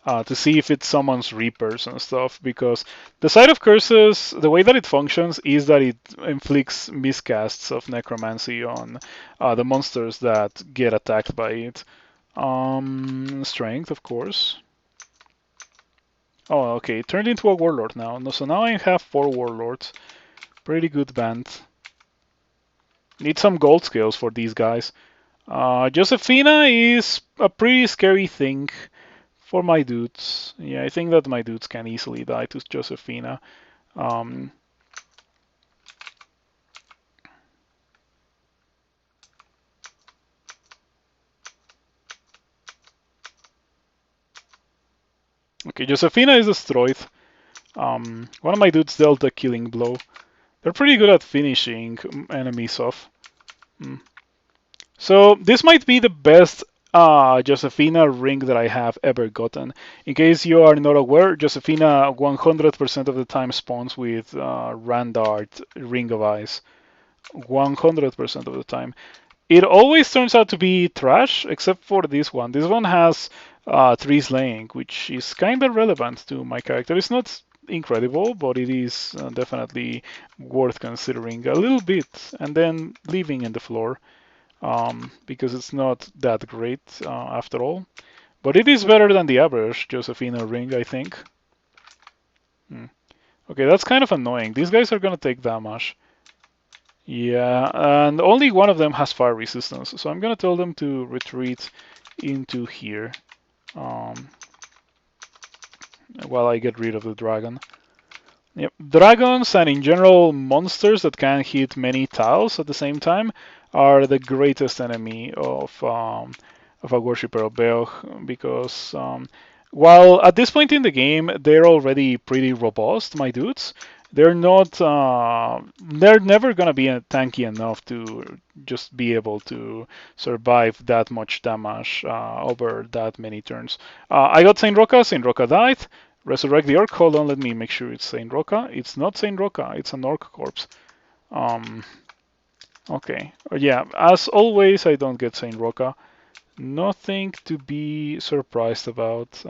to see if it summons Reapers and stuff, because the Site of Curses, the way that it functions is that it inflicts miscasts of Necromancy on the monsters that get attacked by it. Strength, of course. Oh, okay. It turned into a warlord now. So now I have 4 warlords. Pretty good band. Need some gold scales for these guys. Josephina is a pretty scary thing for my dudes. Yeah, I think that my dudes can easily die to Josephina. Um, okay, Josephina is destroyed. One of my dudes dealt a killing blow. They're pretty good at finishing enemies off. Mm. So this might be the best Josephina ring that I have ever gotten. In case you are not aware, Josephina 100% of the time spawns with Randart Ring of Ice. 100% of the time. It always turns out to be trash, except for this one. This one has 3 slaying, which is kind of relevant to my character. It's not incredible, but it is definitely worth considering a little bit, and then leaving in the floor because it's not that great after all. But it is better than the average Josephina ring, I think. Hmm. Okay, that's kind of annoying. These guys are gonna take damage. Yeah, and only one of them has fire resistance, so I'm gonna tell them to retreat into here um, while I get rid of the dragon. Yep, dragons and in general monsters that can hit many tiles at the same time are the greatest enemy of a worshipper of Beogh because while at this point in the game they're already pretty robust, my dudes, they're not they're never gonna be tanky enough to just be able to survive that much damage over that many turns. I got Saint Roca. Saint Roca died. Resurrect the orc. Hold on, let me make sure it's Saint Roca. It's not Saint Roca, it's an orc corpse. Um, okay. Yeah, as always, I don't get Saint Roca. Nothing to be surprised about.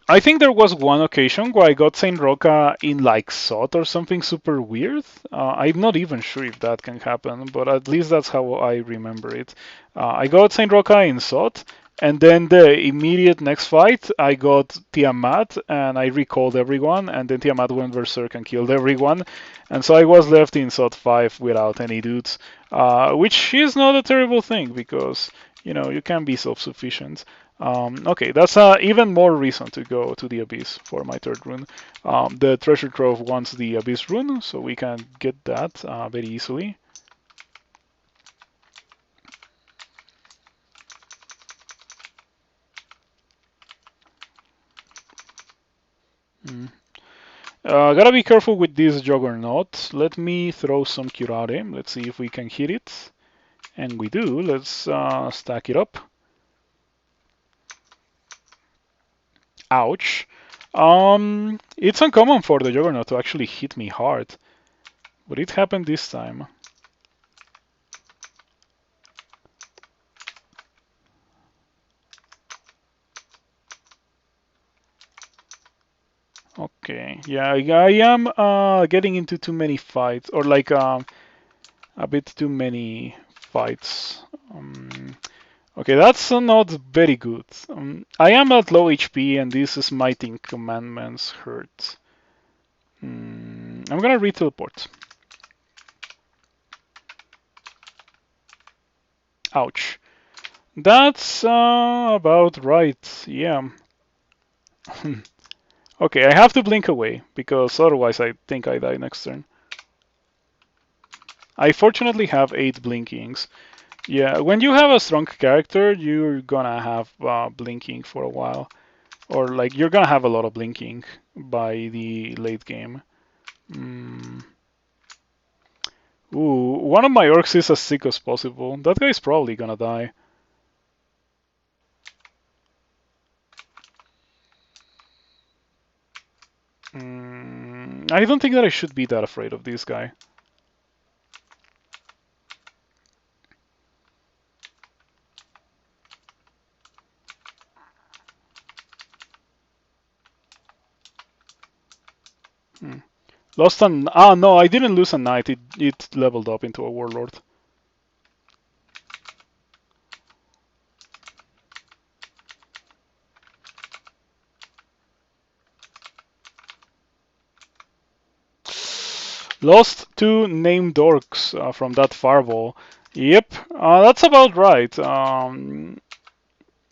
I think there was one occasion where I got Saint Roca in like SOT or something super weird. I'm not even sure if that can happen, but at least that's how I remember it. I got Saint Roca in SOT, and then the immediate next fight, I got Tiamat, and I recalled everyone, and then Tiamat went berserk and killed everyone, and so I was left in SOT 5 without any dudes, which is not a terrible thing because you can be self-sufficient. Okay, that's even more reason to go to the Abyss for my 3rd rune. The Treasure Trove wants the Abyss rune, so we can get that very easily. Gotta be careful with this Juggernaut. Let me throw some Curare. Let's see if we can hit it. And we do. Let's stack it up. Ouch. It's uncommon for the Juggernaut to actually hit me hard. But it happened this time. Okay, yeah, I am getting into too many fights, or like a bit too many fights. Okay, that's not very good. I am at low HP, and these smiting commandments hurt. I'm gonna re-teleport. Ouch. That's about right, yeah. Okay, I have to blink away, because otherwise I think I die next turn. I fortunately have 8 blinkings. Yeah, when you have a strong character, you're gonna have blinking for a while. Or like you're gonna have a lot of blinking by the late game. Ooh, one of my orcs is as sick as possible. That guy's probably gonna die. I don't think that I should be that afraid of this guy. Lost an... Ah, no, I didn't lose a knight. It leveled up into a warlord. Lost 2 named orcs from that fireball. Yep, that's about right.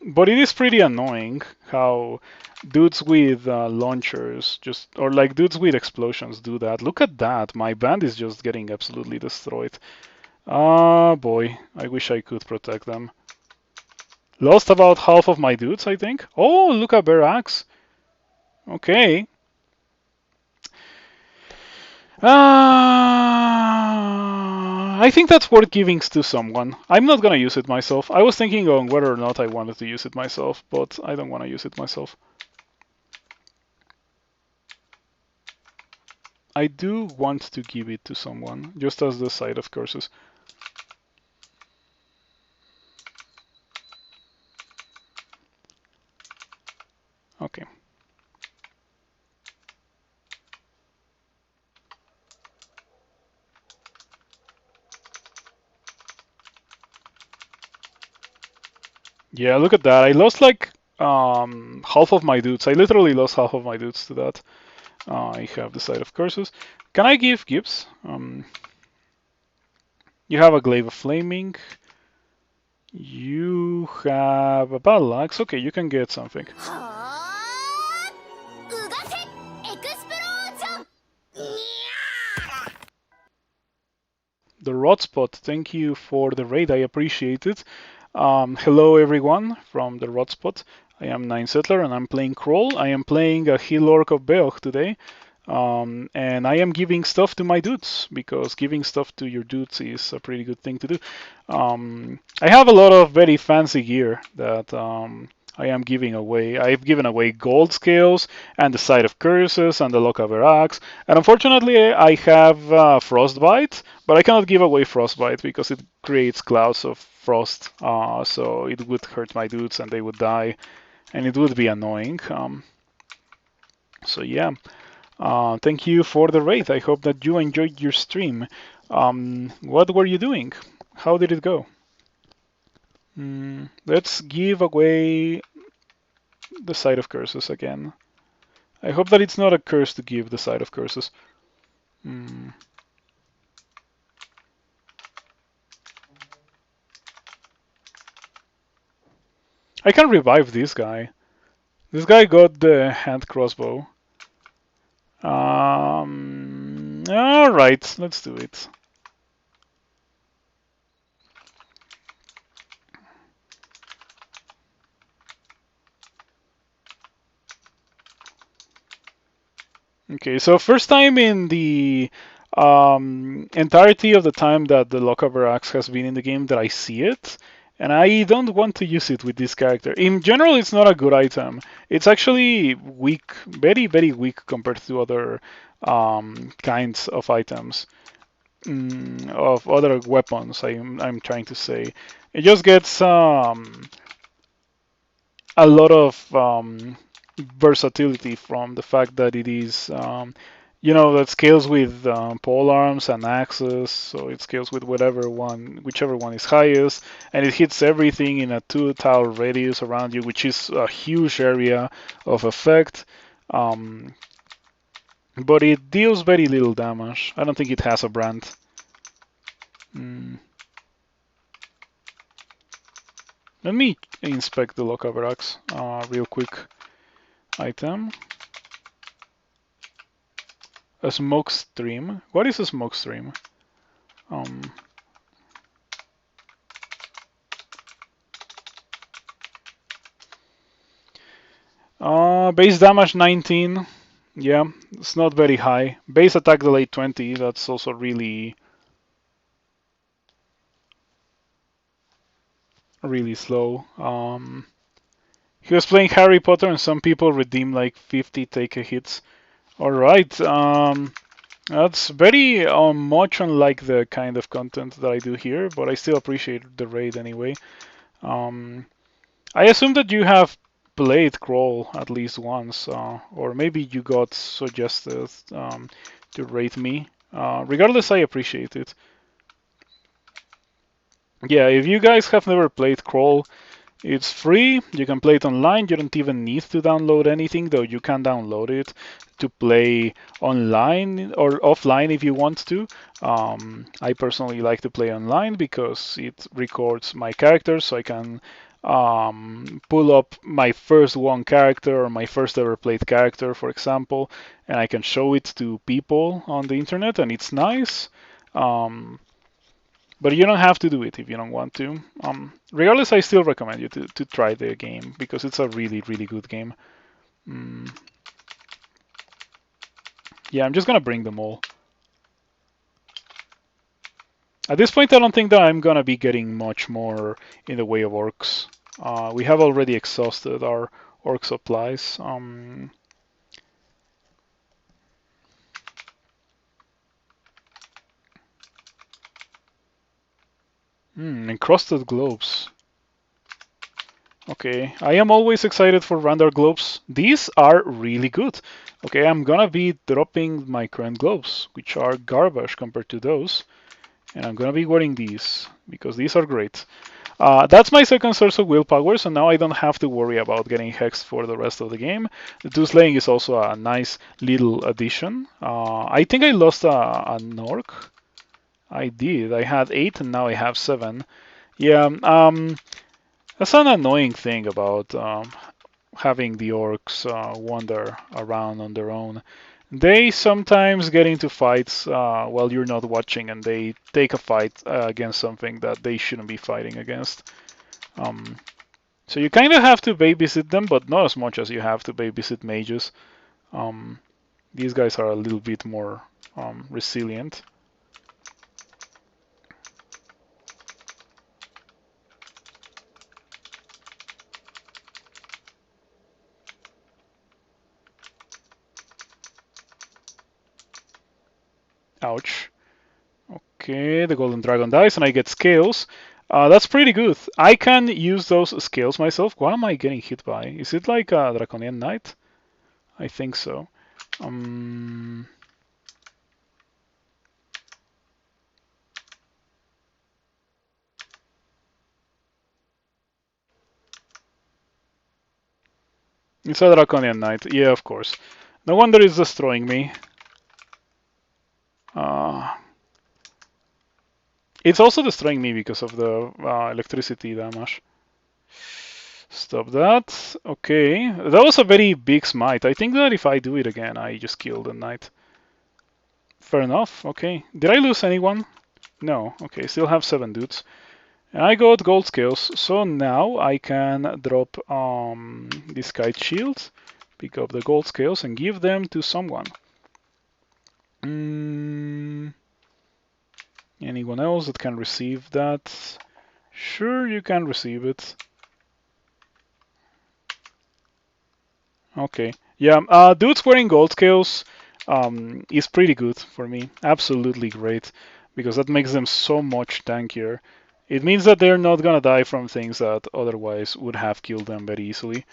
But it is pretty annoying how dudes with launchers just, or like dudes with explosions do that. Look at that. My band is just getting absolutely destroyed. Ah, boy. I wish I could protect them. Lost about half of my dudes, I think. Oh, look at Bear Axe. Okay. I think that's worth giving to someone. I'm not gonna use it myself. I was thinking on whether or not I wanted to use it myself, but I don't want to use it myself. I do want to give it to someone, just as the side of curses. Okay. Yeah, look at that. I lost like half of my dudes. I literally lost half of my dudes to that. I have the side of curses. Can I give Gibbs? You have a glaive of flaming. You have a battle axe. Okay, you can get something. The Rod Spot, thank you for the raid. I appreciate it. Hello everyone from the Rod Spot. I am Nine Settler and I'm playing Crawl. I am playing a Hill Orc of Beogh today. And I am giving stuff to my dudes because giving stuff to your dudes is a pretty good thing to do. I have a lot of very fancy gear that I am giving away. I've given away gold scales and the Side of Curses and the Lochaber Axe. And unfortunately, I have Frostbite, but I cannot give away Frostbite because it creates clouds of frost. So it would hurt my dudes and they would die, and it would be annoying. So yeah. Thank you for the raid. I hope that you enjoyed your stream. What were you doing? How did it go? Let's give away the Side of Curses again. I hope that it's not a curse to give the Side of Curses. I can revive this guy. This guy got the hand crossbow. Alright, let's do it. Okay, so first time in the entirety of the time that the Lochaber Axe has been in the game that I see it, and I don't want to use it with this character. In general, it's not a good item. It's actually weak, very, very weak compared to other kinds of items, of other weapons, I'm trying to say. It just gets a lot of versatility from the fact that it is, that scales with pole arms and axes, so it scales with whichever one is highest, and it hits everything in a 2 tile radius around you, which is a huge area of effect. But it deals very little damage. I don't think it has a brand. Let me inspect the Lochaber Axe real quick. Item. A smoke stream. What is a smoke stream? Base damage 19. Yeah, it's not very high. Base attack delay 20. That's also really, really slow. He was playing Harry Potter, and some people redeem like 50 take a hits. All right. That's very much unlike the kind of content that I do here, but I still appreciate the raid anyway. I assume that you have played Crawl at least once, or maybe you got suggested to rate me. Regardless, I appreciate it. Yeah, if you guys have never played Crawl, it's free. You can play it online. You don't even need to download anything, though you can download it to play online or offline if you want to. I personally like to play online because it records my characters, so I can pull up my first one character or my first ever played character, for example, and I can show it to people on the internet, and it's nice. Um, but you don't have to do it if you don't want to. Regardless, I still recommend you to try the game because it's a really, really good game. Mm. Yeah, I'm just gonna bring them all. At this point, I don't think that I'm gonna be getting much more in the way of orcs. We have already exhausted our orc supplies. Encrusted globes. Okay, I am always excited for random globes. These are really good. Okay, I'm gonna be dropping my current globes, which are garbage compared to those. And I'm gonna be wearing these because these are great. That's my second source of willpower, so now I don't have to worry about getting hexed for the rest of the game. The two slaying is also a nice little addition. I think I lost an orc. I did. I had 8 and now I have 7. Yeah, that's an annoying thing about having the orcs wander around on their own. They sometimes get into fights while you're not watching, and they take a fight against something that they shouldn't be fighting against. Um, so you kind of have to babysit them, but not as much as you have to babysit mages. Um, these guys are a little bit more resilient. Ouch. Okay, the golden dragon dies and I get scales. That's pretty good. I can use those scales myself. What am I getting hit by? Is it like a draconian knight? I think so. Um, it's a draconian knight. Yeah, of course. No wonder it's destroying me. Uh, it's also destroying me because of the electricity damage. Stop that. Okay. That was a very big smite. I think that if I do it again, I just kill the knight. Fair enough. Okay. Did I lose anyone? No. Okay. Still have 7 dudes. And I got gold scales. So now I can drop this kite shield, pick up the gold scales, and give them to someone. Anyone else that can receive that? Sure, you can receive it. Okay. Yeah, dudes wearing gold scales is pretty good for me. Absolutely great, because that makes them so much tankier. It means that they're not gonna die from things that otherwise would have killed them very easily.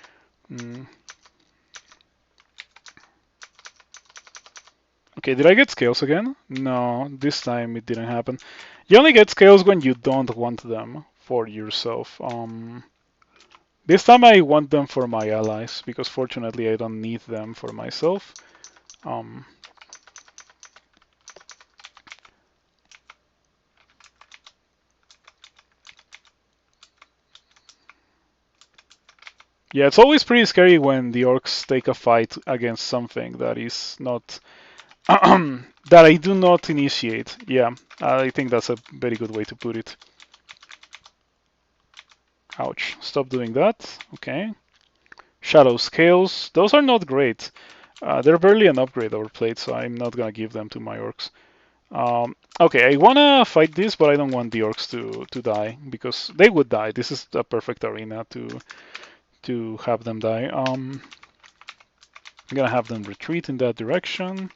Okay, did I get scales again? No, this time it didn't happen. You only get scales when you don't want them for yourself. This time I want them for my allies, because fortunately I don't need them for myself. Yeah, it's always pretty scary when the orcs take a fight against something that is not that I do not initiate. Yeah, I think that's a very good way to put it. Ouch. Stop doing that. Okay. Shadow scales. Those are not great. They're barely an upgrade over plate, so I'm not gonna give them to my orcs. Okay, I wanna fight this, but I don't want the orcs to die because they would die. This is a perfect arena to have them die. I'm gonna have them retreat in that direction.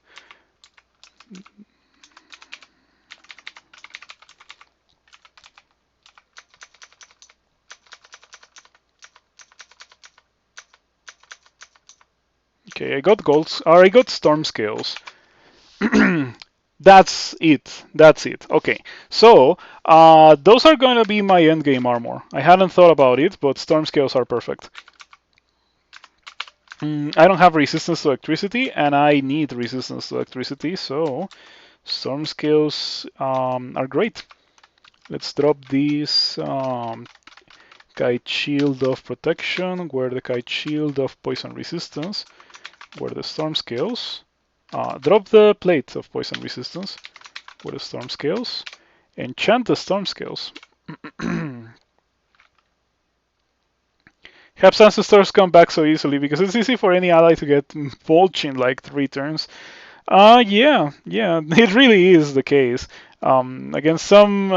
Okay, I got golds, or I got storm scales. That's it. That's it. Okay. So those are going to be my endgame armor. I hadn't thought about it, but storm scales are perfect. I don't have resistance to electricity, and I need resistance to electricity, so storm scales are great. Let's drop these kite shield of protection, wear the kite shield of poison resistance, wear the storm scales, drop the plate of poison resistance, wear the storm scales, enchant the storm scales. Perhaps ancestors come back so easily because it's easy for any ally to get mulch in like 3 turns. Yeah, it really is the case. Against some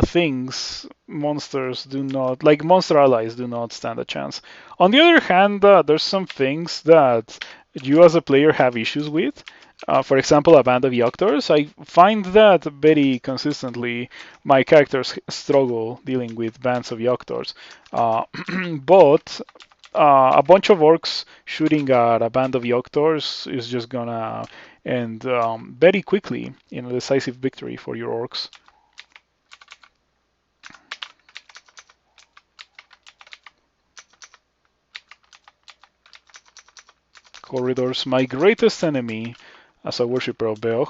things, monsters do not, like monster allies, do not stand a chance. On the other hand, there's some things that you as a player have issues with. For example, a band of Yoctors. I find that very consistently my characters struggle dealing with bands of Yoctors. But a bunch of orcs shooting at a band of Yoctors is just gonna end very quickly in a decisive victory for your orcs. Corridors, my greatest enemy as a worshipper of Beogh.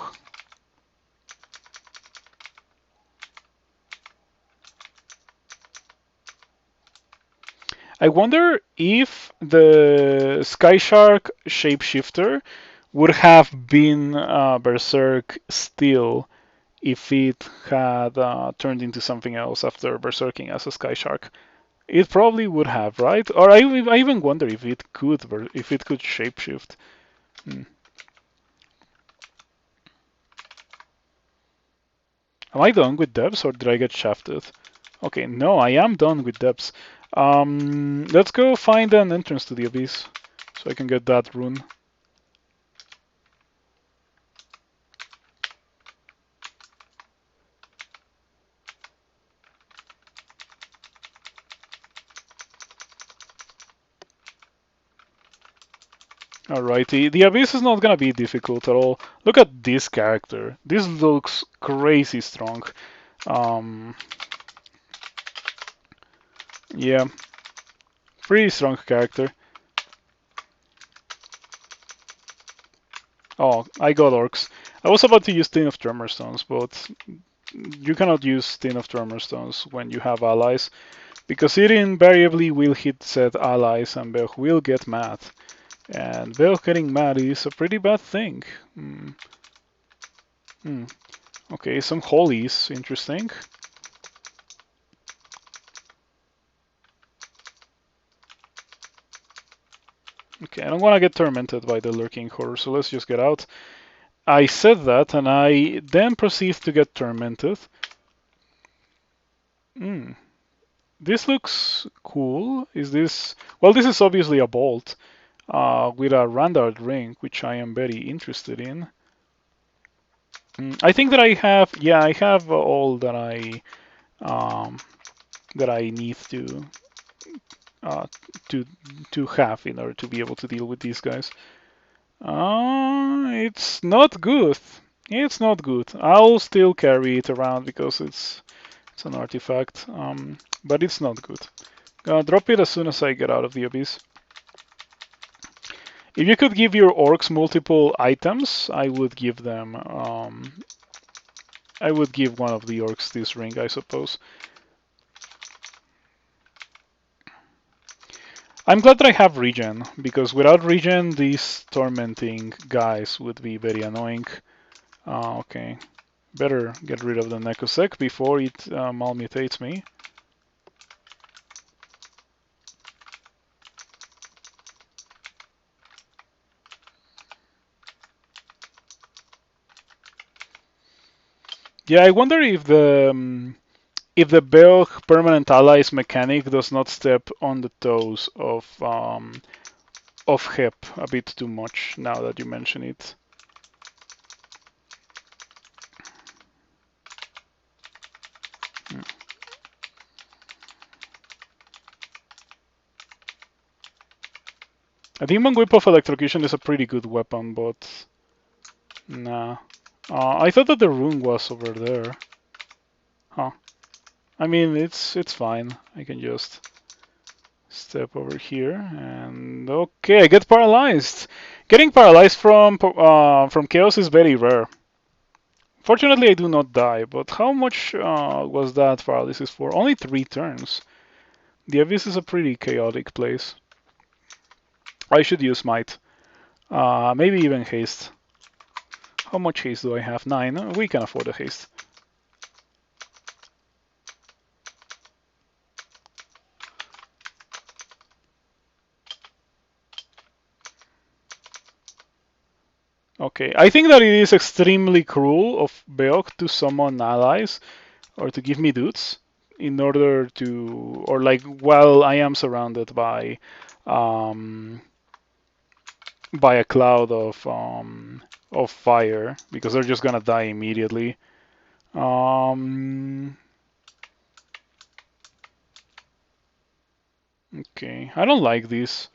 I wonder if the Sky Shark shapeshifter would have been Berserk still if it had turned into something else after berserking as a Sky Shark. It probably would have, right? Or I even wonder if it could shapeshift. Hmm. Am I done with depths or did I get shafted? Okay, no, I am done with depths. Let's go find an entrance to the abyss so I can get that rune. Alrighty, the abyss is not gonna be difficult at all. Look at this character. This looks crazy strong. Um, yeah, pretty strong character. Oh, I got orcs. I was about to use Tin of Tremor Stones, but you cannot use Tin of Tremor Stones when you have allies, because it invariably will hit said allies and Beogh will get mad. And Beogh getting mad is a pretty bad thing. Okay, some holies, interesting. Okay, I don't want to get tormented by the lurking horror, so let's just get out. I said that, and I then proceed to get tormented. This looks cool. Is this... Well, this is obviously a bolt with a Randard ring, which I am very interested in. I think that I have... Yeah, I have all that I need uh, to to have in order to be able to deal with these guys. It's not good. It's not good. I'll still carry it around because it's an artifact, but it's not good. Gonna drop it as soon as I get out of the abyss. If you could give your orcs multiple items, I would give them. I would give one of the orcs this ring, I suppose. I'm glad that I have regen, because without regen, these tormenting guys would be very annoying. Okay. Better get rid of the Necosec before it malmutates me. Yeah, I wonder if the Beogh permanent allies mechanic does not step on the toes of Hep a bit too much now that you mention it. I think Whip of Electrocution is a pretty good weapon, but Nah. I thought that the rune was over there. Huh. I mean, it's fine. I can just step over here and okay, I get paralyzed. Getting paralyzed from chaos is very rare. Fortunately, I do not die, but how much was that paralysis for? Only 3 turns. The Abyss is a pretty chaotic place. I should use Smite. Maybe even Haste. How much haste do I have? 9. We can afford a haste. Okay, I think that it is extremely cruel of Beogh to summon allies or to give me dudes in order to, or like while I am surrounded um, by a cloud of fire because they're just gonna die immediately. Okay, I don't like this.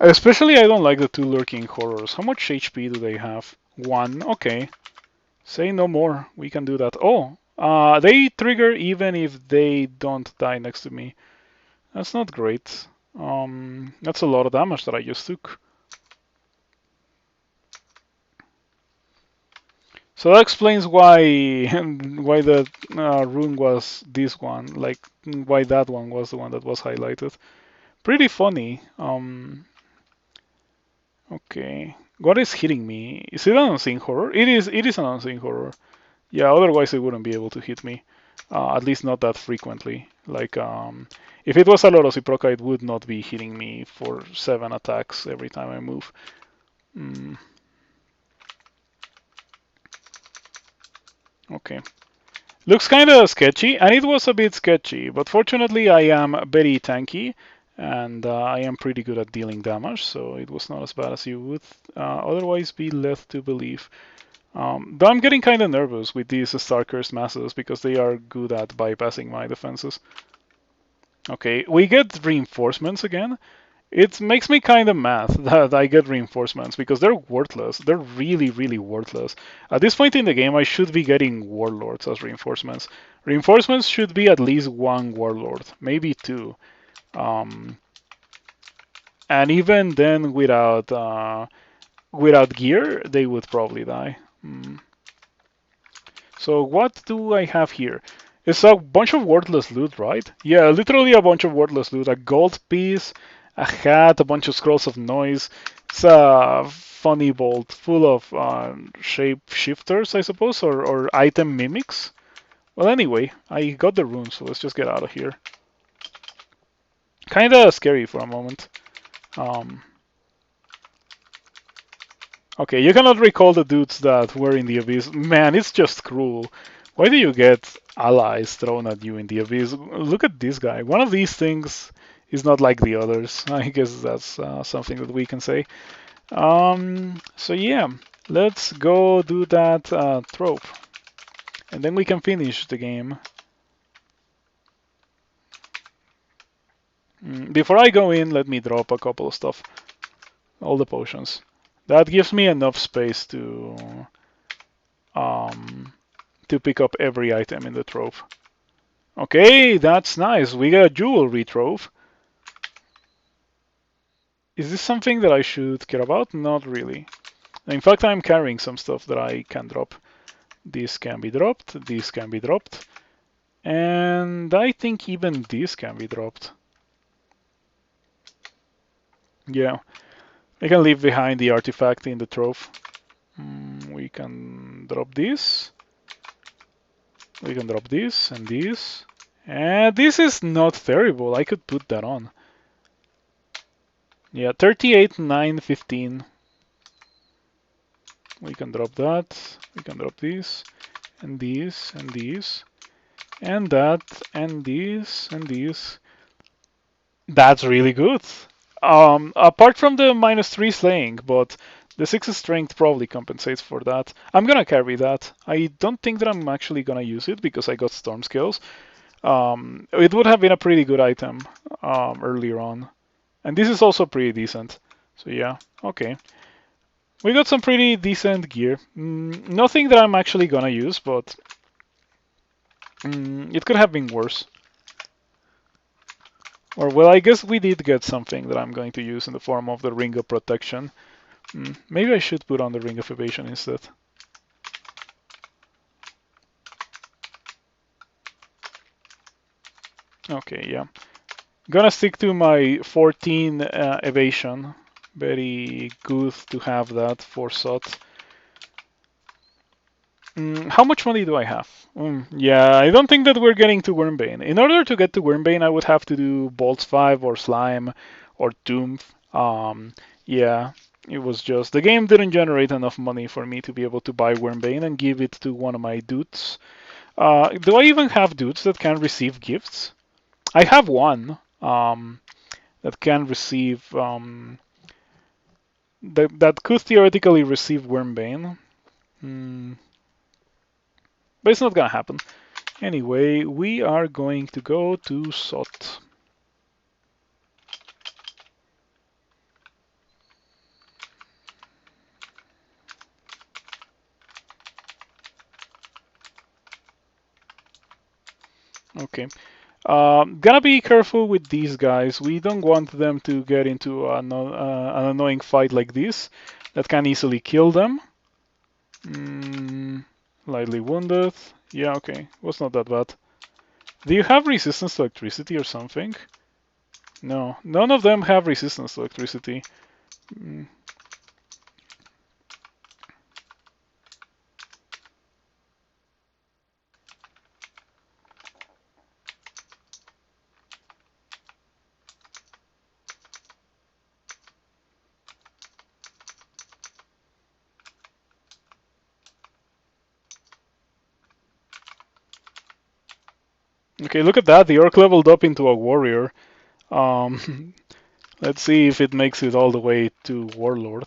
Especially I don't like the 2 lurking horrors. How much HP do they have? 1. Okay. Say no more. We can do that. Oh, they trigger even if they don't die next to me. That's not great. That's a lot of damage that I just took. So that explains why why the rune was this one, like why that one was the one that was highlighted. Pretty funny. Okay. What is hitting me? Is it an unseen horror? It is. It is an unseen horror. Yeah. Otherwise, it wouldn't be able to hit me. At least not that frequently. Like, if it was a Lorosiproca, it would not be hitting me for 7 attacks every time I move. Okay. Looks kind of sketchy, and it was a bit sketchy, but fortunately I am very tanky, and I am pretty good at dealing damage, so it was not as bad as you would otherwise be led to believe. Though I'm getting kind of nervous with these Star Cursed masses because they are good at bypassing my defenses. Okay, we get reinforcements again. It makes me kind of mad that I get reinforcements because they're worthless. They're really, really worthless. At this point in the game, I should be getting warlords as reinforcements. Reinforcements should be at least 1 warlord, maybe 2. Um, and even then, without gear, they would probably die. So what do I have here? It's a bunch of worthless loot, right? Yeah, literally a bunch of worthless loot. A gold piece, a hat, a bunch of scrolls of noise. It's a funny vault full of shape shifters, I suppose, or item mimics. Well, anyway, I got the rune, so let's just get out of here. Kinda scary for a moment. Okay, you cannot recall the dudes that were in the Abyss. Man, it's just cruel. Why do you get allies thrown at you in the Abyss? Look at this guy. One of these things is not like the others. I guess that's something that we can say. So yeah, let's go do that trope. And then we can finish the game. Before I go in, let me drop a couple of stuff. All the potions. That gives me enough space to pick up every item in the trove. Okay, that's nice. We got a jewelry trove. Is this something that I should care about? Not really. In fact, I'm carrying some stuff that I can drop. This can be dropped, this can be dropped, and I think even this can be dropped. Yeah, I can leave behind the artifact in the trove. We can drop this. We can drop this and this. And this is not terrible. I could put that on. Yeah, 38, 9, 15. We can drop that. We can drop this and these and these and that and these and these. That's really good. Apart from the -3 slaying, but the 6 strength probably compensates for that. I'm gonna carry that. I don't think that I'm actually gonna use it because I got storm scales. It would have been a pretty good item earlier on. And this is also pretty decent. So yeah, okay. We got some pretty decent gear. Nothing that I'm actually gonna use, but it could have been worse. Or, well, I guess we did get something that I'm going to use in the form of the Ring of Protection. Maybe I should put on the Ring of Evasion instead. Okay, yeah. Gonna stick to my 14 evasion. Very good to have that for SOT. How much money do I have? Yeah, I don't think that we're getting to Wormbane. In order to get to Wormbane, I would have to do Bolts 5 or Slime or Tomb. Yeah, it was just the game didn't generate enough money for me to be able to buy Wormbane and give it to one of my dudes. Do I even have dudes that can receive gifts? I have one that can receive that could theoretically receive Wormbane. But it's not gonna happen. Anyway, we are going to go to SOT. Okay. Gonna be careful with these guys. We don't want them to get into an annoying fight like this that can easily kill them. Lightly wounded. Yeah, okay. Was not that bad. Do you have resistance to electricity or something? No, none of them have resistance to electricity. Okay, look at that. The orc leveled up into a warrior. Let's see if it makes it all the way to warlord.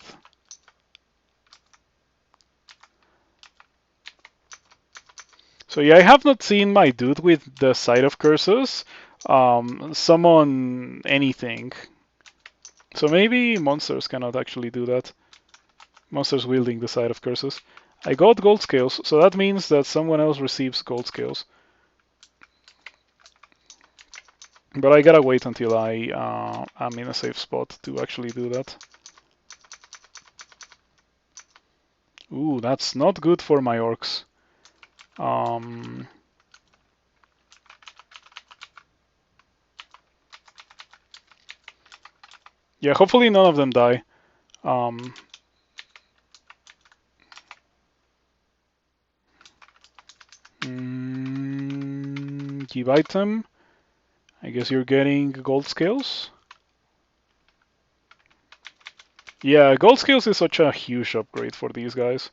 So yeah, I have not seen my dude with the Sight of Curses summon anything. So maybe monsters cannot actually do that. Monsters wielding the Sight of Curses. I got gold scales, so that means that someone else receives gold scales. But I gotta wait until I'm in a safe spot to actually do that. Ooh, that's not good for my orcs. Yeah, hopefully none of them die. Give item. I guess you're getting gold scales. Yeah, gold scales is such a huge upgrade for these guys.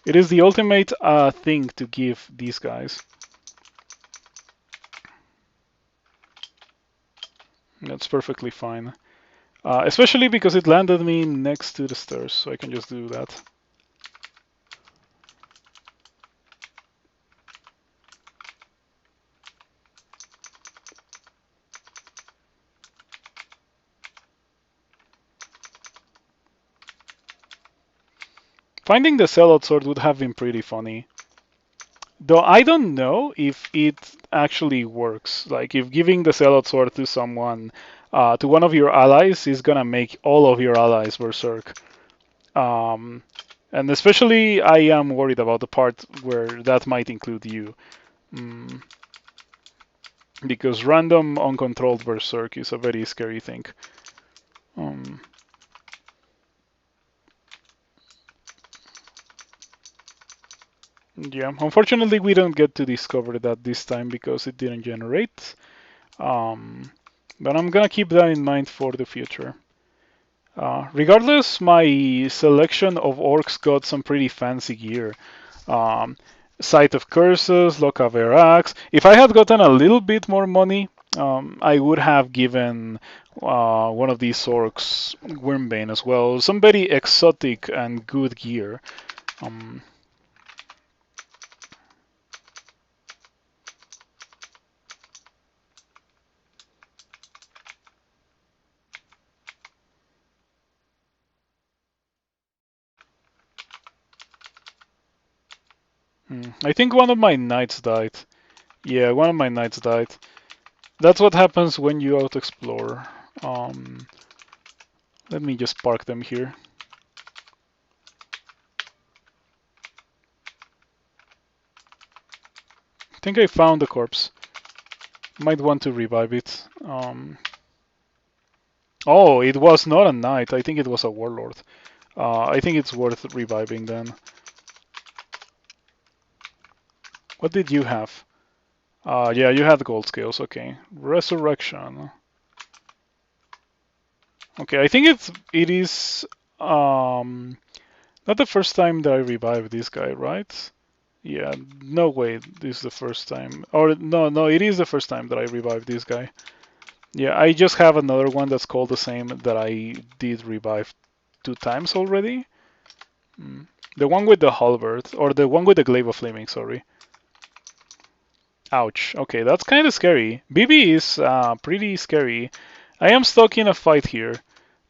It is the ultimate thing to give these guys. That's perfectly fine. Especially because it landed me next to the stairs, so I can just do that. Finding the sellout sword would have been pretty funny. Though I don't know if it actually works. Like if giving the sellout sword to someone, to one of your allies, is gonna make all of your allies berserk. And especially I am worried about the part where that might include you. Because random uncontrolled berserk is a very scary thing. Yeah, unfortunately we don't get to discover that this time because it didn't generate. But I'm gonna keep that in mind for the future. Regardless, my selection of orcs got some pretty fancy gear. Sight of Curses, Locaver Axe. If I had gotten a little bit more money, I would have given one of these orcs Wormbane as well. Some very exotic and good gear. I think one of my knights died. Yeah, one of my knights died. That's what happens when you out-explore. Let me just park them here. I think I found the corpse. Might want to revive it. Oh, it was not a knight. I think it was a warlord. I think it's worth reviving then. What did you have? Yeah, you had gold scales. Okay, resurrection. Okay, I think it is not the first time that I revive this guy, right? Yeah, no way. This is the first time. Or no, it is the first time that I revive this guy. Yeah, I just have another one that's called the same that I did revive 2 times already. The one with the halberd, or the one with the glaive of flaming, sorry. Ouch. Okay, that's kind of scary. BB is pretty scary. I am stuck in a fight here,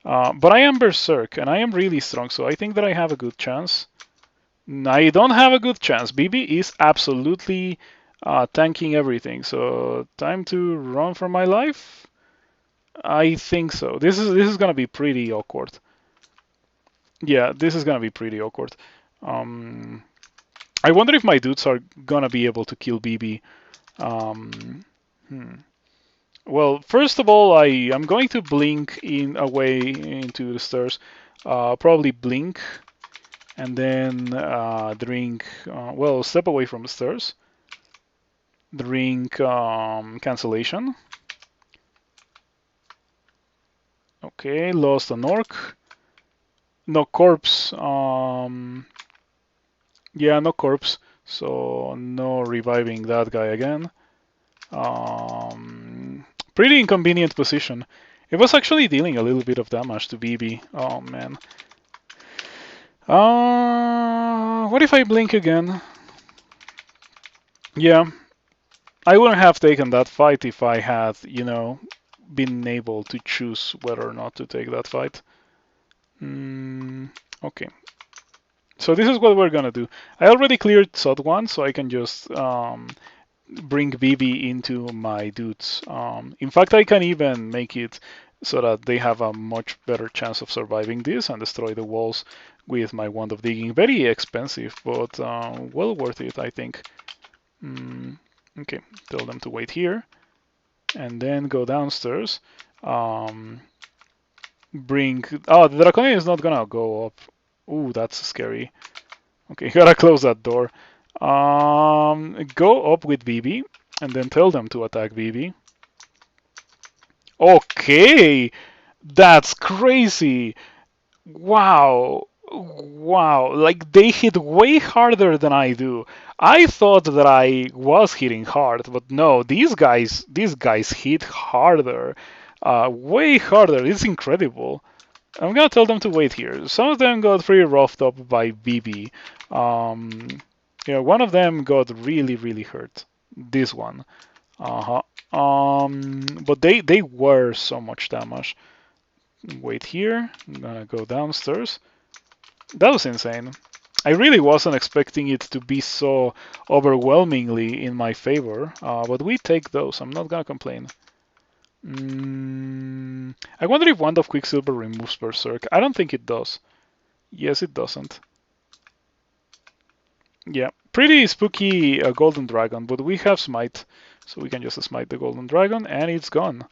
but I am berserk, and I am really strong, so I think that I have a good chance. I don't have a good chance. BB is absolutely tanking everything, so time to run for my life? I think so. This is gonna be pretty awkward. Yeah, this is gonna be pretty awkward. I wonder if my dudes are gonna be able to kill BB. Well, first of all, I'm going to blink in a way into the stairs. Probably blink, and then drink. Well, step away from the stairs. Drink cancellation. Okay, lost an orc. No corpse. Yeah, no corpse. So no reviving that guy again. Pretty inconvenient position. It was actually dealing a little bit of damage to BB. Oh man. What if I blink again? Yeah, I wouldn't have taken that fight if I had, been able to choose whether or not to take that fight. Okay. So this is what we're gonna do. I already cleared Sod 1, so I can just bring BB into my dudes. In fact, I can even make it so that they have a much better chance of surviving this and destroy the walls with my Wand of Digging. Very expensive, but well worth it, I think. Okay, tell them to wait here. And then go downstairs. Bring... Oh, the Draconian is not gonna go up. Ooh, that's scary. Okay, gotta close that door. Go up with BB, and then tell them to attack BB. Okay, that's crazy. Wow. Wow, like they hit way harder than I do. I thought that I was hitting hard, but no, these guys hit harder. Way harder. It's incredible. I'm gonna tell them to wait here. Some of them got pretty roughed up by BB. Yeah, one of them got really, really hurt. This one. But they were so much damage. Wait here. I'm gonna go downstairs. That was insane. I really wasn't expecting it to be so overwhelmingly in my favor, but we take those. I'm not gonna complain. I wonder if Wand of Quicksilver removes Berserk. I don't think it does. Yes, it doesn't. Yeah, pretty spooky Golden Dragon, but we have Smite, so we can just smite the Golden Dragon, and it's gone.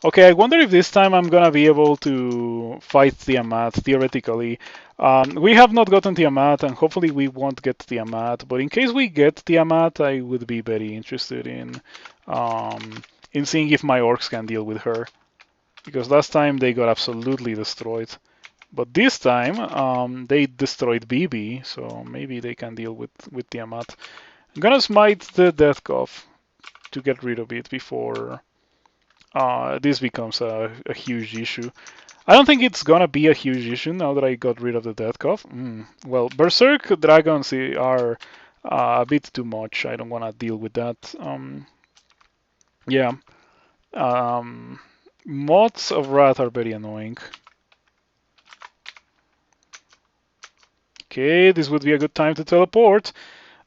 Okay, I wonder if this time I'm gonna be able to fight Tiamat, theoretically. We have not gotten Tiamat, and hopefully we won't get Tiamat, but in case we get Tiamat, I would be very interested in seeing if my orcs can deal with her. Because last time they got absolutely destroyed. But this time, they destroyed BB, so maybe they can deal with Tiamat. I'm gonna smite the Death Cough to get rid of it before this becomes a huge issue. I don't think it's gonna be a huge issue now that I got rid of the death cough. Well, Berserk dragons are a bit too much. I don't want to deal with that. Yeah. Moths of Wrath are very annoying. Okay, this would be a good time to teleport.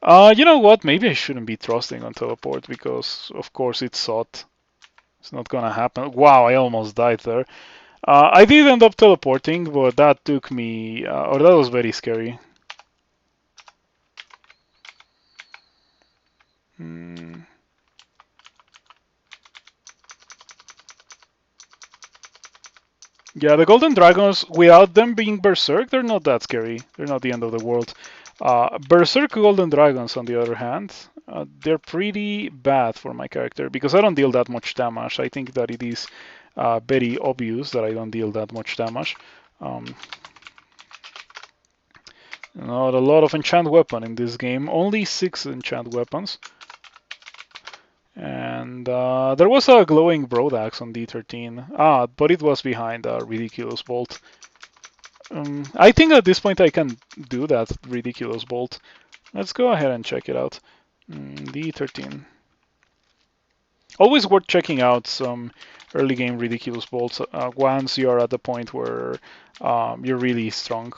You know what? Maybe I shouldn't be trusting on teleport because, of course, it's sought. It's not gonna happen. Wow, I almost died there. I did end up teleporting, but that took me, or that was very scary. Hmm. Yeah, the golden dragons, without them being berserk, they're not that scary. They're not the end of the world. Berserk golden dragons, on the other hand, they're pretty bad for my character because I don't deal that much damage. I think that it is very obvious that I don't deal that much damage. Not a lot of enchant weapon in this game. Only 6 enchant weapons. And there was a glowing broadaxe on D13. But it was behind a ridiculous bolt. I think at this point I can do that ridiculous bolt. Let's go ahead and check it out. D13. Always worth checking out some early game ridiculous bolts once you're at the point where you're really strong.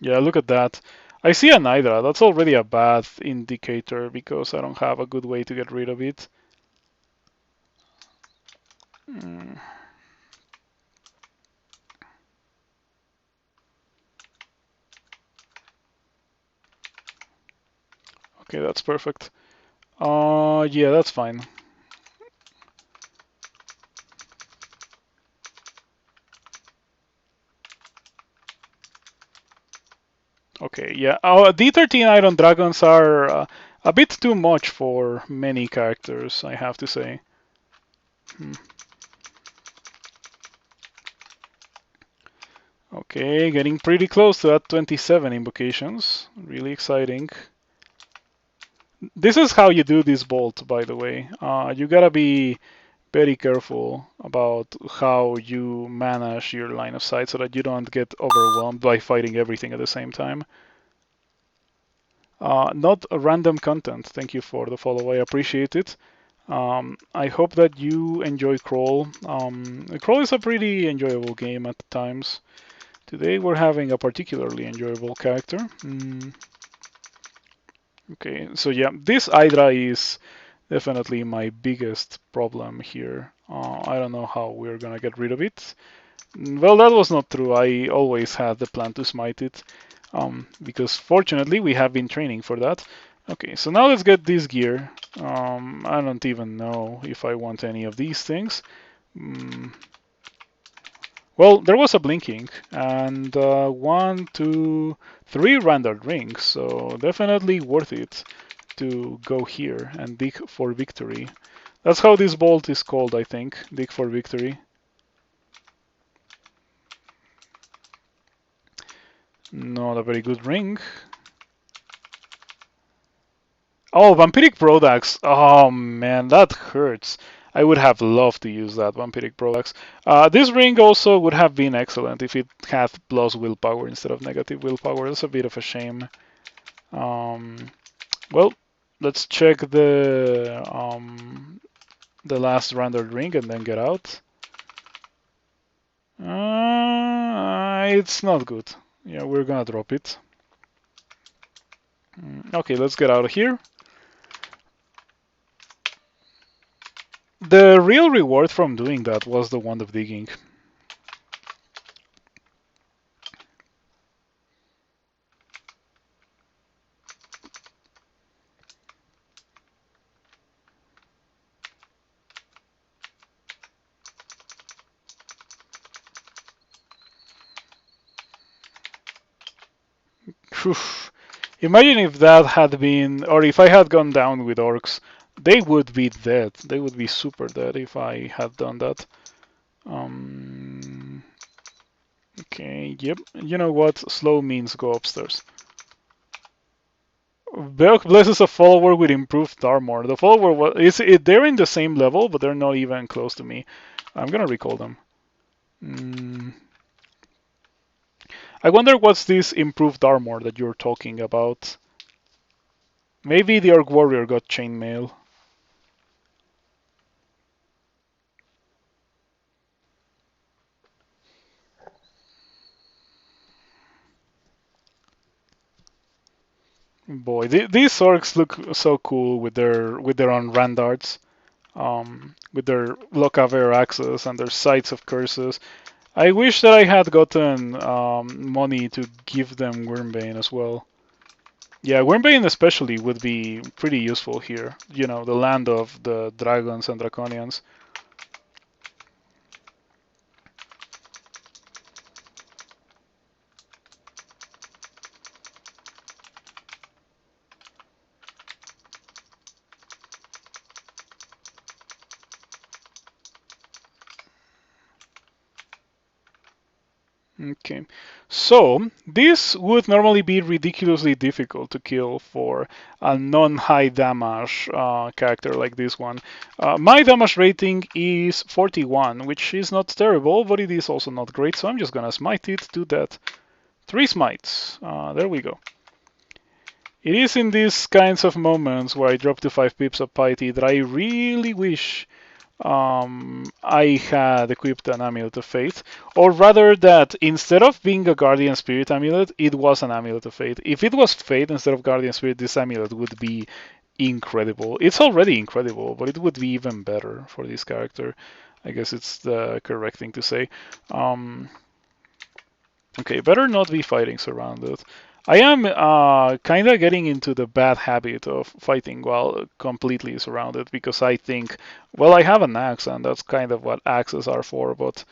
Yeah, look at that. I see an Hydra. That's already a bad indicator because I don't have a good way to get rid of it. Okay, that's perfect. Yeah, that's fine. Okay, yeah. D13 Iron Dragons are a bit too much for many characters, I have to say. Okay, getting pretty close to that 27 invocations. Really exciting. This is how you do this bolt, by the way. You gotta be very careful about how you manage your line of sight so that you don't get overwhelmed by fighting everything at the same time. Not random content. Thank you for the follow. I appreciate it. I hope that you enjoy Crawl. Crawl is a pretty enjoyable game at times. Today we're having a particularly enjoyable character. Okay, so yeah, this Hydra is definitely my biggest problem here. I don't know how we're gonna get rid of it. Well, that was not true. I always had the plan to smite it, because fortunately we have been training for that. Okay, so now let's get this gear. I don't even know if I want any of these things. Well, there was a blinking, and 1, 2, 3 rendered rings, so definitely worth it to go here and dig for victory. That's how this bolt is called, I think. Dig for victory. Not a very good ring. Oh, Vampiric Brodax. Oh man, that hurts. I would have loved to use that Vampiric Brodax. This ring also would have been excellent if it had plus willpower instead of negative willpower. That's a bit of a shame. Well, let's check the last rendered ring and then get out. It's not good. Yeah, we're gonna drop it. Okay, let's get out of here. The real reward from doing that was the wand of digging. Whew. Imagine if that had been, or if I had gone down with orcs, they would be dead. They would be super dead if I had done that. Um, okay, yep. You know what? Slow means go upstairs. Beogh blesses a follower with improved armor. The follower they're in the same level, but they're not even close to me. I'm gonna recall them. I wonder what's this improved armor that you're talking about. Maybe the Orc Warrior got chainmail. Boy, these orcs look so cool with their own randards, with their Locaver axes and their sights of curses. I wish that I had gotten money to give them Wormbane as well. Yeah, Wormbane especially would be pretty useful here. You know, the land of the dragons and draconians. Okay, so this would normally be ridiculously difficult to kill for a non-high damage character like this one. My damage rating is 41, which is not terrible, but it is also not great, so I'm just gonna smite it to death. 3 smites. There we go. It is in these kinds of moments where I drop to 5 pips of piety that I really wish I had equipped an Amulet of Faith, or rather that instead of being a Guardian Spirit amulet, it was an Amulet of Faith. If it was Faith instead of Guardian Spirit, this amulet would be incredible. It's already incredible, but it would be even better for this character. I guess it's the correct thing to say. Okay, better not be fighting surrounded. I am kind of getting into the bad habit of fighting while completely surrounded because I think, well, I have an axe and that's kind of what axes are for, but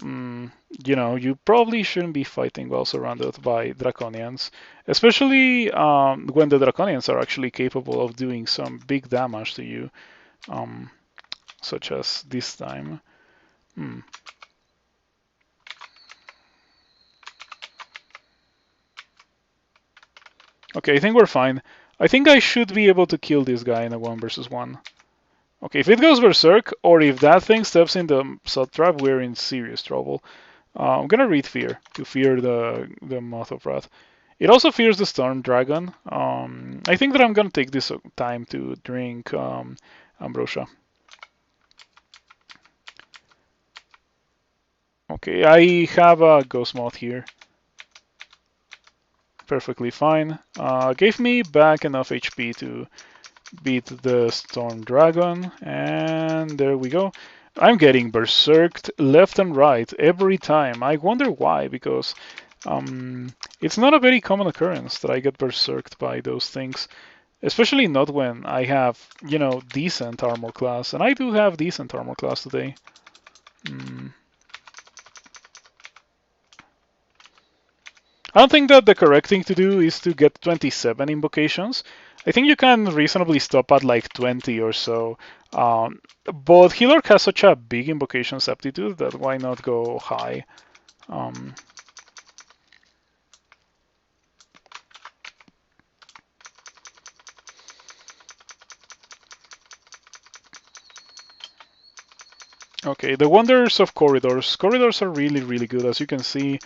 you know, you probably shouldn't be fighting while surrounded by draconians, especially when the draconians are actually capable of doing some big damage to you, um, such as this time. Hmm. Okay, I think we're fine. I think I should be able to kill this guy in a 1 versus 1. Okay, if it goes Berserk, or if that thing steps in the Sod Trap, we're in serious trouble. I'm gonna read Fear, to fear the Moth of Wrath. It also fears the Storm Dragon. I think that I'm gonna take this time to drink Ambrosia. Okay, I have a Ghost Moth here. Perfectly fine. Gave me back enough HP to beat the Storm Dragon, and there we go. I'm getting berserked left and right every time. I wonder why, because it's not a very common occurrence that I get berserked by those things, especially not when I have, you know, decent armor class, and I do have decent armor class today. I don't think that the correct thing to do is to get 27 invocations. I think you can reasonably stop at like 20 or so. But Healer has such a big invocations aptitude that why not go high? Um, okay, the wonders of corridors. Corridors are really, really good. As you can see,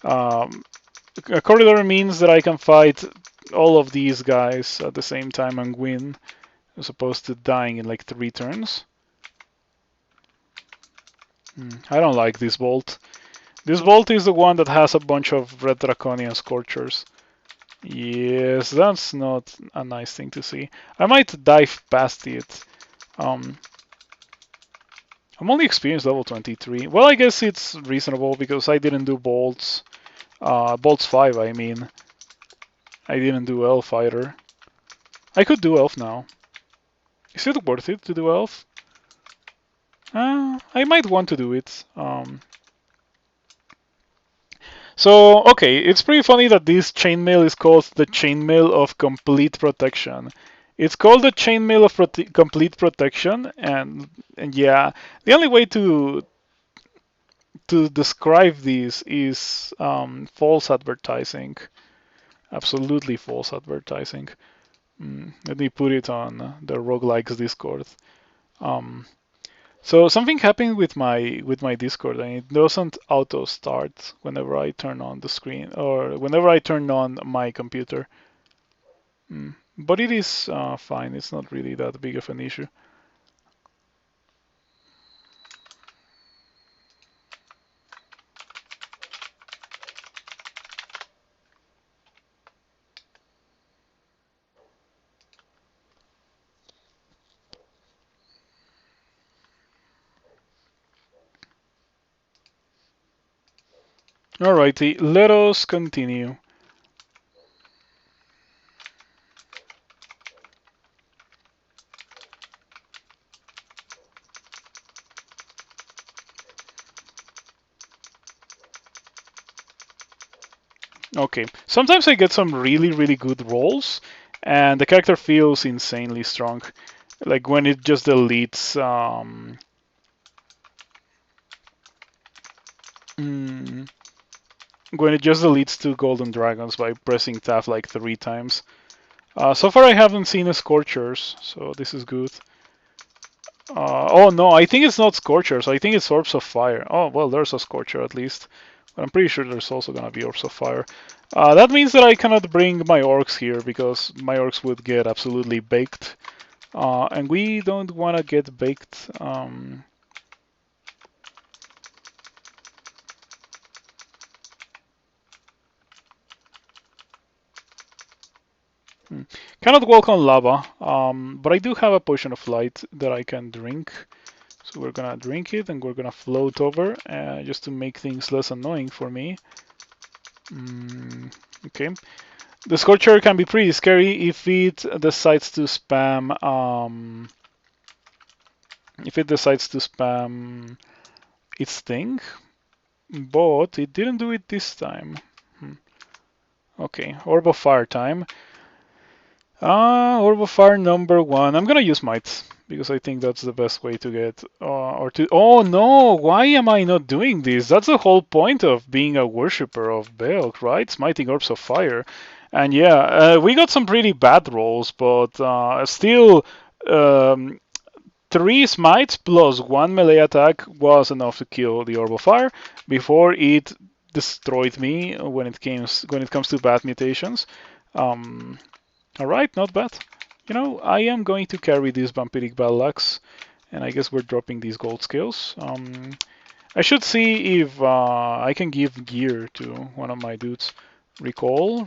a corridor means that I can fight all of these guys at the same time and win, as opposed to dying in like 3 turns. I don't like this bolt. This bolt is the one that has a bunch of red draconian scorchers. Yes, that's not a nice thing to see. I might dive past it. I'm only experienced level 23. Well, I guess it's reasonable because I didn't do bolts. Bolts 5, I mean. I didn't do elf either. I could do elf now. Is it worth it to do elf? I might want to do it. So, okay, it's pretty funny that this chainmail is called the chainmail of complete protection. It's called the chainmail of complete protection, and yeah, the only way to describe this is false advertising. Absolutely false advertising. Let me put it on the roguelikes Discord. Um, so something happened with my Discord, and it doesn't auto start whenever I turn on the screen or whenever I turn on my computer. But it is fine. It's not really that big of an issue. Alrighty, let us continue. Okay, sometimes I get some really, really good rolls, and the character feels insanely strong. Like when it just deletes. Mm, when it just deletes two golden dragons by pressing tab like 3 times. So far I haven't seen a Scorchers, so this is good. Oh no, I think it's not Scorchers. I think it's Orbs of Fire. Oh, well, there's a Scorcher at least. But I'm pretty sure there's also gonna be Orbs of Fire. That means that I cannot bring my orcs here because my orcs would get absolutely baked. And we don't want to get baked. Cannot walk on lava, but I do have a potion of light that I can drink. So we're gonna drink it and we're gonna float over just to make things less annoying for me. Okay. The Scorcher can be pretty scary if it decides to spam. If it decides to spam its thing, but it didn't do it this time. Okay, Orb of Fire time. Orb of Fire number 1. I'm gonna use Might because I think that's the best way to get or to. Oh no! Why am I not doing this? That's the whole point of being a worshipper of Beogh, right? Smiting Orbs of Fire. And yeah, we got some pretty bad rolls, but still, 3 smites plus 1 melee attack was enough to kill the Orb of Fire before it destroyed me when it comes to bad mutations. Um, all right, not bad. You know, I am going to carry this vampiric battle axe, and I guess we're dropping these gold scales. I should see if I can give gear to one of my dudes. Recall.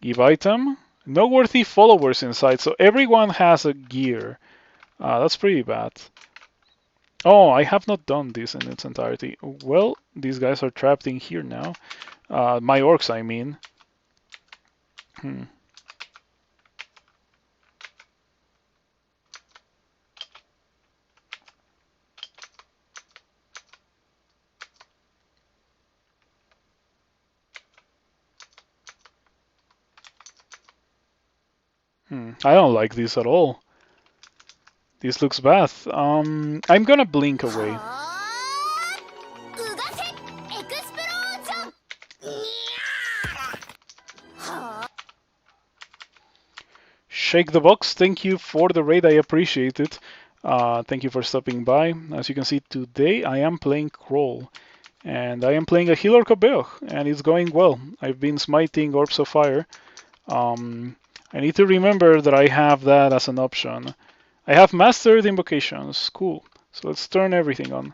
Give item. No worthy followers inside, so everyone has a gear. That's pretty bad. Oh, I have not done this in its entirety. Well, these guys are trapped in here now. My orcs, I mean. Hmm. I don't like this at all. This looks bad. I'm gonna blink away. Shake the box, thank you for the raid, I appreciate it. Thank you for stopping by. As you can see today, I am playing Crawl. And I am playing a healer Beogh, and it's going well. I've been smiting Orbs of Fire. I need to remember that I have that as an option. I have mastered invocations, cool. So let's turn everything on.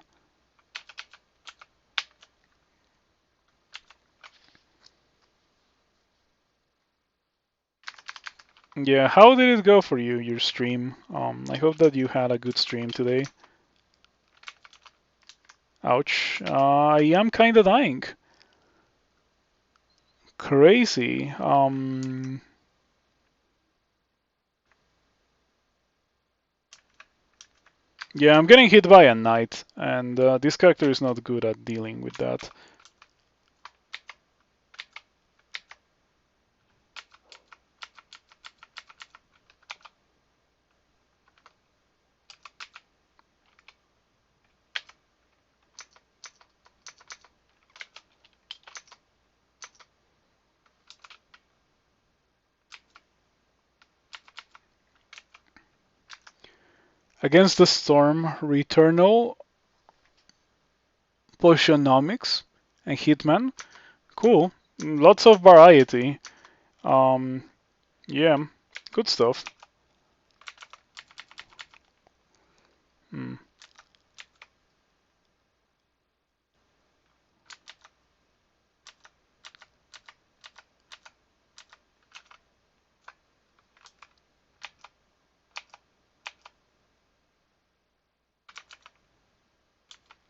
Yeah, how did it go for you, your stream? I hope that you had a good stream today. Ouch. I am kinda dying. Crazy. Yeah, I'm getting hit by a knight, and this character is not good at dealing with that. Against the Storm, Returnal, Potionomics, and Hitman. Cool. Lots of variety. Um, yeah, good stuff. Hmm.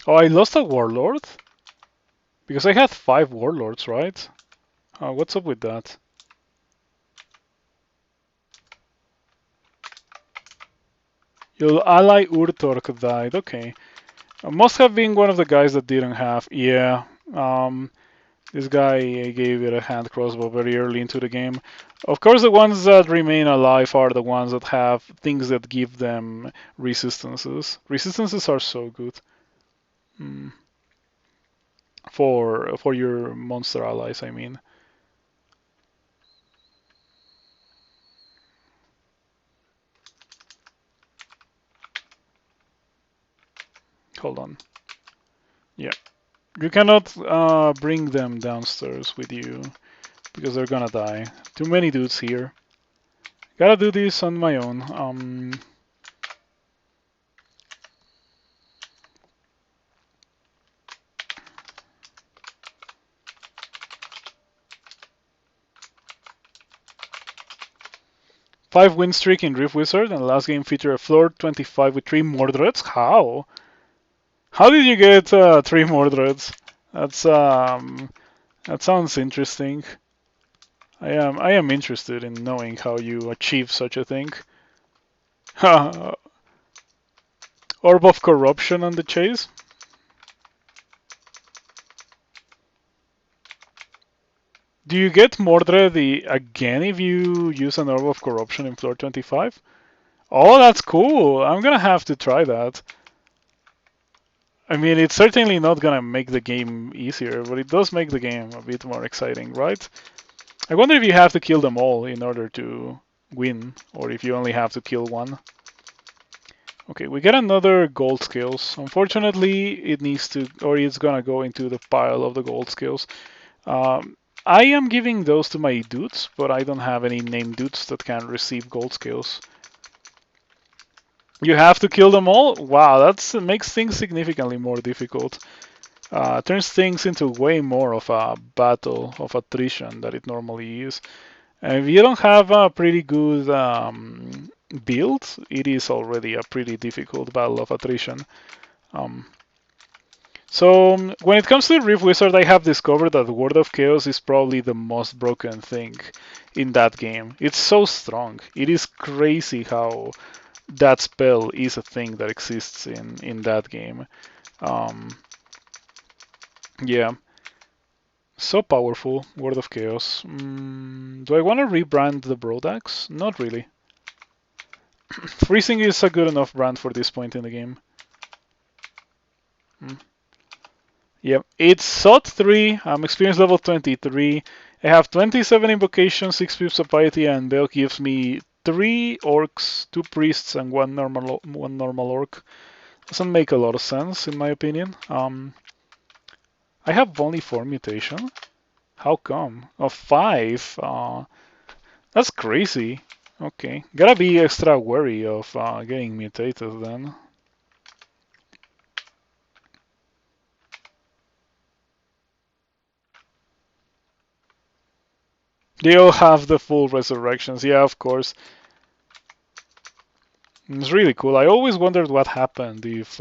Oh, I lost a Warlord? Because I had 5 Warlords, right? What's up with that? Your ally Urtork died. Okay. Must have been one of the guys that didn't have. Yeah. This guy gave it a hand crossbow very early into the game. Of course, the ones that remain alive are the ones that have things that give them resistances. Resistances are so good. Mm. For your monster allies, I mean. Hold on. Yeah. You cannot bring them downstairs with you because they're gonna die. Too many dudes here. Gotta do this on my own. 5 win streak in Rift Wizard, and the last game featured a floor 25 with 3 Mordreds. How? How did you get 3 Mordreds? That's that sounds interesting. I am interested in knowing how you achieve such a thing. Orb of Corruption on the chase. Do you get Mordred again if you use an Orb of Corruption in floor 25? Oh, that's cool. I'm gonna have to try that. I mean, it's certainly not gonna make the game easier, but it does make the game a bit more exciting, right? I wonder if you have to kill them all in order to win, or if you only have to kill one. Okay, we get another gold skills. Unfortunately, it needs to, or it's gonna go into the pile of the gold skills. Um, I am giving those to my dudes, but I don't have any named dudes that can receive gold skills. You have to kill them all? Wow, that makes things significantly more difficult. Turns things into way more of a battle of attrition that it normally is. And if you don't have a pretty good build, it is already a pretty difficult battle of attrition. Um, so when it comes to Rift Wizard, I have discovered that Word of Chaos is probably the most broken thing in that game. It's so strong. It is crazy how that spell is a thing that exists in that game. Um, yeah, so powerful, Word of Chaos. Do I want to rebrand the Brodax? Not really. Freezing is a good enough brand for this point in the game. Yep, it's SOT 3, I'm experience level 23. I have 27 invocations, 6 pips of piety, and Beogh gives me 3 orcs, 2 priests, and one normal orc. Doesn't make a lot of sense in my opinion. I have only 4 mutation. How come? Oh, 5. That's crazy. Okay, gotta be extra wary of getting mutated then. They all have the full resurrections. Yeah, of course. It's really cool. I always wondered what happened if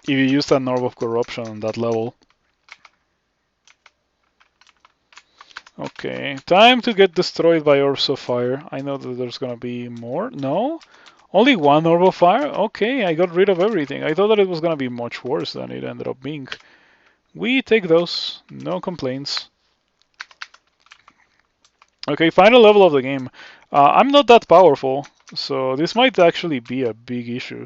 you used an orb of corruption on that level. Okay, time to get destroyed by orbs of fire. I know that there's gonna be more. No? Only one orb of fire? Okay, I got rid of everything. I thought that it was gonna be much worse than it ended up being. We take those, no complaints. Okay, final level of the game. I'm not that powerful, so this might actually be a big issue.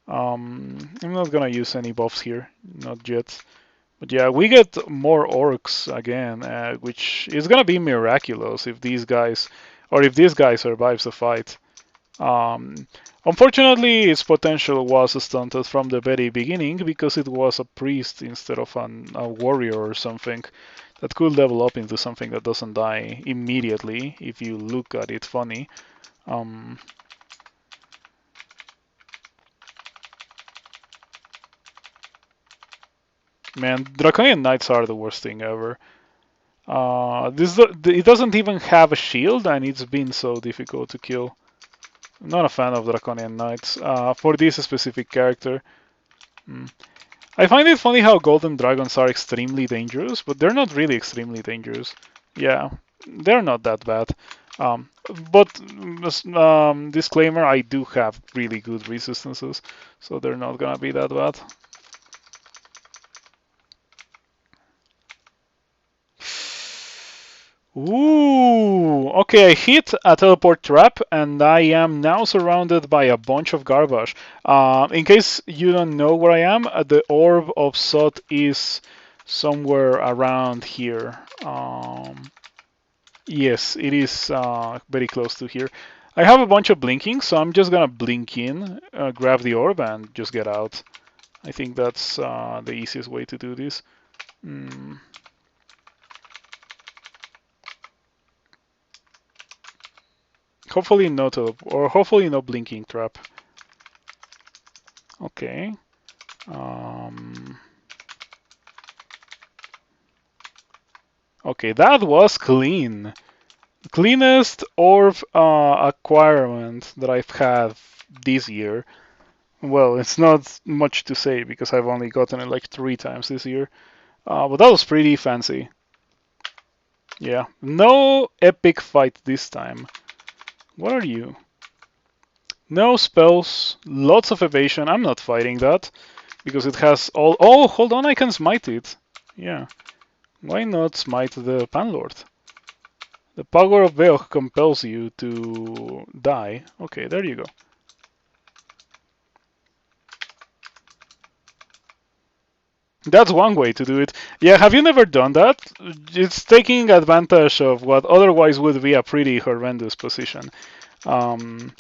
I'm not gonna use any buffs here, not yet. But yeah, we get more orcs again, which is gonna be miraculous if these guys, or if this guy survives the fight. Um, Unfortunately, its potential was stunted from the very beginning because it was a priest instead of a warrior or something that could level up into something that doesn't die immediately if you look at it funny. Um, Man, Draconian Knights are the worst thing ever. It doesn't even have a shield, and it's been so difficult to kill. I'm not a fan of Draconian Knights for this specific character. Mm. I find it funny how golden dragons are extremely dangerous, but they're not really extremely dangerous. Yeah, they're not that bad. Um, but disclaimer, I do have really good resistances, so they're not gonna be that bad. Ooh, okay, I hit a teleport trap and I am now surrounded by a bunch of garbage. In case you don't know where I am, the orb of Sot is somewhere around here. Yes, it is very close to here. I have a bunch of blinking, so I'm just gonna blink in, grab the orb, and just get out. I think that's the easiest way to do this. Mm. Hopefully no or hopefully no blinking trap. Okay. Okay, that was clean. Cleanest orb acquirement that I've had this year. Well, it's not much to say because I've only gotten it like 3 times this year. But that was pretty fancy. Yeah, no epic fight this time. What are you? No spells, lots of evasion. I'm not fighting that because it has all. Oh, hold on, I can smite it. Yeah, why not smite the Panlord? The power of Beogh compels you to die. Okay, there you go. That's one way to do it. Yeah, have you never done that? It's taking advantage of what otherwise would be a pretty horrendous position. Um,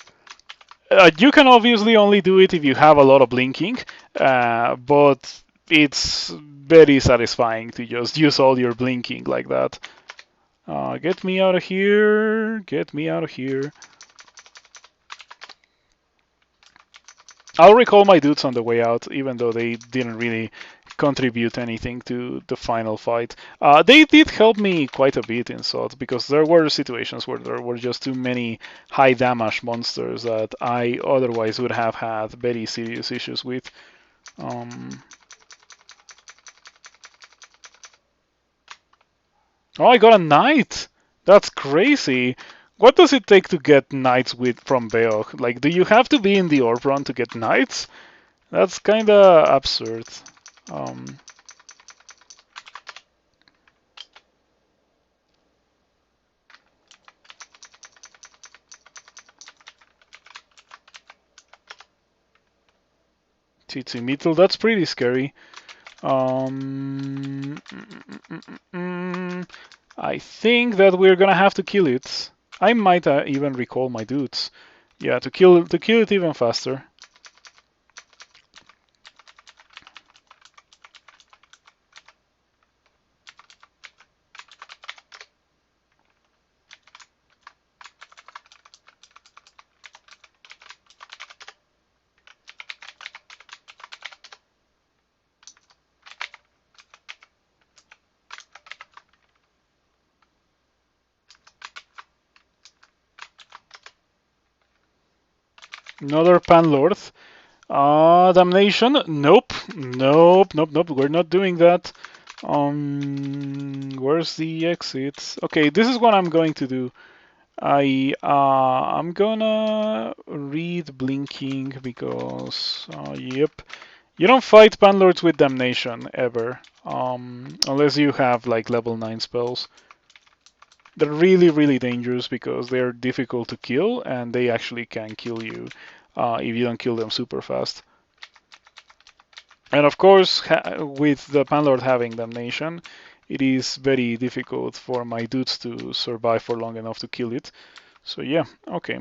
you can obviously only do it if you have a lot of blinking, but it's very satisfying to just use all your blinking like that. Get me out of here. Get me out of here. I'll recall my dudes on the way out, even though they didn't really contribute anything to the final fight. They did help me quite a bit in SOT, because there were situations where there were just too many high damage monsters that I otherwise would have had very serious issues with. Oh, I got a knight! That's crazy! What does it take to get knights from Beogh? Like, do you have to be in the orb run to get knights? That's kinda absurd. Mittel, that's pretty scary. I think that we're gonna have to kill it. I might even recall my dudes. Yeah, to kill it even faster. Another Panlord. Damnation. Nope. Nope. Nope. Nope. We're not doing that. Where's the exit? Okay, this is what I'm going to do. I'm gonna read blinking because yep, you don't fight panlords with damnation ever, unless you have like level 9 spells. They're really, really dangerous because they're difficult to kill and they actually can kill you if you don't kill them super fast. And of course, with the Panlord having damnation, it is very difficult for my dudes to survive for long enough to kill it. So yeah, okay.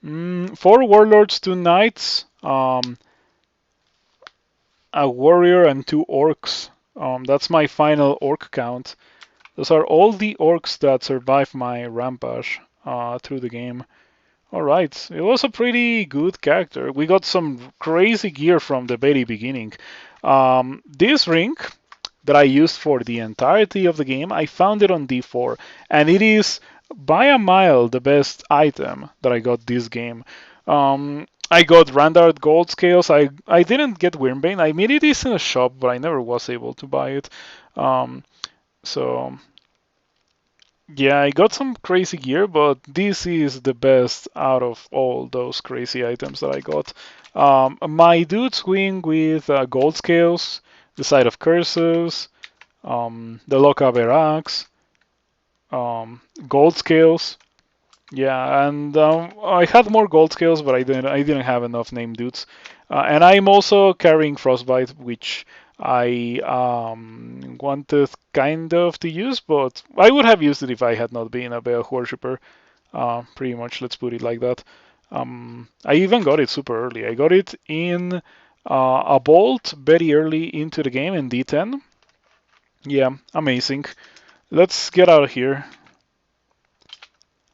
4 warlords, 2 knights, a warrior, and 2 orcs. That's my final orc count. Those are all the orcs that survived my rampage through the game. Alright, it was a pretty good character. We got some crazy gear from the very beginning. This ring that I used for the entirety of the game, I found it on D4, and it is by a mile the best item that I got this game. I got Randart Gold Scales. I didn't get Wyrmbane. I mean, it is in a shop, but I never was able to buy it. So yeah, I got some crazy gear, but this is the best out of all those crazy items that I got. My dudes win with gold scales, the side of curses, the Loca Verax, gold scales. Yeah, and I had more gold scales, but I didn't have enough name dudes. And I'm also carrying frostbite, which I wanted kind of to use, but I would have used it if I had not been a Beogh worshipper. Pretty much, let's put it like that. I even got it super early. I got it in a bolt very early into the game in D10. Yeah, amazing. Let's get out of here.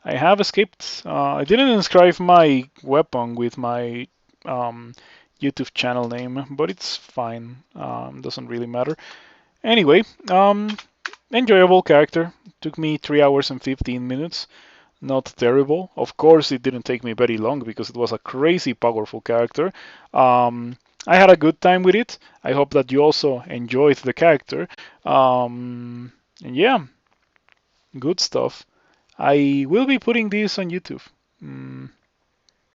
I have escaped. I didn't inscribe my weapon with my YouTube channel name, but it's fine. Doesn't really matter. Anyway, enjoyable character. Took me 3 hours and 15 minutes. Not terrible. Of course, it didn't take me very long because it was a crazy powerful character. I had a good time with it. I hope that you also enjoyed the character. And yeah, good stuff. I will be putting this on YouTube.